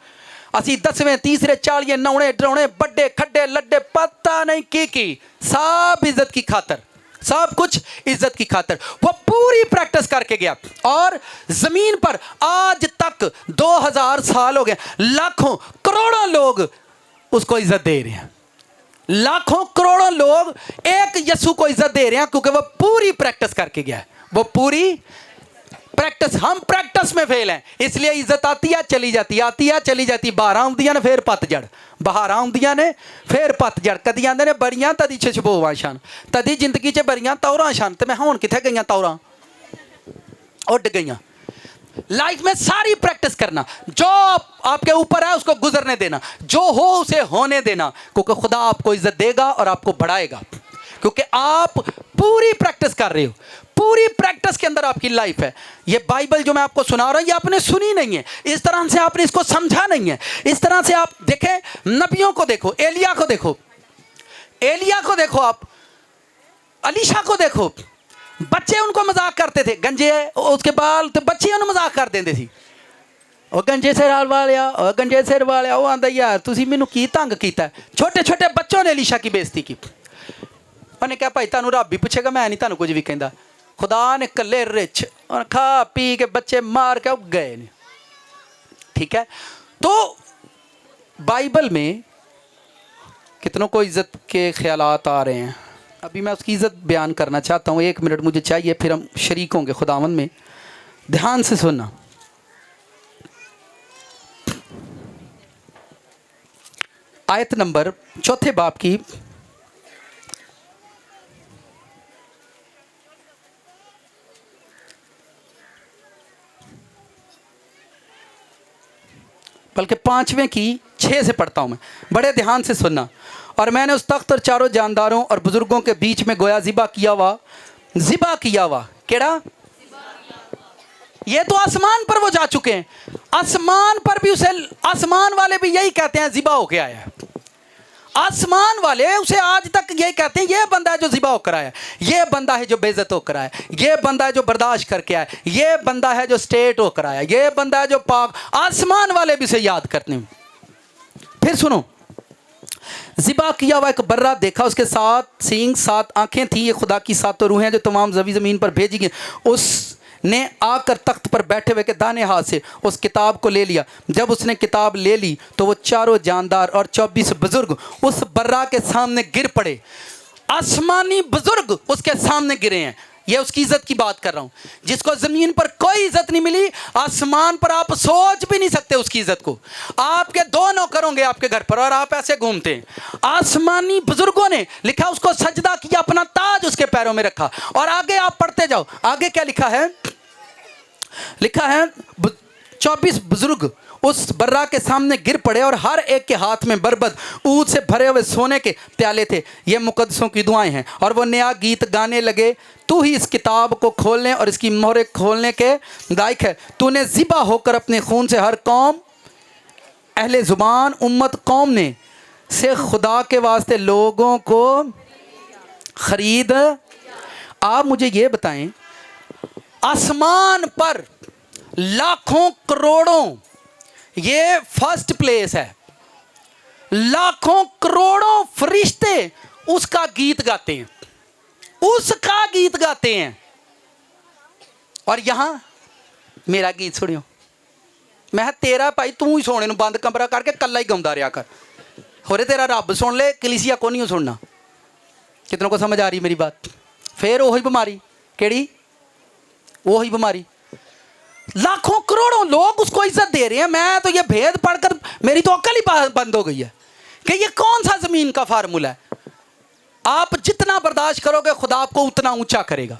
असी 10वें 30 40 नौने ड्रौने बड्डे खड्डे लड्डे पता नहीं की सब इज्जत की खातर, सब कुछ इज्जत की खातर वो पूरी प्रैक्टिस करके गया। और जमीन पर आज तक 2000 साल हो गए, लाखों करोड़ों लोग उसको इज्जत दे रहे हैं, लाखों करोड़ों लोग एक यीशु को इज्जत दे रहे हैं, क्योंकि वो पूरी प्रैक्टिस करके गया है, वो पूरी प्रैक्टिस। हम प्रैक्टिस में फेल हैं, इसलिए इज्जत आती है चली जाती, आती है चली जाती, बहार आउंदियां ने फिर पतझड़, बहार आउंदियां ने फिर पतझड़, कदी आंदे ने बड़ियां तदी छछबोवां शन, तदी जिंदगी च बड़ियां तौरां शन, ते मैं हुण किथे गईयां तौरां, उड़ गईयां। लाइफ में सारी प्रैक्टिस करना, जो आपके ऊपर है उसको गुजरने देना, जो हो उसे होने देना, क्योंकि खुदा आपको इज्जत देगा और आपको बढ़ाएगा, क्योंकि आप पूरी प्रैक्टिस कर रहे हो, पूरी प्रैक्टिस के अंदर आपकी लाइफ है। ये बाइबल जो मैं आपको सुना रहा हूं, ये आपने सुनी नहीं है, इस तरह से आपने इसको समझा नहीं है। इस तरह से आप देखें, नबियों को देखो, एलिया को देखो, एलिया को देखो, आप अलीशा को देखो, बच्चे उनको मजाक करते थे, गंजे उसके बाल, तो बच्चे उन्हें मजाक कर देते थे, और गंजे सिर वालिया, और गंजे सिर वालिया, वो आंदा यार तुसी मैनू की तंग कीता। छोटे छोटे बच्चों ने अलीशा की बेइज्जती की। उन्हें कहा भाई तुहानू रब ही पूछेगा, मैं नहीं तुहानू कुछ भी कहता। खुदा ने कले रिच और खा पी के बच्चे मार के गए ने, ठीक है। तो बाइबल में कितनों को इज्जत के ख्यालात आ रहे हैं, अभी मैं उसकी इज्जत बयान करना चाहता हूँ, 1 मिनट मुझे चाहिए, फिर हम शरीक होंगे खुदावंद में। ध्यान से सुनना, आयत नंबर 4 बाब की बल्कि 5वें की 6 से पढ़ता हूं मैं, बड़े ध्यान से सुनना। और मैंने उस तख्त और चारों जानदारों और बुजुर्गों के बीच में गोया ज़िबा किया हुआ, केड़ा, ये तो आसमान पर वो जा चुके हैं, आसमान पर भी उसे, आसमान वाले भी यही कहते हैं ज़िबा होके आया है, आसमान वाले उसे आज तक यही कहते हैं, ये बंदा है जो ज़िबा होकर आया, ये बंदा है जो बेइज्जत होकर आया, ये बंदा है जो बर्दाश्त करके आया, ये बंदा है जो स्टेट होकर आया, ये बंदा है जो पाक। आसमान वाले भी उसे याद करते हैं। फिर सुनो, ज़िबा किया हुआ एक बर्रा देखा, उसके 7 सींग 7 आंखें थी, ये खुदा की 7 रूहें जो तमाम ज़मीन पर भेजी गई। उसने आकर तख्त पर बैठे हुए के दाने हाथ से उस किताब को ले लिया। जब उसने किताब ले ली तो वो चारों जानदार और 24 बुजुर्ग उस बर्रा के सामने गिर पड़े। आसमानी बुजुर्ग उसके सामने गिरे हैं। ये उसकी इज्जत की बात कर रहा हूँ, जिसको ज़मीन पर कोई इज्जत नहीं मिली, आसमान पर आप सोच भी नहीं सकते उसकी इज्जत को। आपके 2 नौकर होंगे आपके घर पर और आप ऐसे घूमते हैं। आसमानी बुजुर्गों ने लिखा, उसको सजदा किया, अपना ताज उसके पैरों में रखा। और आगे आप पढ़ते जाओ, आगे क्या लिखा है, लिखा है 24 बुजुर्ग उस बर्रा के सामने गिर पड़े और हर एक के हाथ में बरबद ऊद से भरे हुए सोने के प्याले थे। ये मुकद्दसों की दुआएं हैं। और वो नया गीत गाने लगे, तू ही इस किताब को खोलने और इसकी मोहरें खोलने के लायक है। तूने ज़िबा होकर अपने खून से हर कौम, अहले ज़ुबान, उम्मत, कौम ने से खुदा के वास्ते लोगों को खरीद। आप मुझे ये बताएं, आसमान पर लाखों करोड़ों, ये फर्स्ट प्लेस है, लाखों करोड़ों फरिश्ते उसका गीत गाते हैं, उसका गीत गाते हैं। और यहां मेरा गीत सुनियो, मैं तेरा भाई तू ही सोने बंद कमरा करके कला ही गाँदा रहा कर, होरे तेरा रब सुन ले, कलीसिया को नहीं सुनना। कितनों को समझ आ रही मेरी बात? फिर वही बीमारी, केड़ी वही बीमारी, लाखों करोड़ों लोग उसको इज्जत दे रहे हैं। मैं तो ये भेद पढ़कर मेरी तो अकल ही बंद हो गई है कि ये कौन सा जमीन का फार्मूला है। आप जितना बर्दाश्त करोगे खुदा आपको उतना ऊंचा करेगा,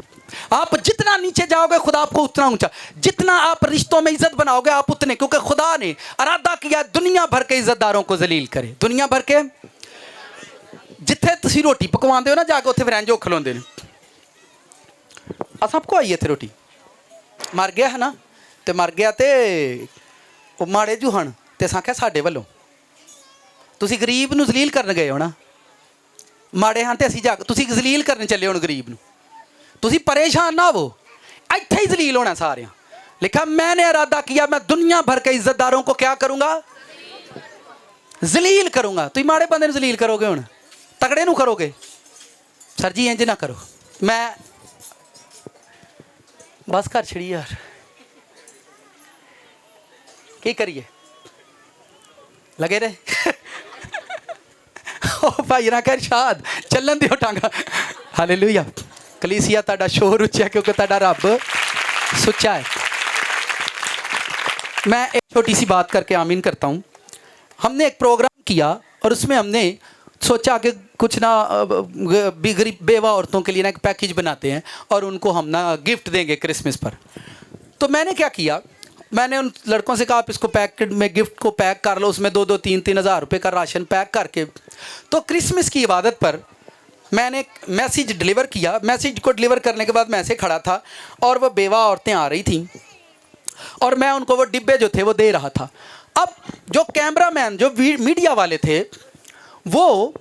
आप जितना नीचे जाओगे खुदा आपको उतना ऊंचा, जितना आप रिश्तों में इज्जत बनाओगे आप उतने, क्योंकि खुदा ने इरादा किया दुनिया भर के इज्जतदारों को जलील करे। दुनिया भर के, जिथे तुसी रोटी पकवाते हो ना जाके उत्थे फ्रेंज हो खलोंदे ने, सबको आई इत्थे रोटी, मर गया है ना, तो मर गया तो वो माड़े जू हन तो आख्या साडे वल्लों, तुसी गरीब नूं जलील करन गए हो ना, माड़े हाँ तो असीं जा तुसी जलील करने चले हो गरीब नूं, तुसी परेशान ना हो, इत्थे ही जलील होना सारे। लिखा मैंने इरादा किया मैं दुनिया भर के इज्जतदारों को क्या करूंगा, जलील करूंगा। तुम माड़े बंदे नूं जलील करोगे, हुण तगड़े नूं करोगे, सर जी इंज ना करो, मैं बस कर छड़ी यार, की करिए लगे रहे भाई ना कह शाद चलन दियो टांगा। हालेलुया, कलीसिया ताड़ा शोर उच्चा क्योंकि ताड़ा रब सुच्चा है। मैं एक छोटी सी बात करके आमीन करता हूँ। हमने एक प्रोग्राम किया और उसमें हमने सोचा कि कुछ ना गरीब बेवा औरतों के लिए ना एक पैकेज बनाते हैं और उनको हम ना गिफ्ट देंगे क्रिसमस पर। तो मैंने क्या किया, मैंने उन लड़कों से कहा आप इसको पैकेट में गिफ्ट को पैक कर लो, उसमें 2-3 हज़ार रुपये का राशन पैक करके। तो क्रिसमस की इबादत पर मैंने मैसेज डिलीवर किया। मैसेज को डिलीवर करने के बाद मैं ऐसे खड़ा था और वो बेवा औरतें आ रही थीं और मैं उनको वो डिब्बे जो थे वो दे रहा था। अब जो कैमरामैन जो मीडिया वाले थे वो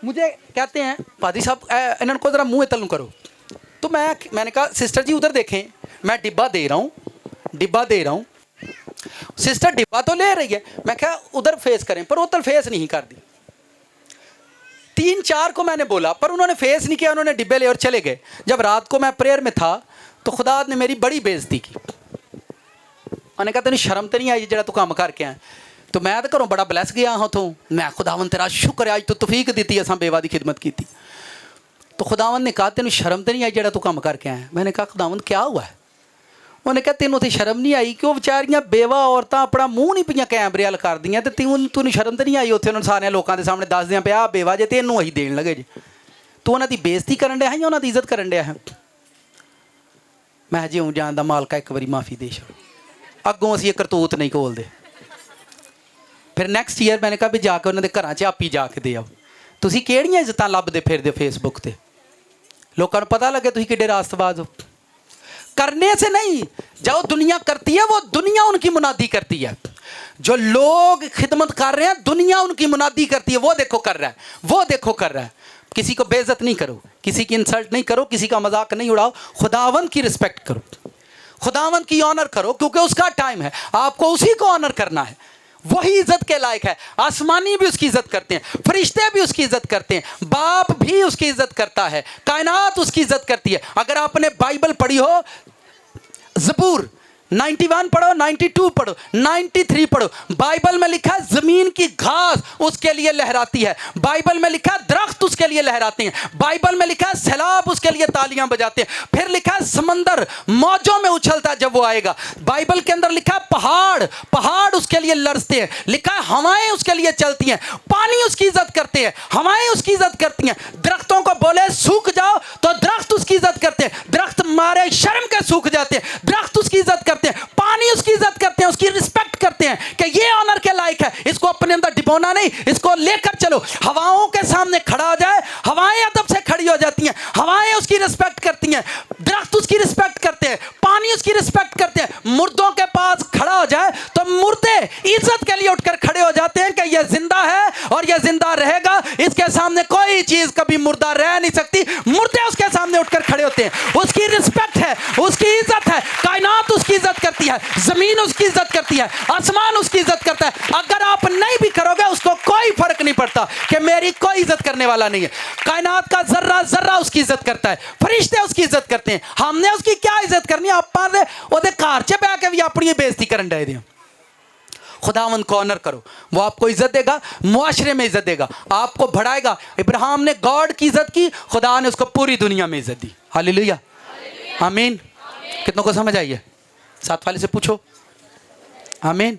मुझे कहते हैं पादी साहब इनको ज़रा मुँह तलू करो। तो मैंने कहा सिस्टर जी उधर देखें, मैं डिब्बा दे रहा हूँ। सिस्टर डिब्बा तो ले रही है, मैं क्या उधर फेस करें, पर उधर फेस नहीं कर दी। 3-4 को मैंने बोला पर उन्होंने फेस नहीं किया, उन्होंने डिब्बे ले और चले गए। जब रात को मैं प्रेयर में था तो खुदा ने मेरी बड़ी बेइज्जती की। उन्होंने कहा तेन शर्म तो नहीं आई जो तू काम करके आया। तो मैं तो घरों बड़ा ब्लैस गया हाँ उतों, मैं खुदावन तेरा शुक्र है, अज तो तौफीक दी असां बेवा की खिदमत की। तो खुदावन ने कहा तेन शर्म तो नहीं आई जो तू काम करके आया। मैंने कहा खुदावन क्या हुआ है? उन्हें कहा तेन तो शर्म नहीं आई कि वो बेचारियां बेवा औरतां अपना मूँह नहीं पियां कैमरे वाल कर दियां, तो तैनूं शर्म तो नहीं आई उत्थे उन्होंने सारे लोगों के सामने दस दियां पिया बेवा जे तेनों असीं देण लगे जे, तू उन्हां दी बेइज्जती करन डिया है या उन्हां दी इज्जत करन डिया है? मैं जिउं जान दा मालका एक बारी माफ़ी दे छड़ो, अगों असीं करतूत नहीं खोलदे। फिर नैक्सट ईयर मैंने कहा भी जाके उन्होंने घरां च आप ही जाके दे आओ। तुसीं किहड़ियां इज्जतां लभदे फिरदे फेसबुक ते, लोकां नूं पता लगे तुसीं किड्डे रास्तबाज हो। करने से नहीं, जो दुनिया करती है वो दुनिया उनकी मुनादी करती है। जो लोग खिदमत कर रहे हैं दुनिया उनकी मुनादी करती है, वो देखो कर रहा है, वो देखो कर रहा है। किसी को बेइज्जत नहीं करो, किसी की इंसल्ट नहीं करो, किसी का मजाक नहीं उड़ाओ, खुदावंद की रिस्पेक्ट करो, खुदावंद की ऑनर करो, क्योंकि उसका टाइम है, आपको उसी को ऑनर करना है। वही इज्जत के लायक है। आसमानी भी उसकी इज्जत करते हैं, फरिश्ते भी उसकी इज्जत करते हैं, बाप भी उसकी इज्जत करता है, कायनात उसकी इज्जत करती है। अगर आपने बाइबल पढ़ी हो, ज़बूर 91 पढ़ो, 92 पढ़ो, 93 पढ़ो, बाइबल में लिखा है जमीन की घास उसके लिए लहराती है, बाइबल में लिखा है दरख्त उसके लिए लहराते हैं, बाइबल में लिखा है सैलाब उसके लिए तालियां बजाते हैं, फिर लिखा है समंदर मौजों में उछलता है जब वो आएगा, बाइबल के अंदर लिखा है पहाड़ उसके लिए लरजते हैं, लिखा है हवाएं उसके लिए चलती हैं, पानी उसकी इज्जत करते हैं, हवाएं उसकी इज्जत करती हैं। दरख्तों को बोले सूख जाओ तो दरख्त उसकी इज्जत करते हैं, दरख्त मारे शर्म के सूख जाते हैं, दरख्त उसकी इज्जत करते हैं, पानी उसकी इज्जत करते हैं, नहीं, इसको लेकर चलो। हवाओं के सामने खड़ा हो जाए, हवाएं अदब से खड़ी हो जाती हैं, हवाएं उसकी रिस्पेक्ट करती हैं, दरख्त उसकी रिस्पेक्ट करते हैं, पानी उसकी रिस्पेक्ट करते हैं। मुर्दों के पास खड़ा हो जाए तो मुर्दे इज्जत के लिए उठकर खड़े हो जाते हैं कि यह जिंदा है और यह जिंदा रहेगा, इसके सामने कोई चीज कभी मुर्दा रह नहीं सकती। मुर्दे उसके सामने उठकर खड़े होते हैं, उसकी रिस्पेक्ट है, उसकी इज्जत है। कायनात उसकी इज्जत करती है, जमीन उसकी इज्जत करती है, आसमान उसकी इज्जत करता है। अगर आप नहीं भी करोगे उसको कोई फर्क नहीं पड़ता कि मेरी कोई इज्जत करने वाला नहीं है। कायनात का जर्रा जर्रा उसकी इज्जत करता है, फरिश्ते उसकी इज्जत करते हैं। हमने उसकी क्या इज्जत करनी है? आप ओदे घर च बह के भी अपनी बेइज्जती करन डे दे। खुदावंद को ऑनर करो, वो आपको इज्जत देगा, मुआशरे में इज्जत देगा, आपको बढ़ाएगा। इब्राहिम ने गॉड की इज्जत की, खुदा ने उसको पूरी दुनिया में इज्जत दी। हालेलुया, आमीन। कितनों को समझ आई है? साथ वाले से पूछो, आमीन।